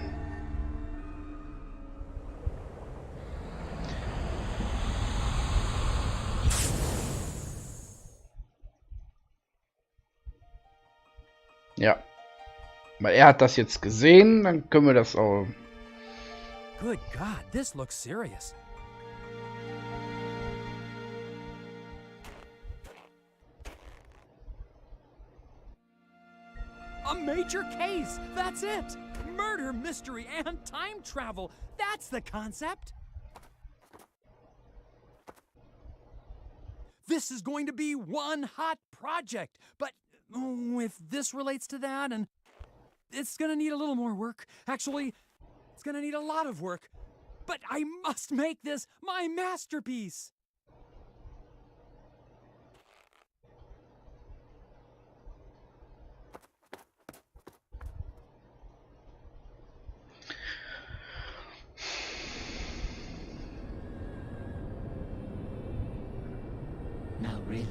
Ja. Weil er hat das jetzt gesehen, dann können wir das auch. Good God, this looks serious. A major case! That's it! Murder, mystery, and time travel! That's the concept! This is going to be one hot project, but if this relates to that, and it's gonna need a little more work. Actually, it's gonna need a lot of work. But I must make this my masterpiece! Now really,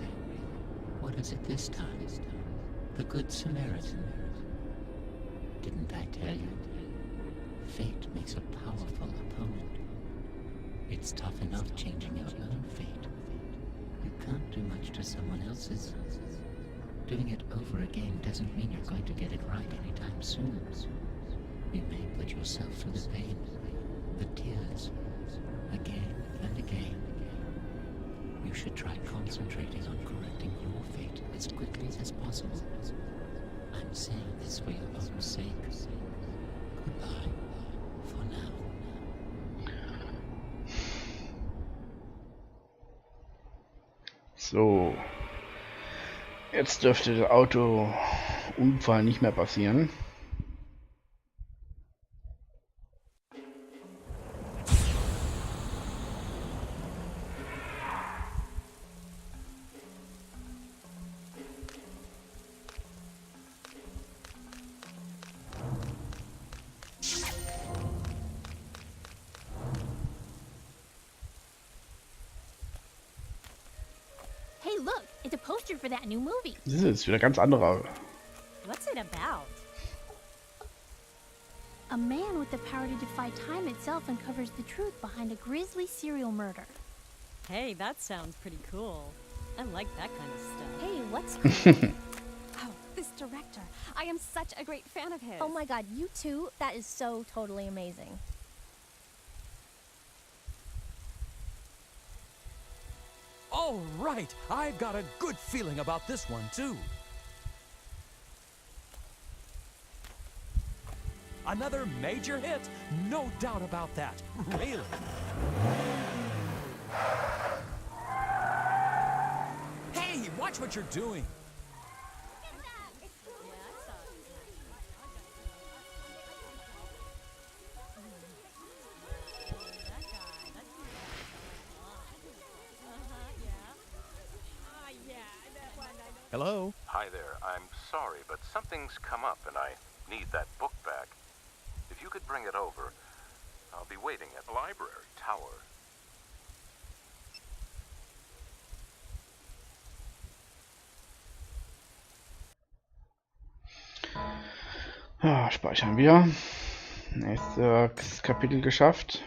what is it this time? The Good Samaritan. Didn't I tell you? Fate makes a powerful opponent. It's tough enough changing your own fate. You can't do much to someone else's. Doing it over again doesn't mean you're going to get it right anytime soon. You may put yourself through the pain, the tears, again and again. You should try concentrating on correcting your fate as quickly as possible. I'm saying this for your own sake. Goodbye, for now. So. Jetzt dürfte der Autounfall nicht mehr passieren. Hey, look, it's a poster for that new movie. Das ist jetzt wieder ganz anderer. What's it about? A man with the power to defy time itself uncovers the truth behind a grisly serial murder. Hey, that sounds pretty cool. I like that kind of stuff. Hey, what's Oh, this director. I am such a great fan of his. Oh my god, you too? That is so totally amazing. All right, I've got a good feeling about this one, too. Another major hit, no doubt about that. Really. Hey, watch what you're doing. Hello? Hi there. I'm sorry, but something's come up and I need that book back. If you could bring it over, I'll be waiting at the library tower. Ah, speichern wir. Nächstes Kapitel geschafft.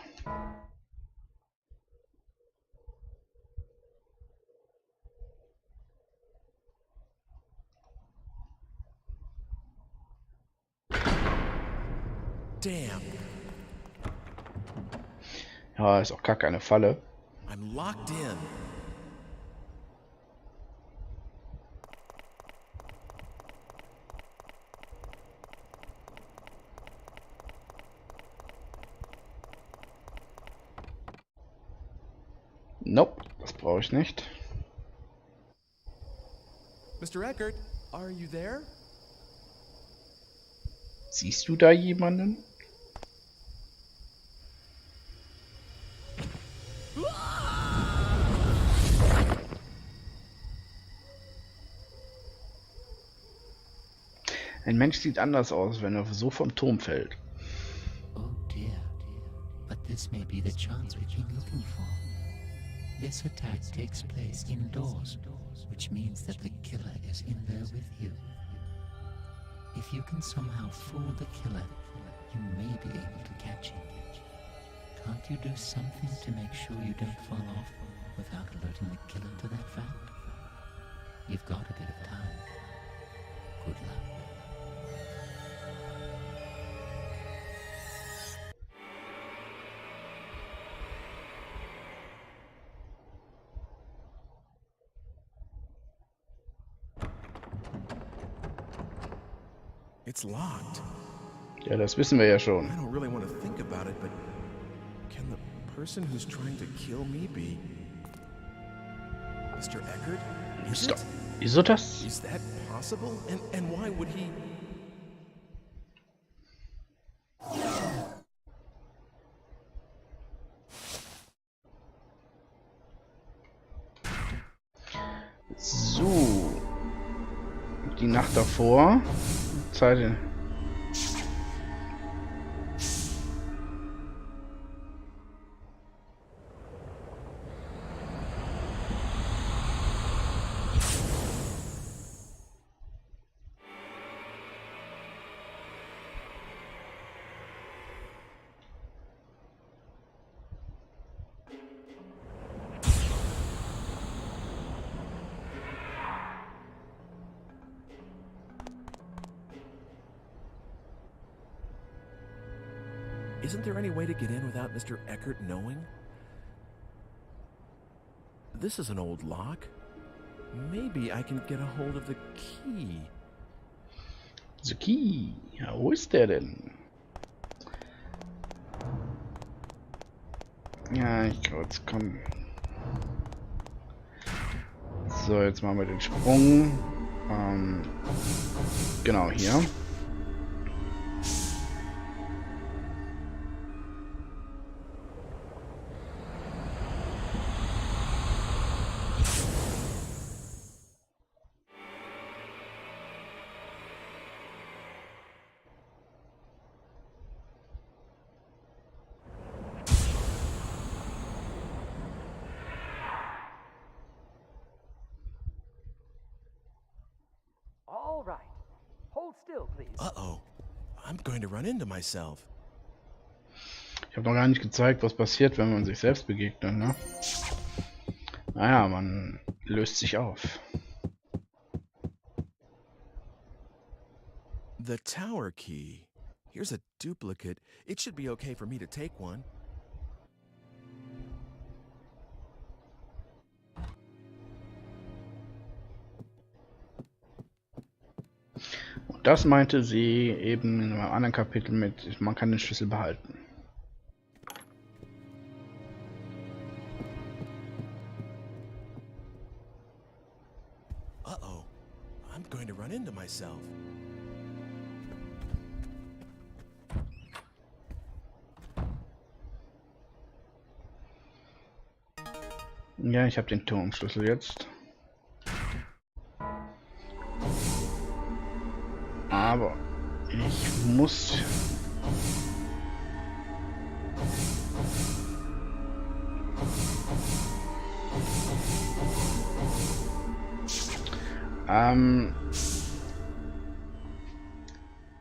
Damn. Ja, ist auch gar keine Falle. I'm locked in. Nope, das brauche ich nicht. Mr. Eckert, are you there? Siehst du da jemanden? Ein Mensch sieht anders aus, wenn er so vom Turm fällt. Oh dear. But this may be the chance we've been looking for. This attack takes place indoors, which means that the killer is in there with you. If you can somehow fool the killer, you may be able to catch him. Can't you do something to make sure you don't fall off without alerting the killer to that fact? You've got a bit of time. Good luck. It's locked. Ja, das wissen wir ja schon. I don't really want to think about it, but can the person who's trying to kill me be Mr. Eckert? Is it? Wieso das? Is that possible? And why would he? So. Die Nacht davor. Zeit. Isn't there any way to get in without Mr. Eckert knowing? This is an old lock. Maybe I can get a hold of the key. The key. Ja, wo ist der denn? Ja, ich glaube, jetzt komm. So, jetzt machen wir den Sprung. Genau hier. All right. Hold still, please. Uh-oh. I'm going to run into myself. Ich habe noch gar nicht gezeigt, was passiert, wenn man sich selbst begegnet, ne? Naja, man löst sich auf. The tower key. Here's a duplicate. It should be okay for me to take one. Und das meinte sie eben in einem anderen Kapitel mit, man kann den Schlüssel behalten. Uh-oh. I'm going to run into myself. Ja, ich habe den Turmschlüssel jetzt. Aber ich muss...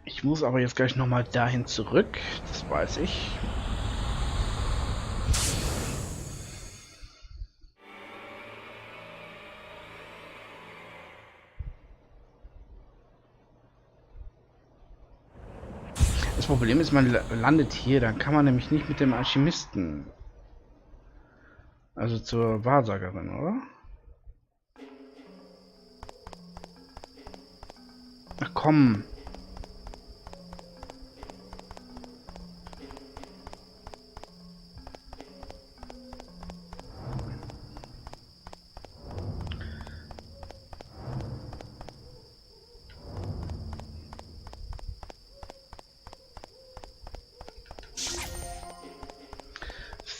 Ich muss aber jetzt gleich nochmal dahin zurück, das weiß ich. Das Problem ist, man landet hier, dann kann man nämlich nicht mit dem Alchemisten, also zur Wahrsagerin, oder? Ach komm.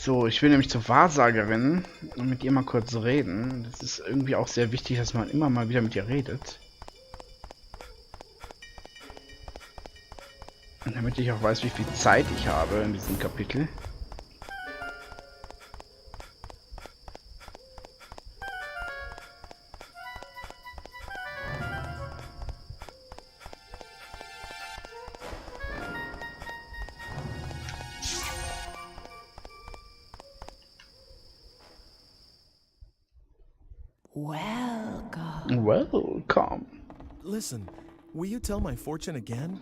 So, ich will nämlich zur Wahrsagerin und mit ihr mal kurz reden. Das ist irgendwie auch sehr wichtig, dass man immer mal wieder mit ihr redet. Und damit ich auch weiß, wie viel Zeit ich habe in diesem Kapitel. Welcome. Listen, will you tell my fortune again?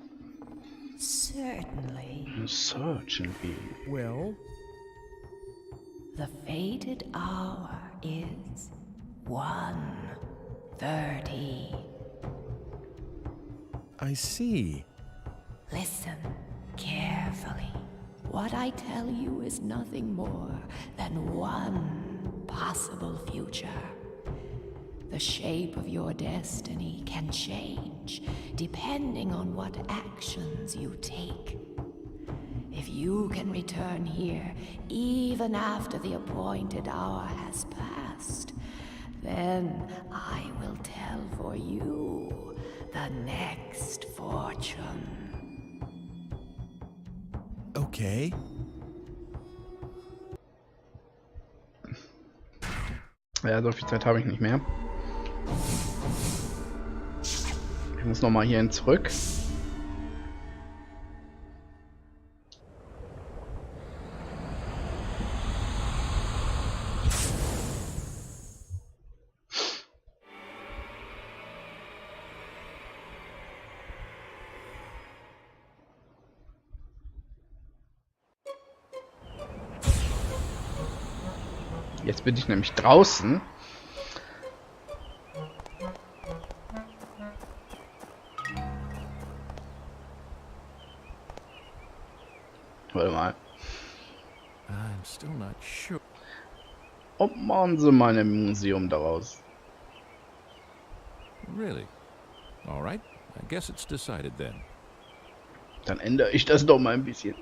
Certainly. Certainly. Well? The fated hour is 1:30. I see. Listen carefully. What I tell you is nothing more than one possible future. The shape of your destiny can change depending on what actions you take. If you can return here even after the appointed hour has passed, then I will tell for you the next fortune. Okay. Ja, so viel Zeit habe ich nicht mehr. Ich muss nochmal hierhin zurück. Jetzt bin ich nämlich draußen. Warte mal. I'm still not sure. Ob machen sie mal ein Museum daraus? Really? All right. I guess it's decided then. Dann ändere ich das doch mal ein bisschen.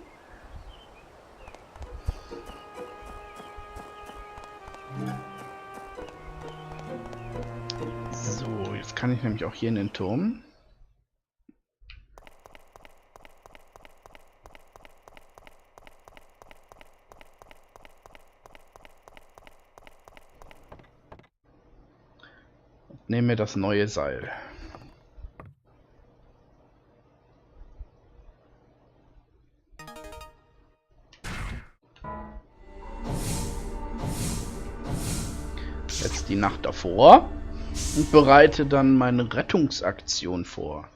So, jetzt kann ich nämlich auch hier in den Turm. Nehme mir das neue Seil. Jetzt die Nacht davor und bereite dann meine Rettungsaktion vor.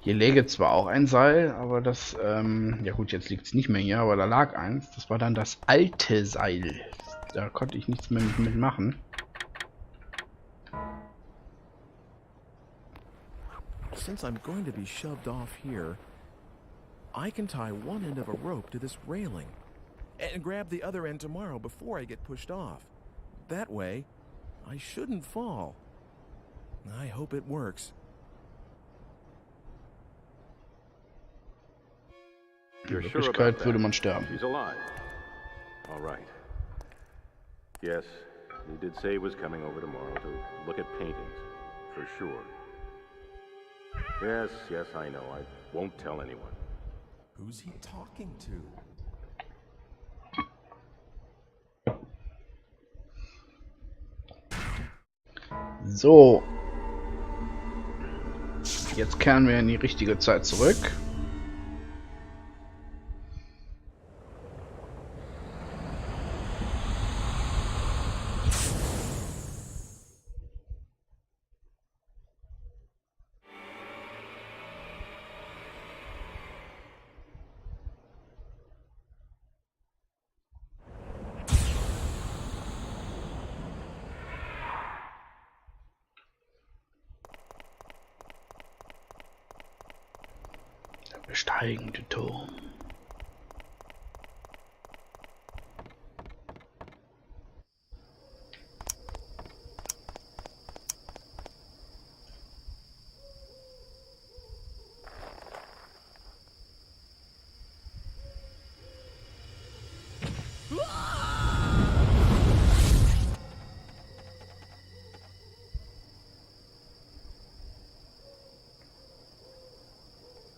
Hier läge zwar auch ein Seil, aber das, ja gut, jetzt liegt es nicht mehr hier, aber da lag eins. Das war dann das alte Seil. Da konnte ich nichts mehr mitmachen. Since I'm going to be shoved off here, I can tie one end of a rope to this railing and grab the other end tomorrow before I get pushed off. That way, I shouldn't fall. I hope it works. You're In sure about Wirklichkeit that? würde man sterben. He's alive. All right. Yes, he did say he was coming over tomorrow to look at paintings, for sure. Yes, yes, I know. I won't tell anyone. Who's he talking to? So. Jetzt kehren wir in die richtige Zeit zurück. Steigende Turm.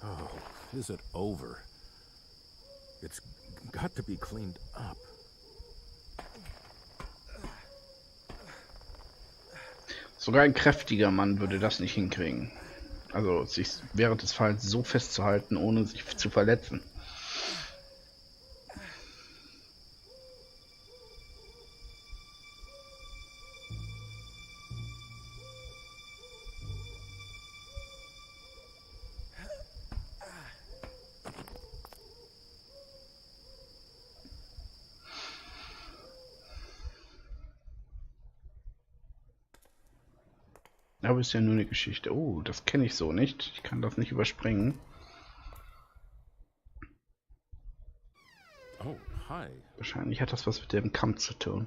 Oh, is it over? It's got to be cleaned up. Sogar ein kräftiger Mann würde das nicht hinkriegen. Also sich während des Falls so festzuhalten, ohne sich zu verletzen. Aber ist ja nur eine Geschichte. Oh, das kenne ich so nicht. Ich kann das nicht überspringen. Oh, hi. Wahrscheinlich hat das was mit dem Kampf zu tun.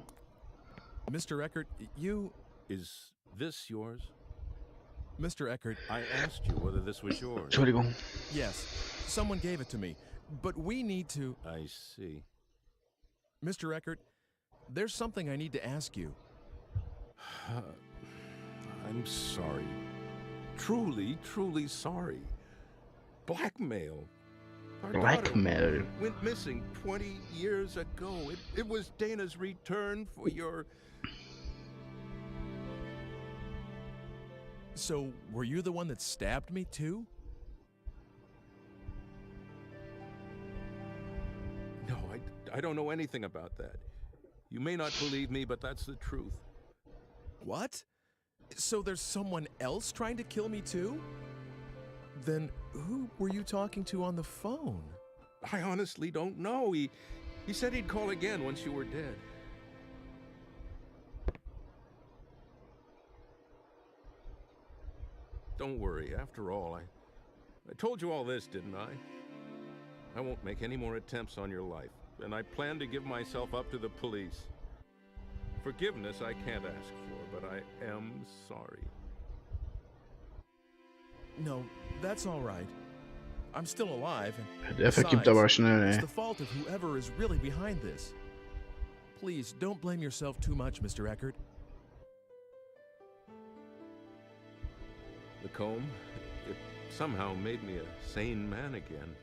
Mr. Eckert, you... Is this yours? Mr. Eckert... I asked you whether this was yours. Entschuldigung. Yes, someone gave it to me. But we need to... I see. Mr. Eckert, there's something I need to ask you. I'm sorry. Truly, truly sorry. Blackmail. Our Blackmail. daughter went missing 20 years ago. It was Dana's return for your... So, were you the one that stabbed me too? No, I don't know anything about that. You may not believe me, but that's the truth. What? So there's someone else trying to kill me too? Then who were you talking to on the phone? I honestly don't know. He said he'd call again once you were dead. Don't worry. After all, I told you all this, didn't I? I won't make any more attempts on your life, and I plan to give myself up to the police. Forgiveness I can't ask for, but I am sorry. No, that's all right. I'm still alive. And Der vergibt aber schnell, it's ey. the fault of whoever is really behind this. Please, don't blame yourself too much, Mr. Eckert. The comb, it somehow made me a sane man again.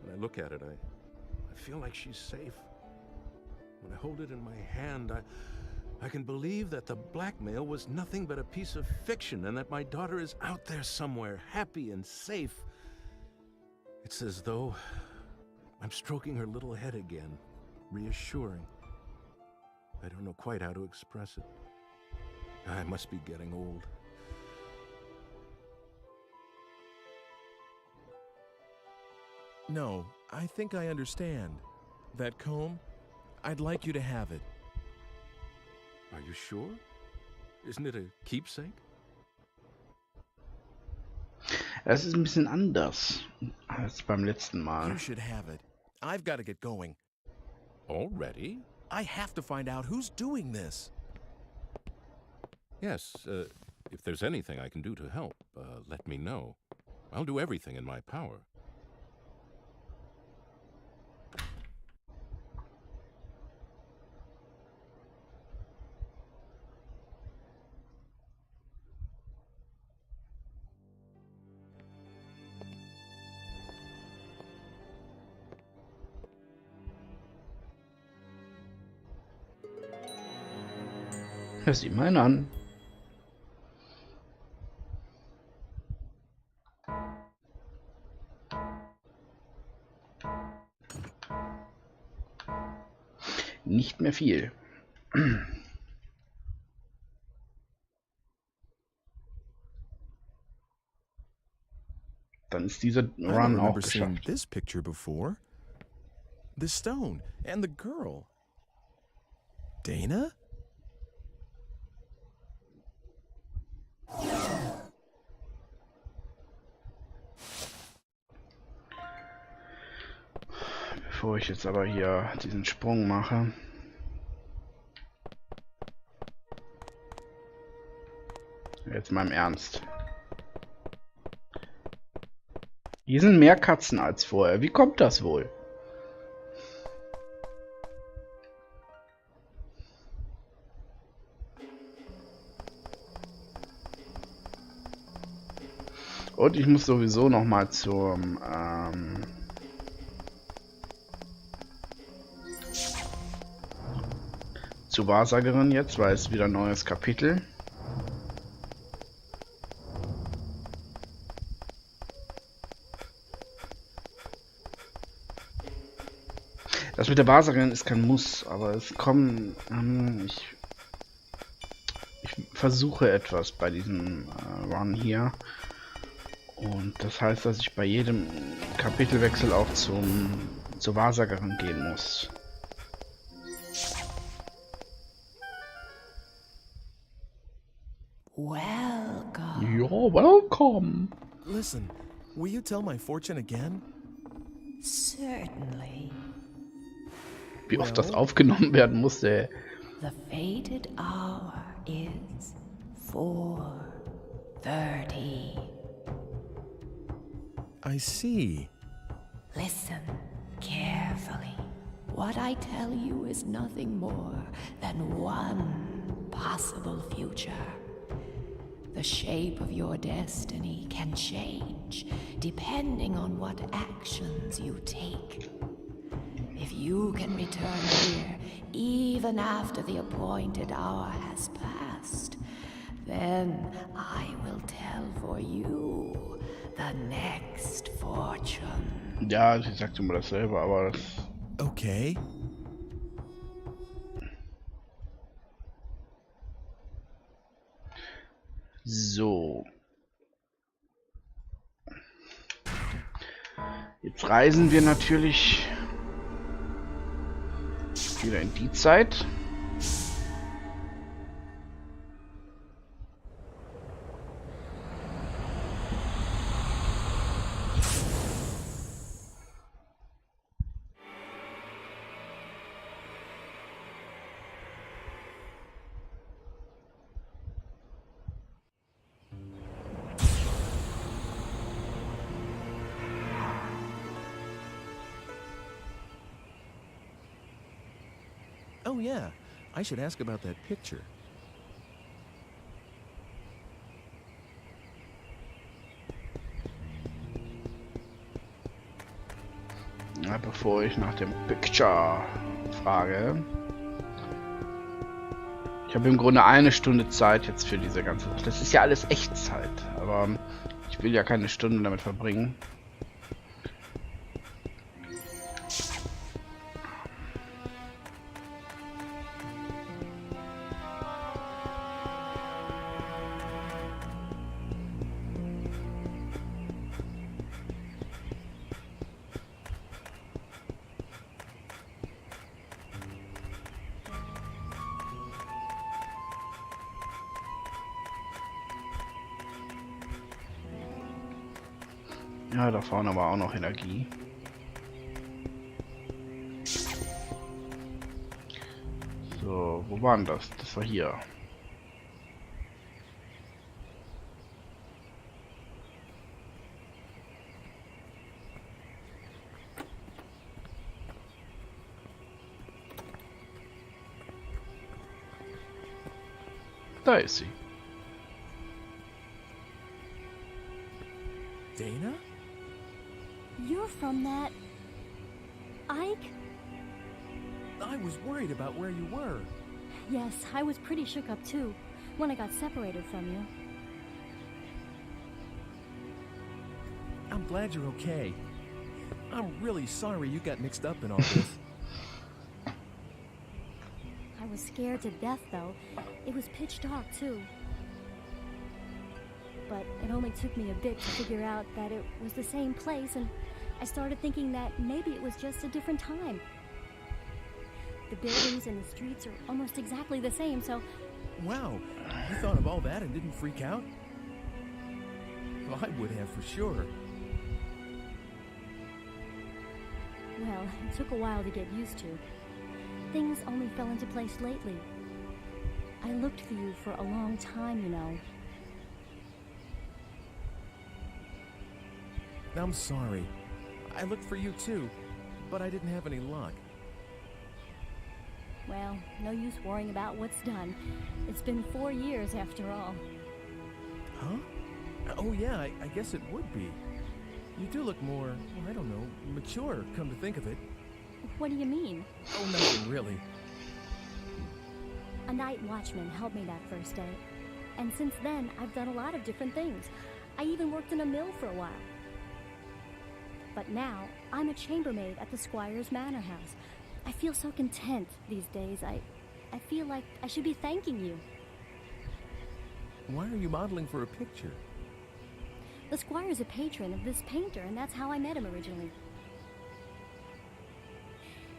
When I look at it, I feel like she's safe. When I hold it in my hand, I can believe that the blackmail was nothing but a piece of fiction and that my daughter is out there somewhere, happy and safe. It's as though I'm stroking her little head again, reassuring. I don't know quite how to express it. I must be getting old. No, I think I understand. That comb, I'd like you to have it. Are you sure? Isn't it a keepsake? Es ist ein bisschen anders als beim letzten Mal. You should have it. I've got to get going. Already? I have to find out who's doing this. Yes, if there's anything I can do to help, let me know. I'll do everything in my power. Hör sie mal an. Nicht mehr viel. Dann ist dieser I Run don't auch remember seeing geschafft. this picture before. The stone and the girl. Dana? Bevor ich jetzt aber hier diesen Sprung mache. Jetzt mal im Ernst. Hier sind mehr Katzen als vorher. Wie kommt das wohl? Und ich muss sowieso noch mal zur Wahrsagerin jetzt, weil es wieder ein neues Kapitel. Das mit der Wahrsagerin ist kein Muss, aber es kommen... ich versuche etwas bei diesem Run hier. Und das heißt, dass ich bei jedem Kapitelwechsel auch zur Wahrsagerin gehen muss. Welcome. You're welcome. Listen, will you tell my fortune again? Certainly. Wie oft das aufgenommen werden musste. The fated hour is 4:30. I see. Listen carefully. What I tell you is nothing more than one possible future. The shape of your destiny can change depending on what actions you take. If you can return here even after the appointed hour has passed, then I will tell for you the next fortune. Ja, sie sagt immer dasselbe, aber das... Okay. So. Jetzt reisen wir natürlich wieder in die Zeit. Oh yeah, I should ask about that picture. Na, bevor ich nach dem Picture frage. Ich habe im Grunde 1 Stunde Zeit jetzt für diese ganze... Das ist ja alles Echtzeit, aber ich will ja keine Stunde damit verbringen. Ja, da vorne aber auch noch Energie. So, wo war denn das? Das war hier. Da ist sie. Dana? You're from that... Ike? I was worried about where you were. Yes, I was pretty shook up too, when I got separated from you. I'm glad you're okay. I'm really sorry you got mixed up in all this. I was scared to death though. It was pitch dark too. But it only took me a bit to figure out that it was the same place, and I started thinking that maybe it was just a different time. The buildings and the streets are almost exactly the same, so... Wow, you thought of all that and didn't freak out? Well, I would have for sure. Well, it took a while to get used to. Things only fell into place lately. I looked for you for a long time, you know. I'm sorry. I looked for you too, but I didn't have any luck. Well, no use worrying about what's done. It's been 4 years after all. Huh? Oh yeah, I guess it would be. You do look more, well, I don't know, mature, come to think of it. What do you mean? Oh, nothing really. A night watchman helped me that first day. And since then, I've done a lot of different things. I even worked in a mill for a while. But now, I'm a chambermaid at the Squire's Manor House. I feel so content these days. I feel like I should be thanking you. Why are you modeling for a picture? The Squire's a patron of this painter, and that's how I met him originally.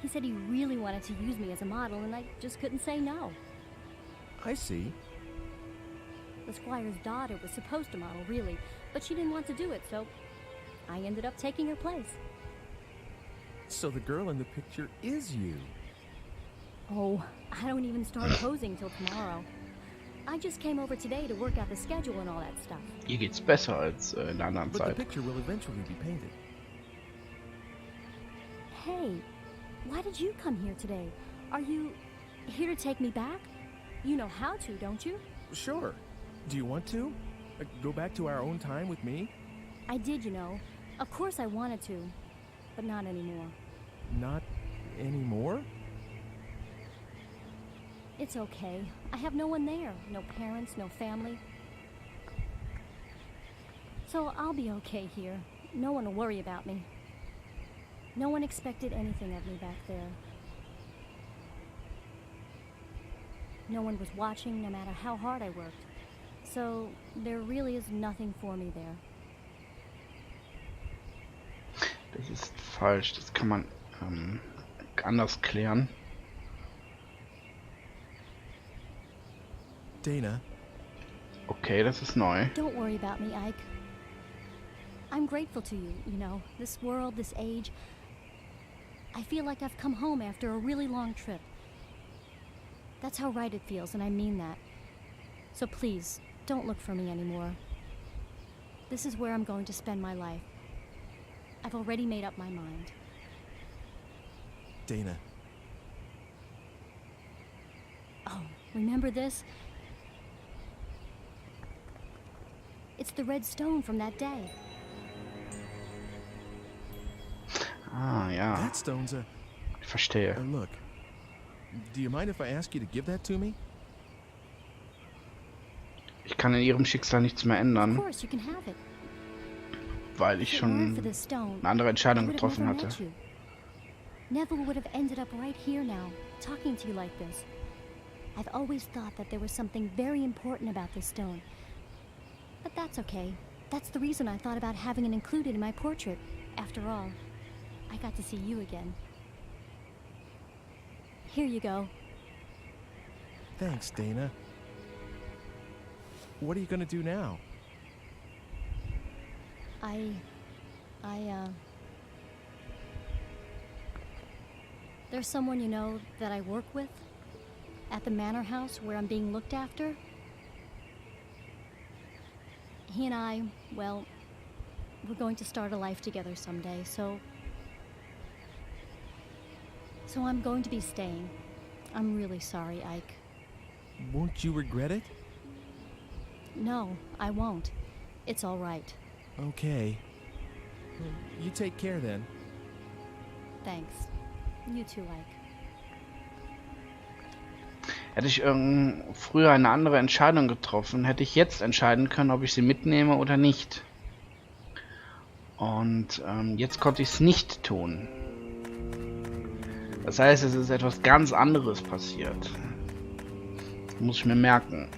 He said he really wanted to use me as a model, and I just couldn't say no. I see. The Squire's daughter was supposed to model, really, but she didn't want to do it, so I ended up taking her place. So the girl in the picture is you. Oh, I don't even start posing till tomorrow. I just came over today to work out the schedule and all that stuff. Hier geht's besser als in der anderen But the Zeit. picture will eventually be painted. Hey, why did you come here today? Are you here to take me back? You know how to, don't you? Sure. Do you want to? Go back to our own time with me? I did, you know. Of course I wanted to, but not anymore. Not anymore? It's okay. I have no one there. No parents, no family. So I'll be okay here. No one will worry about me. No one expected anything of me back there. No one was watching, no matter how hard I worked. So there really is nothing for me there. Das ist falsch, das kann man anders klären. Dana. Okay, das ist neu. Don't worry about me, Ike. I'm grateful to you, you know, this world, this age. I feel like I've come home after a really long trip. That's how right it feels, and I mean that. So please, don't look for me anymore. This is where I'm going to spend my life. I've already made up my mind. Dana. Oh, remember this? It's the red stone from that day. Ah, ja. That stone's a... Ich verstehe. Look, do you mind if I ask you to give that to me? Ich kann in ihrem Schicksal nichts mehr Of ändern, course, you can have it. weil ich If it weren't schon for this stone, eine andere Entscheidung I would have getroffen never hatte. met you. Neville would have ended up right here now, talking to you like this. I've always thought that there was something very important about this stone. But that's okay. That's the reason I thought about having it included in my portrait. After all, I got to see you again. Here you go. Thanks, Dana. What are you gonna do now? There's someone you know that I work with at the manor house where I'm being looked after. He and I, well, we're going to start a life together someday, so I'm going to be staying. I'm really sorry, Ike. Won't you regret it? No, I won't. It's all right. Okay. Well, you take care then. Thanks. You too, Ike. Hätte ich früher eine andere Entscheidung getroffen, hätte ich jetzt entscheiden können, ob ich sie mitnehme oder nicht. Und jetzt konnte ich es nicht tun. Das heißt, es ist etwas ganz anderes passiert. Das muss ich mir merken.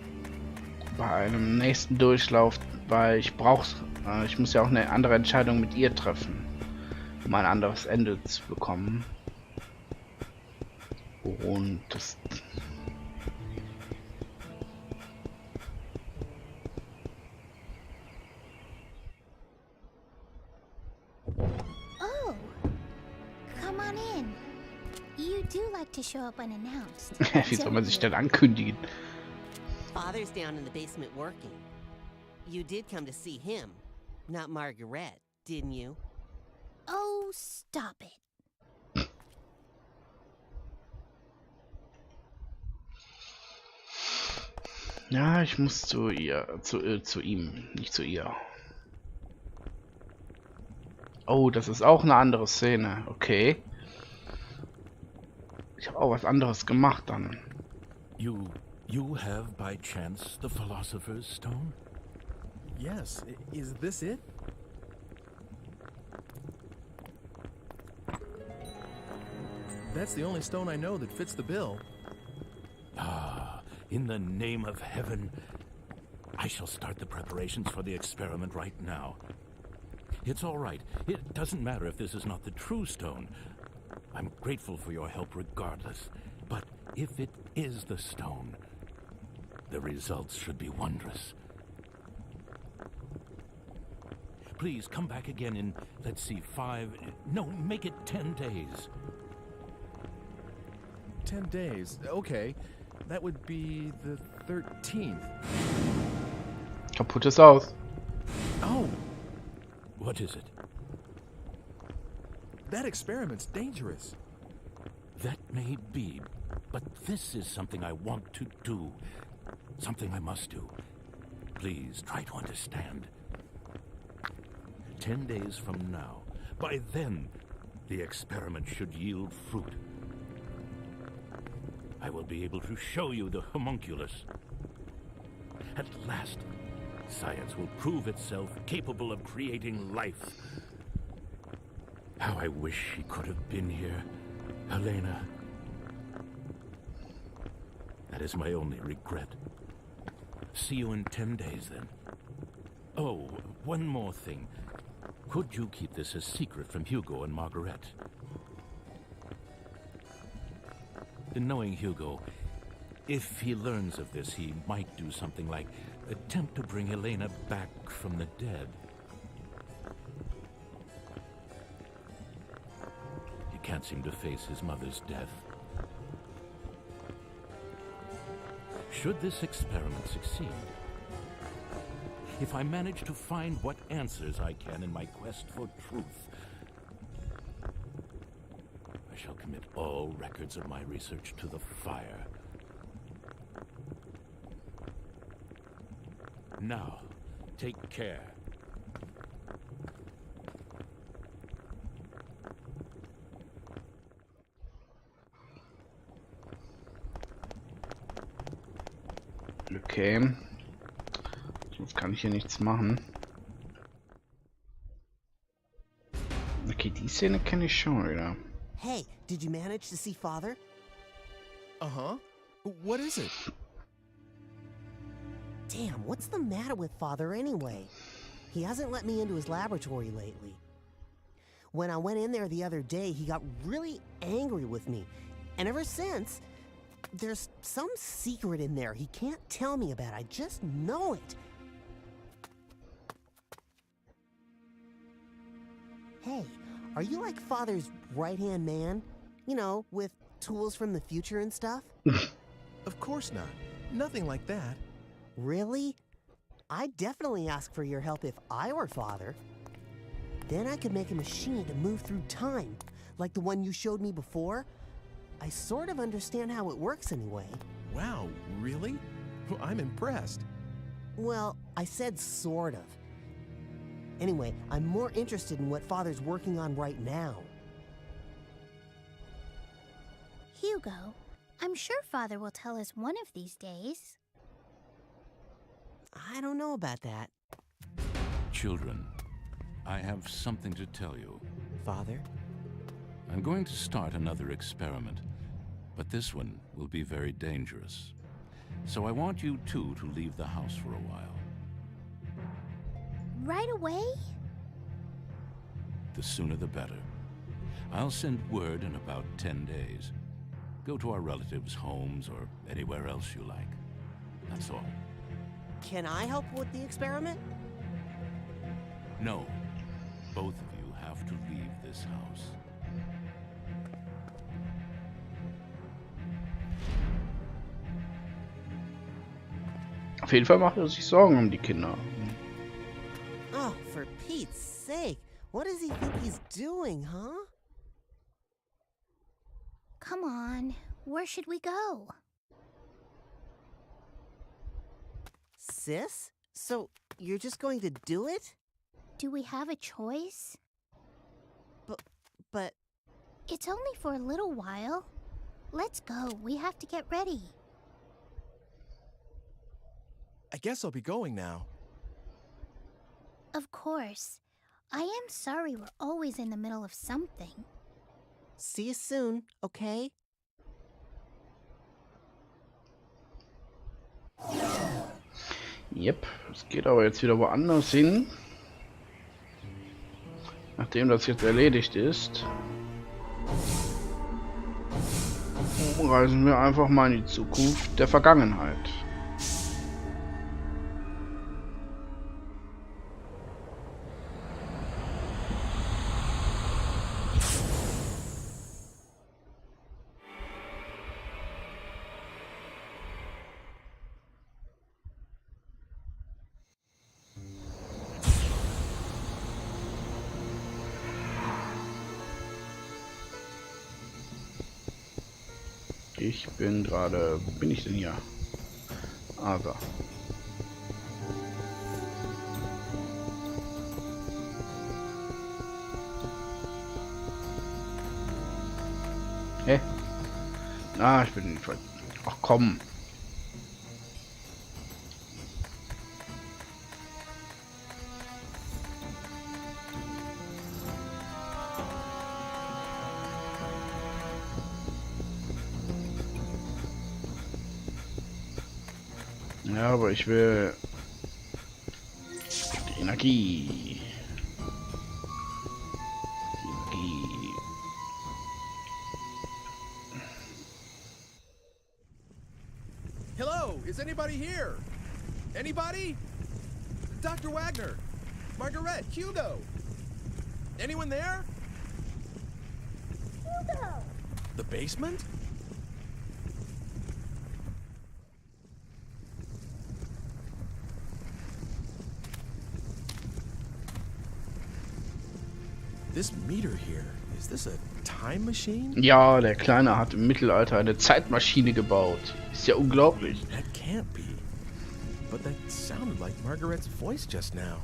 Bei einem nächsten Durchlauf, weil ich muss ja auch eine andere Entscheidung mit ihr treffen, um ein anderes Ende zu bekommen. Und das... Oh, come on in. You do like to show up unannounced. Wie soll man sich denn ankündigen? Father's down in the basement working. You did come to see him, not Margaret, didn't you? Oh, stop it. Ja, ich muss zu ihr, zu ihm, nicht zu ihr. Oh, das ist auch eine andere Szene. Okay. Ich habe auch was anderes gemacht dann. You have by chance the Philosopher's Stone? Yes. Is this it? That's the only stone I know that fits the bill. Ah, in the name of heaven, I shall start the preparations for the experiment right now. It's all right. It doesn't matter if this is not the true stone. I'm grateful for your help regardless. But if it is the stone, the results should be wondrous. Please come back again in, let's see, make it 10 days. 10 days. Okay. That would be the 13th. Kaputtes Haus. Oh! What is it? That experiment's dangerous. That may be, but this is something I want to do. Something I must do. Please try to understand. 10 days from now, by then, the experiment should yield fruit. I will be able to show you the homunculus. At last, science will prove itself capable of creating life. How I wish she could have been here, Helena. That is my only regret. See you in 10 days, then. Oh, one more thing. Could you keep this a secret from Hugo and Margaret? Knowing Hugo, if he learns of this, he might do something like attempt to bring Helena back from the dead. He can't seem to face his mother's death. Should this experiment succeed, if I manage to find what answers I can in my quest for truth, I shall commit all records of my research to the fire. Now, take care. Okay. Jetzt kann ich hier nichts machen. Okay, die Szene kenne ich schon wieder. Hey, did you manage to see Father? Uh-huh. What is it? Damn, what's the matter with Father anyway? He hasn't let me into his laboratory lately. When I went in there the other day, he got really angry with me. And ever since, there's some secret in there he can't tell me about. I just know it. Hey, are you like Father's right-hand man? You know, with tools from the future and stuff? Of course not. Nothing like that. Really? I'd definitely ask for your help if I were Father. Then I could make a machine to move through time, like the one you showed me before. I sort of understand how it works anyway. Wow, really? I'm impressed. Well, I said sort of. Anyway, I'm more interested in what Father's working on right now. Hugo, I'm sure Father will tell us one of these days. I don't know about that. Children, I have something to tell you. Father? I'm going to start another experiment, but this one will be very dangerous. So I want you two to leave the house for a while. Right away? The sooner the better. I'll send word in about 10 days. Go to our relatives' homes or anywhere else you like. That's all. Can I help with the experiment? No. Both of you have to leave this house. Auf jeden Fall macht er sich Sorgen um die Kinder. Oh, for Pete's sake. What does he think he's doing, huh? Come on, where should we go? Sis? So, you're just going to do it? Do we have a choice? But... It's only for a little while. Let's go, we have to get ready. I guess I'll be going now. Of course. I am sorry we're always in the middle of something. See you soon, okay? Yep, es geht aber jetzt wieder woanders hin. Nachdem das jetzt erledigt ist, reisen wir einfach mal in die Zukunft der Vergangenheit. Ich bin gerade... Wo bin ich denn hier? Ah, da. Hä? Ah, ich bin nicht weit. Ach komm. Ja, aber ich will die Energie. Hello, is anybody here? Anybody? Dr. Wagner, Margaret, Hugo. Anyone there? Hugo! The basement? This meter here, is this a time machine? Ja, der Kleine hat im Mittelalter eine Zeitmaschine gebaut. Ist ja unglaublich. That can't be. But that sounded like Margaret's voice just now.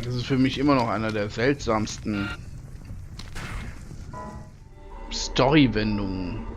Das ist für mich immer noch einer der seltsamsten Story-Wendungen.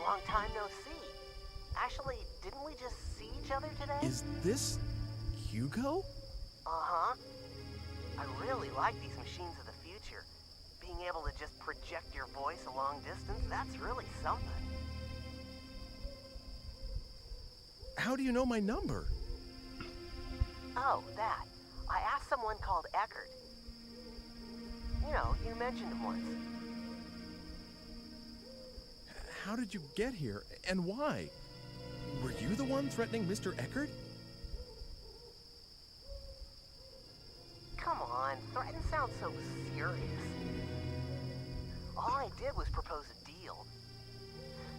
Long time no see. Actually, didn't we just see each other today? Is this Hugo? Uh-huh. I really like these machines of the future. Being able to just project your voice a long distance, that's really something. How do you know my number? Oh, that. I asked someone called Eckert. You know, you mentioned him once. How did you get here, and why? Were you the one threatening Mr. Eckert? Come on, threaten sounds so serious. All I did was propose a deal.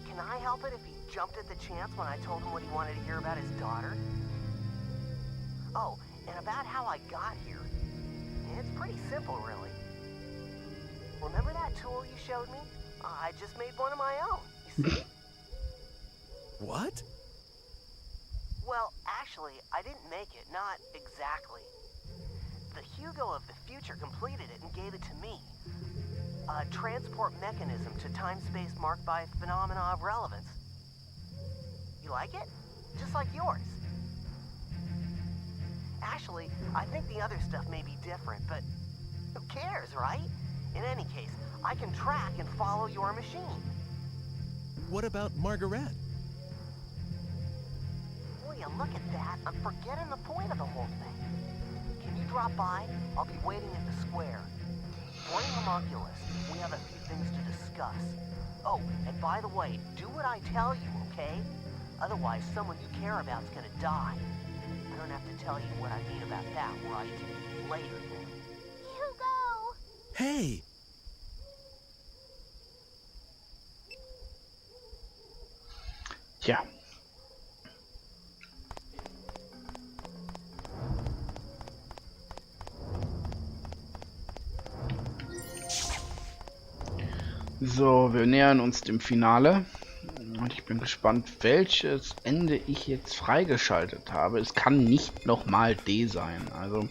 Can I help it if he jumped at the chance when I told him what he wanted to hear about his daughter? Oh, and about how I got here. It's pretty simple, really. Remember that tool you showed me? I just made one of my own, you see? What? Well, actually, I didn't make it, not exactly. The Hugo of the future completed it and gave it to me. a transport mechanism to time-space marked by phenomena of relevance. You like it? Just like yours. Actually, I think the other stuff may be different, but who cares, right? In any case, I can track and follow your machine. What about Margaret? Will you look at that? I'm forgetting the point of the whole thing. Can you drop by? I'll be waiting at the square. Bring Homunculus. We have a few things to discuss. Oh, and by the way, do what I tell you, okay? Otherwise, someone you care about's gonna die. I don't have to tell you what I mean about that, right? Later, then. Hugo! Hey! Tja. So, wir nähern uns dem Finale. Und ich bin gespannt, welches Ende ich jetzt freigeschaltet habe. Es kann nicht nochmal D sein. Also,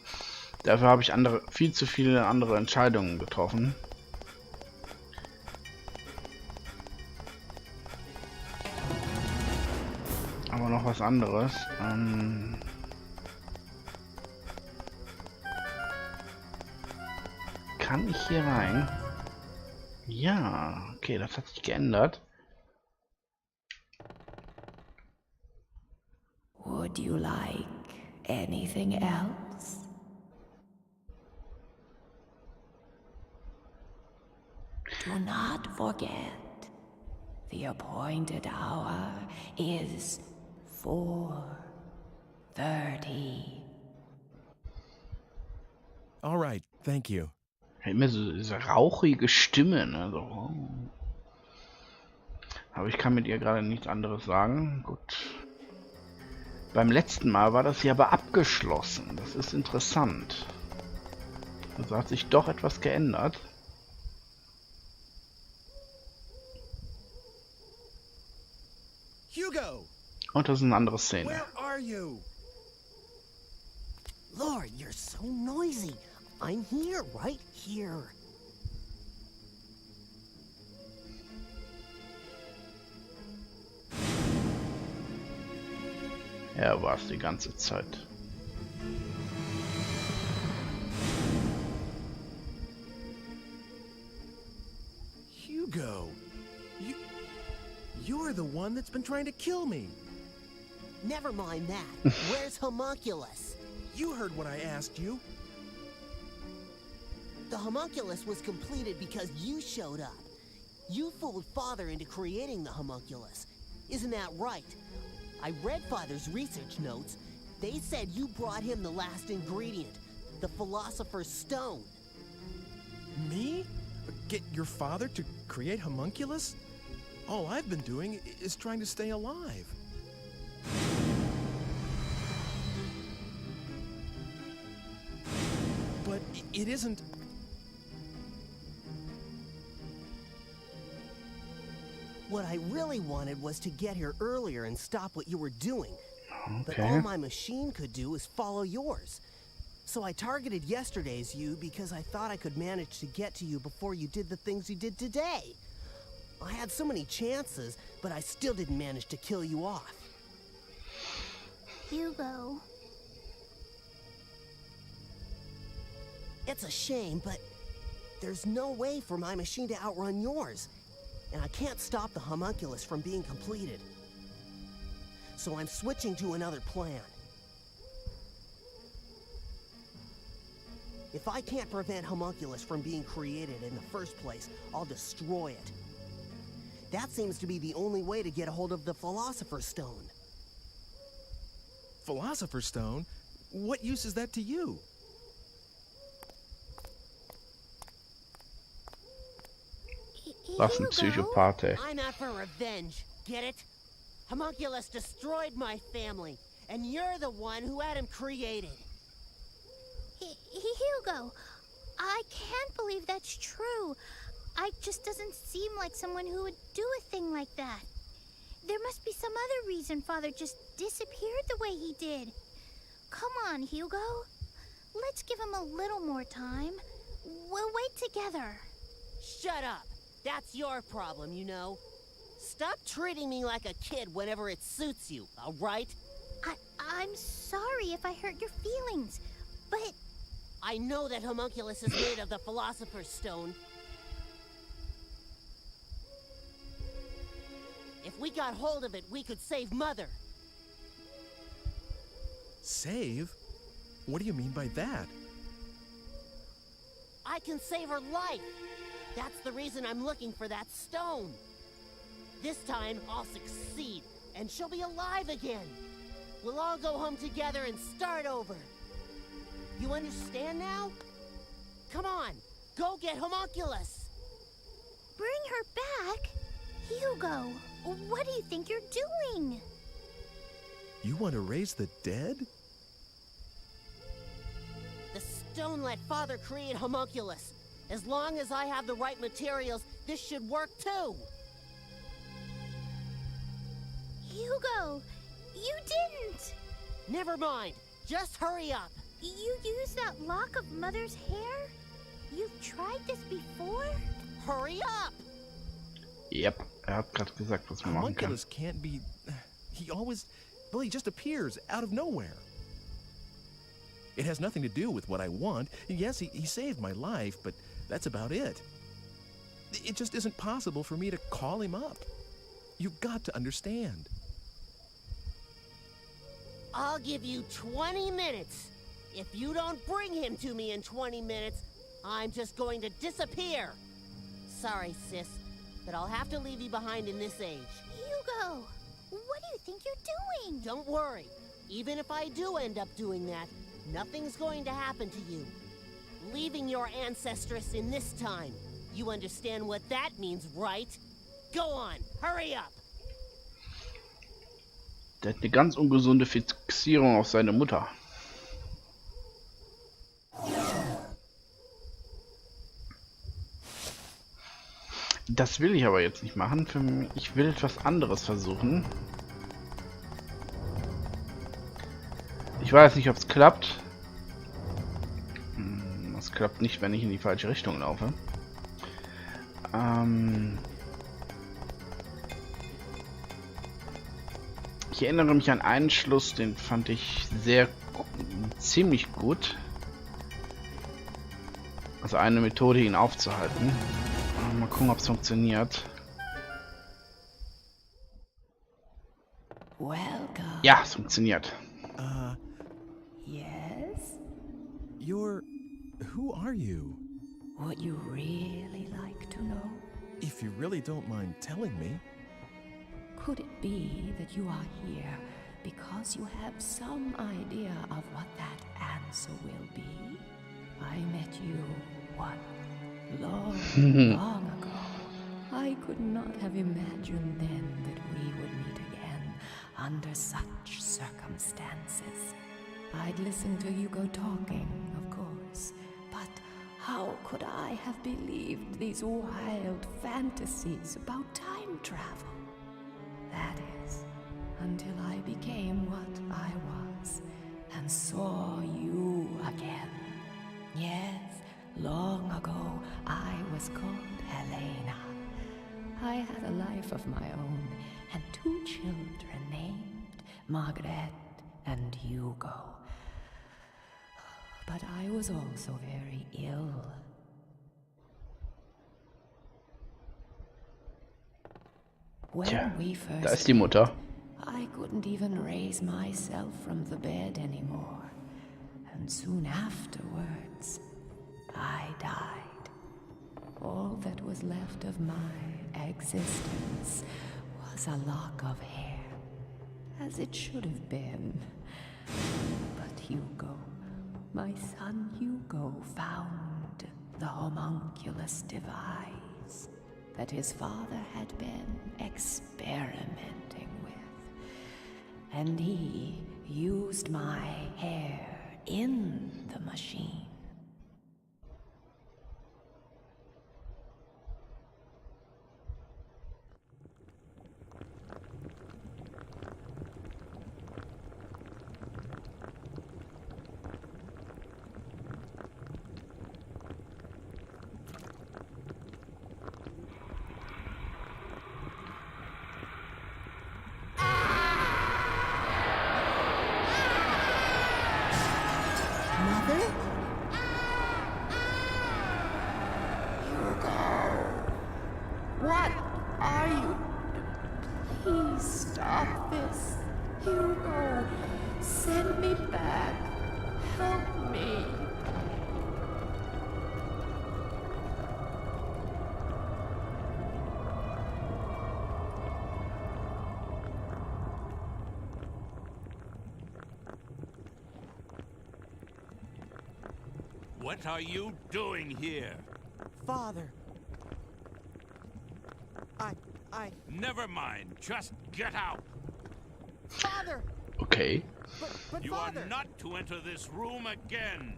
dafür habe ich viel zu viele andere Entscheidungen getroffen. Aber noch was anderes. Kann ich hier rein? Ja, okay, das hat sich geändert. Would you like anything else? Do not forget, the appointed hour is 4:30. All right, thank you. Immer so diese rauchige Stimme, ne? So. Aber ich kann mit ihr gerade nichts anderes sagen. Gut. Beim letzten Mal war das hier aber abgeschlossen. Das ist interessant. Also hat sich doch etwas geändert. Hugo! Und das ist eine andere Szene. Where are you? Lord, you're so noisy. I'm here, right here. Er war es die ganze Zeit. Hugo, you're the one that's been trying to kill me. Never mind that. Where's Homunculus? You heard what I asked you. The Homunculus was completed because you showed up. You fooled Father into creating the Homunculus. Isn't that right? I read Father's research notes. They said you brought him the last ingredient, the Philosopher's Stone. Me? Get your father to create Homunculus? All I've been doing is trying to stay alive. But it isn't... What I really wanted was to get here earlier and stop what you were doing. Okay. But all my machine could do is follow yours. So I targeted yesterday's you because I thought I could manage to get to you before you did the things you did today. I had so many chances, but I still didn't manage to kill you off. Hugo. It's a shame, but there's no way for my machine to outrun yours. And I can't stop the Homunculus from being completed. So I'm switching to another plan. If I can't prevent Homunculus from being created in the first place, I'll destroy it. That seems to be the only way to get a hold of the Philosopher's Stone. Philosopher's Stone? What use is that to you? Was ein Psychopath, ey. I'm out for revenge. Get it? Homunculus destroyed my family, and you're the one who had him created. Hugo, I can't believe that's true. Ike just doesn't seem like someone who would do a thing like that. There must be some other reason Father just disappeared the way he did. Come on, Hugo. Let's give him a little more time. We'll wait together. Shut up. That's your problem, you know. Stop treating me like a kid whenever it suits you, all right? I'm sorry if I hurt your feelings, but... I know that homunculus is made of the Philosopher's Stone. If we got hold of it, we could save Mother. Save? What do you mean by that? I can save her life. That's the reason I'm looking for that stone. This time, I'll succeed, and she'll be alive again. We'll all go home together and start over. You understand now? Come on, go get homunculus. Bring her back? Hugo, what do you think you're doing? You want to raise the dead? The stone let Father create homunculus. As long as I have the right materials, this should work too. Hugo, you didn't! Never mind, just hurry up. You used that lock of Mother's hair? You've tried this before? Hurry up! Yep, hat gerade gesagt, was man machen kann. Homunculus can't be... He always... Well, he just appears out of nowhere. It has nothing to do with what I want. Yes, he saved my life, but that's about it. It just isn't possible for me to call him up. You've got to understand. I'll give you 20 minutes. If you don't bring him to me in 20 minutes, I'm just going to disappear. Sorry, sis, but I'll have to leave you behind in this age. Hugo, what do you think you're doing? Don't worry. Even if I do end up doing that, nothing's going to happen to you. Leaving your ancestress in this time. You understand what that means, right? Go on, hurry up! Der hat eine ganz ungesunde Fixierung auf seine Mutter. Das will ich aber jetzt nicht machen. Ich will etwas anderes versuchen. Ich weiß nicht, ob es klappt. Es klappt nicht, wenn ich in die falsche Richtung laufe. Ich erinnere mich an einen Schluss, den fand ich ziemlich gut. Also eine Methode, ihn aufzuhalten. Mal gucken, ob es funktioniert. Welcome. Ja, es funktioniert. Yes? Who are you? Would you really like to know? If you really don't mind telling me. Could it be that you are here because you have some idea of what that answer will be? I met you, what, long ago. I could not have imagined then that we would meet again under such circumstances. I'd listened to Hugo talking, of course, but how could I have believed these wild fantasies about time travel? That is, until I became what I was and saw you again. Yes, long ago I was called Helena. I had a life of my own and 2 children named Margaret and Hugo. But I was also very ill. When we first da ist die Mutter. I couldn't even raise myself from the bed anymore. And soon afterwards, I died. All that was left of my existence was a lock of hair, as it should have been. But Hugo, my son Hugo, found the homunculus device that his father had been experimenting with. And he used my hair in the machine. stop this. Hugo, send me back. Help me. What are you doing here? Father. I... Never mind. Just get out. Father! Okay. But You Father! are not to enter this room again.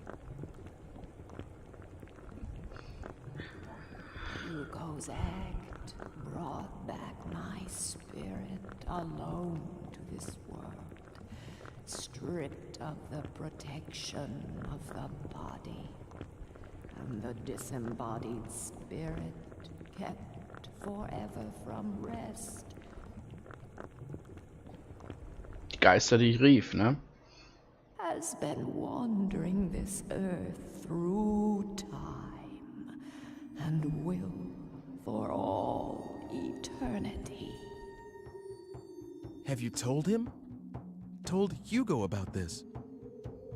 Hugo's act brought back my spirit alone to this world, stripped of the protection of the body, and the disembodied spirit kept forever from rest. Die Geister, die ich rief, ne? Has been wandering this earth through time and will for all eternity. Have you told him? Told Hugo about this?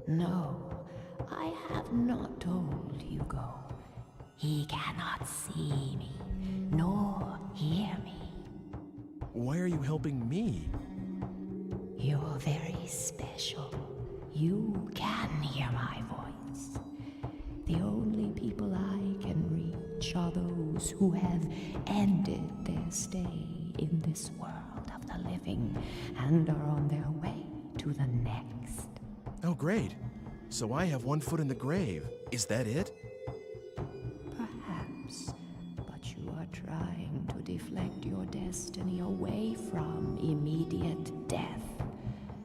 No, I have not told Hugo. He cannot see me, nor hear me. Why are you helping me? You're very special. You can hear my voice. The only people I can reach are those who have ended their stay in this world of the living and are on their way to the next. Oh, great. So I have one foot in the grave. Is that it? Perhaps, but you are trying to deflect your destiny away from immediate death.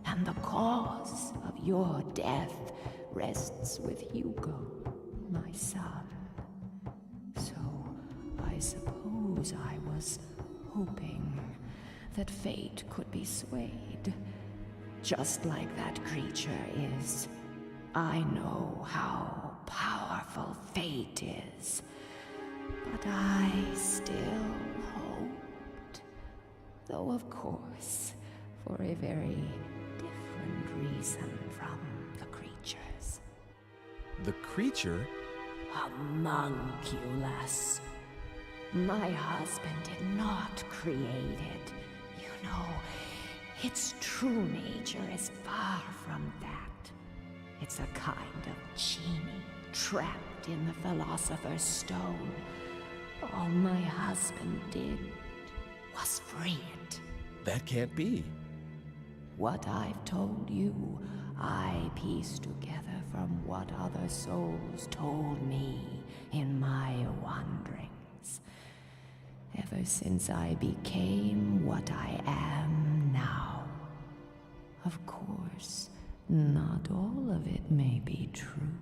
And the cause of your death rests with Hugo, my son. So I suppose I was hoping that fate could be swayed, just like that creature is. I know how powerful fate is, but I still hoped, though of course, for a very different reason from the creatures. The creature? Homunculus. My husband did not create it. You know, its true nature is far from that. It's a kind of genie trapped in the Philosopher's Stone. All my husband did was free it. That can't be. What I've told you, I pieced together from what other souls told me in my wanderings. Ever since I became what I am now. Of course, not all of it may be true.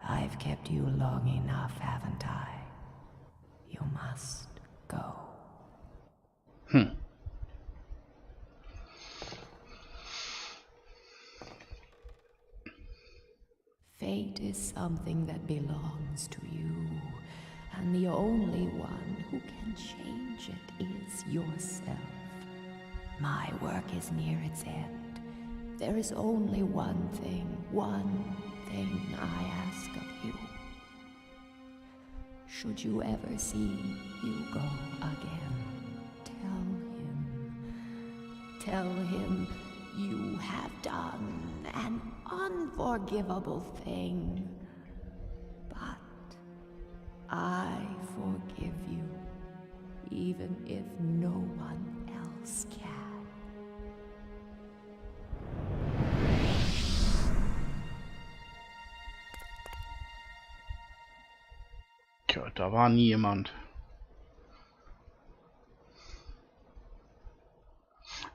I've kept you long enough, haven't I? You must go. Fate is something that belongs to you, and the only one who can change it is yourself. My work is near its end. There is only one thing I ask of you. Should you ever see Hugo again, tell him you have done an unforgivable thing. But I forgive you, even if no one else can. Tja, da war nie jemand.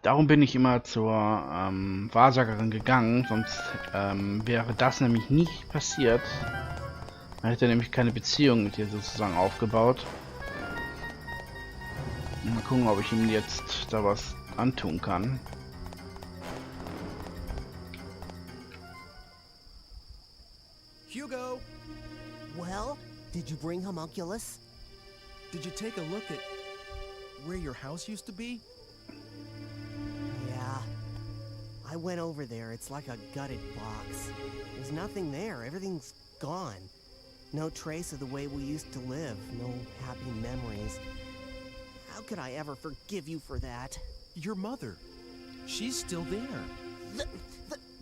Darum bin ich immer zur Wahrsagerin gegangen, sonst wäre das nämlich nicht passiert. Man hätte nämlich keine Beziehung mit ihr sozusagen aufgebaut. Mal gucken, ob ich ihm jetzt da was antun kann. Hugo! Well, did you bring Homunculus? Did you take a look at where your house used to be? Yeah. I went over there. It's like a gutted box. There's nothing there. Everything's gone. No trace of the way we used to live. No happy memories. How could I ever forgive you for that? Your mother. She's still there.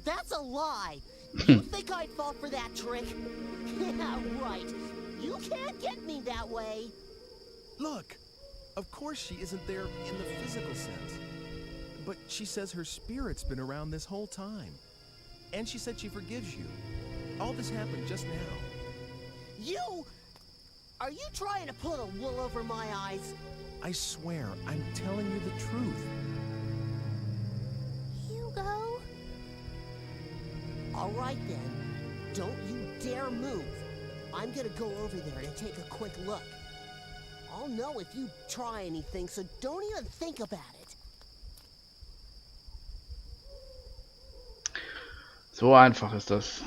That's a lie! You think I'd fall for that trick? Yeah, right. You can't get me that way. Look, of course she isn't there in the physical sense. But she says her spirit's been around this whole time. And she said she forgives you. All this happened just now. You... Are you trying to put a wool over my eyes? I swear, I'm telling you the truth. Hugo? All right then. Don't you dare move. I'm gonna go over there and take a quick look. I'll know if you try anything, so don't even think about it. So einfach ist das.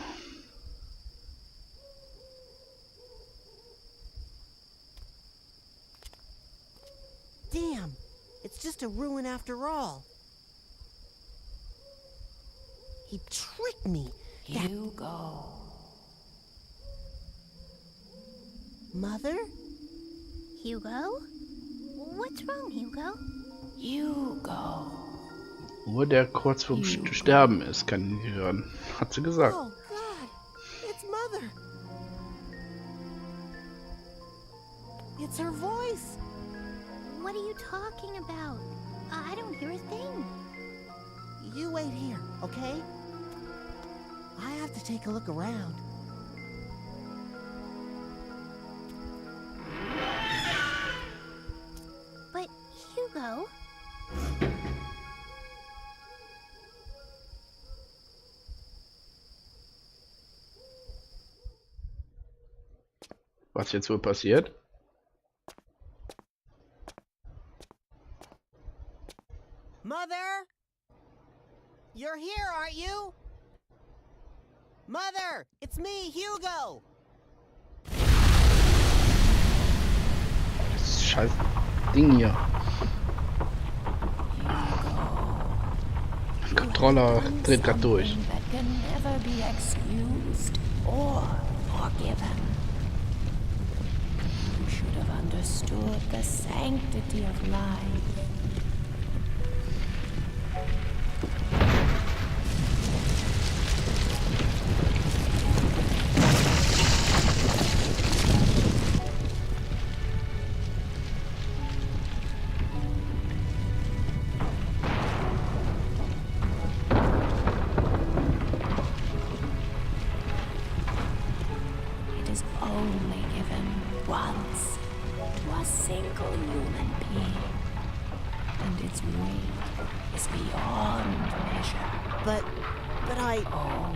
Damn, it's just a ruin after all. He tricked me. Hugo. Mother? Hugo? What's wrong, Hugo? Hugo. Nur der kurz vorm Sterben ist, kann ihn hören. Hat sie gesagt. Oh God, it's Mother. It's her voice. What are you talking about? I don't hear a thing. You wait here, okay? I have to take a look around. But, Hugo... Was jetzt wohl passiert? Mother? You're here, aren't you? Mother, it's me, Hugo. Das scheiß Ding hier. Controller dreht grad durch. That can never be excused or forgiven. You should have understood the sanctity of life. Only given once to a single human being, and its weight is beyond measure. But I... Oh,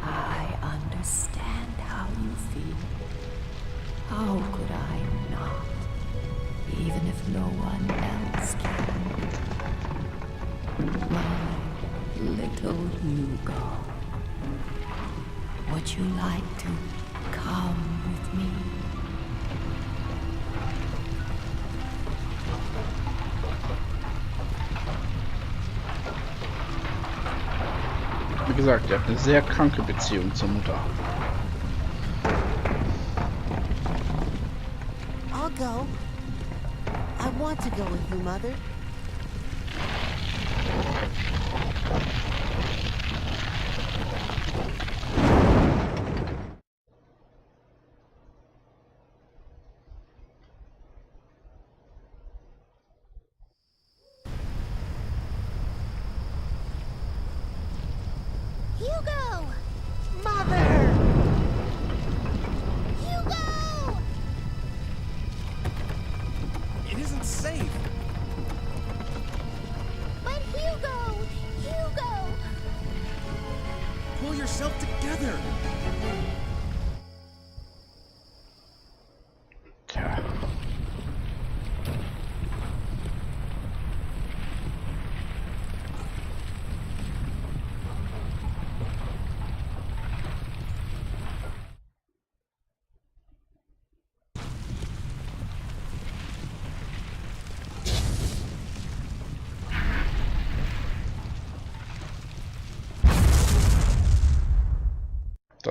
I understand how you feel. How could I not, even if no one else can? My little Hugo, would you like to come with me? Wie gesagt, er hat eine sehr kranke Beziehung zur Mutter. I'll go. I want to go with you, Mother. Hugo! Mother! Hugo! It isn't safe.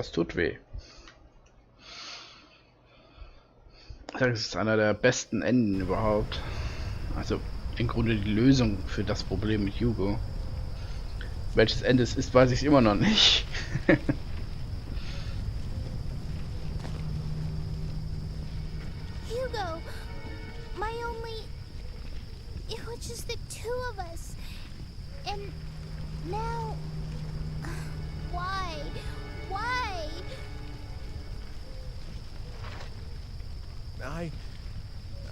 Das tut weh. Das ist einer der besten Enden überhaupt. Also im Grunde die Lösung für das Problem mit Hugo. Welches Ende es ist, weiß ich immer noch nicht. Hugo, my only... It was just the two of us. And now... Why? Why?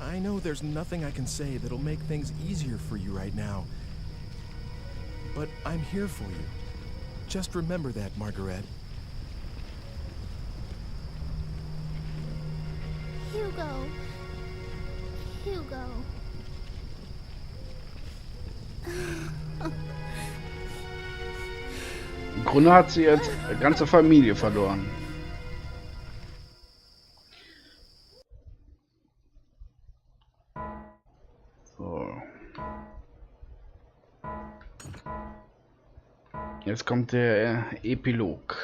I know there's nothing I can say that'll make things easier for you right now. But I'm here for you. Just remember that, Margaret. Hugo. Hugo. Im Grunde hat sie jetzt eine ganze Familie verloren. So. Jetzt kommt der Epilog.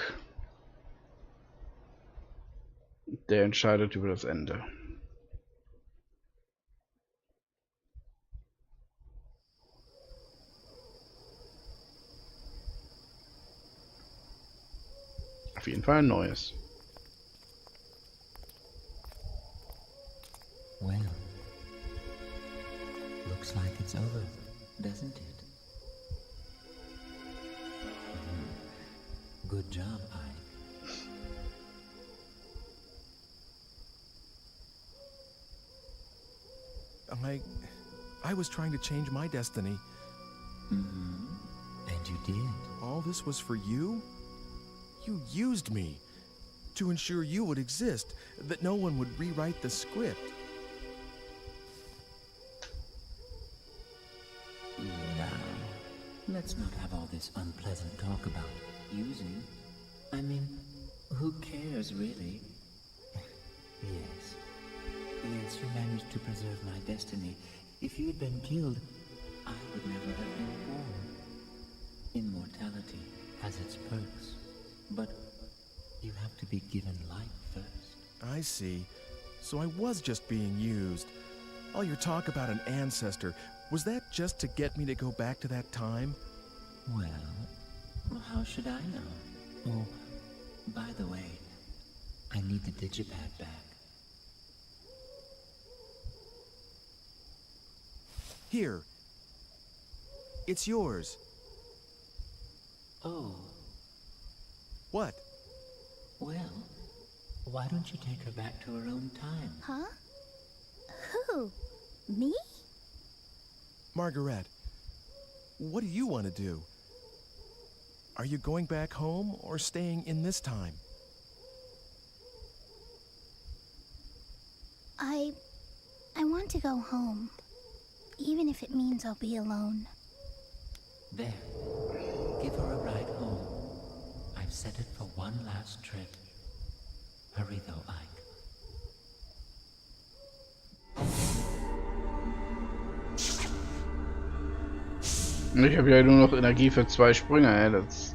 Der entscheidet über das Ende. Auf jeden Fall ein neues. Well, looks like it's over, doesn't it? Good job, I was trying to change my destiny. Mm-hmm. And you did. All this was for you? You used me to ensure you would exist, that no one would rewrite the script. Now, let's not have all this unpleasant talk about using. I mean, who cares, really? Yes. Yes, you managed to preserve my destiny. If you'd been killed, I would never have been born. Immortality has its perks, but you have to be given life first. I see. So I was just being used. All your talk about an ancestor, was that just to get me to go back to that time? Well, how should I know? Oh, by the way, I need the digipad back. Here. It's yours. Oh. What? Well, why don't you take her back to her own time? Huh? Who? Me? Margaret, what do you want to do? Are you going back home or staying in this time? I want to go home. Even if it means I'll be alone. There. Give her a ride home. I've set it for one last trip. Hurry though, Ike. Ich habe ja nur noch Energie für 2 Sprünge, ey. Das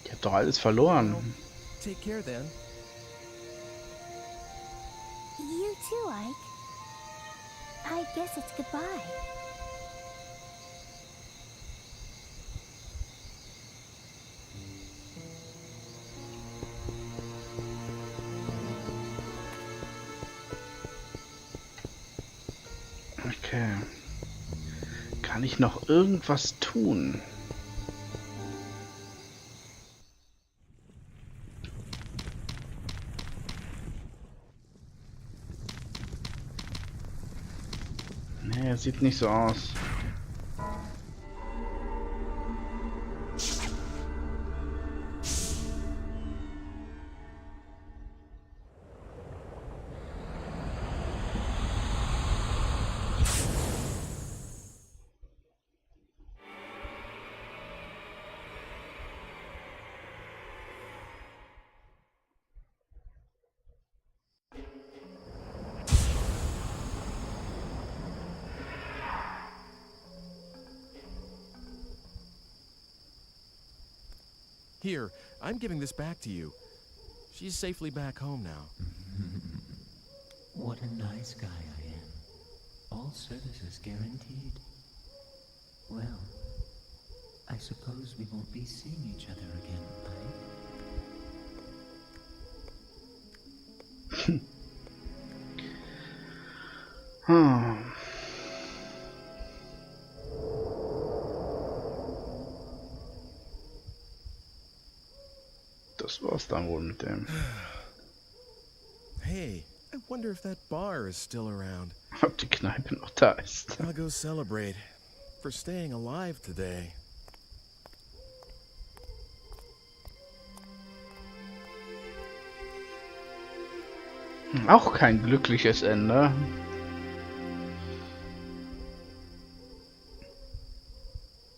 Ich hab doch alles verloren. Take care then. You too, Ike. I guess it's goodbye. Okay. Kann ich noch irgendwas tun? Nee, sieht nicht so aus. Here, I'm giving this back to you. She's safely back home now. What a nice guy I am. All services guaranteed. Well, I suppose we won't be seeing each other again, Das war's dann wohl mit dem. Hey, I wonder if that bar is still around. Ob die Kneipe noch da ist. I'll go celebrate for staying alive today. Auch kein glückliches Ende.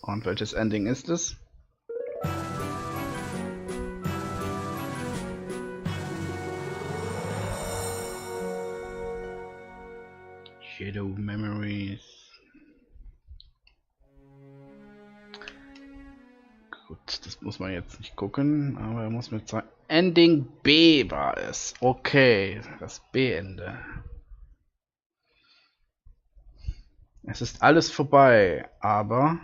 Und welches Ending ist es? Shadow Memories. Gut, das muss man jetzt nicht gucken, aber er muss mir zeigen. Ending B war es. Okay, das B-Ende. Es ist alles vorbei, aber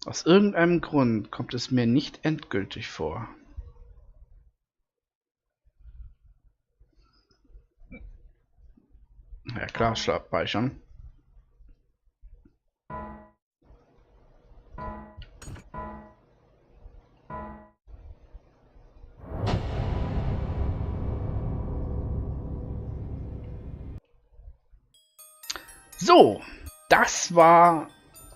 aus irgendeinem Grund kommt es mir nicht endgültig vor. Ja klar, speichern. So, das war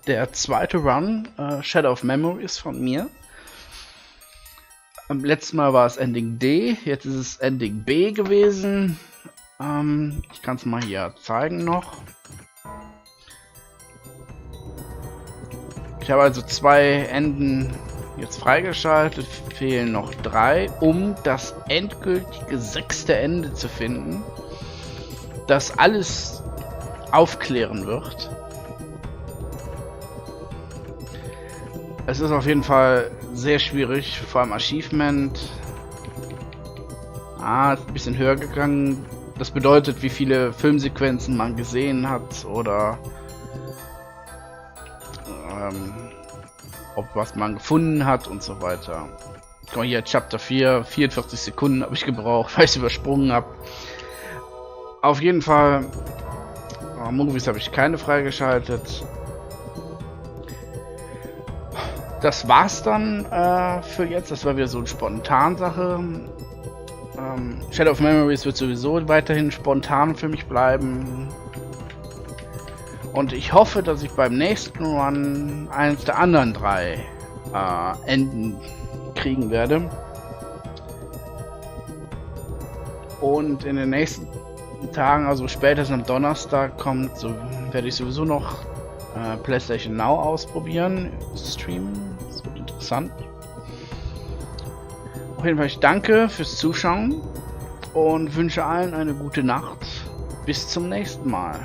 der zweite Run, Shadow of Memories von mir. Am letzten Mal war es Ending D, jetzt ist es Ending B gewesen. Ich kann es mal hier zeigen noch. Ich habe also 2 Enden jetzt freigeschaltet, fehlen noch 3, um das endgültige 6. Ende zu finden, das alles aufklären wird. Es ist auf jeden Fall sehr schwierig, vor allem Achievement. Ist ein bisschen höher gegangen. Das bedeutet, wie viele Filmsequenzen man gesehen hat oder ob was man gefunden hat und so weiter. Guck mal hier, Chapter 4, 44 Sekunden habe ich gebraucht, weil ich es übersprungen habe. Auf jeden Fall, Movies habe ich keine freigeschaltet. Das war's dann für jetzt. Das war wieder so eine Spontansache. Shadow of Memories wird sowieso weiterhin spontan für mich bleiben. Und ich hoffe, dass ich beim nächsten Run eines der anderen 3 Enden kriegen werde. Und in den nächsten Tagen, also spätestens am Donnerstag, werde ich sowieso noch PlayStation Now ausprobieren, streamen. Das wird interessant. Auf jeden Fall, ich danke fürs Zuschauen und wünsche allen eine gute Nacht. Bis zum nächsten Mal.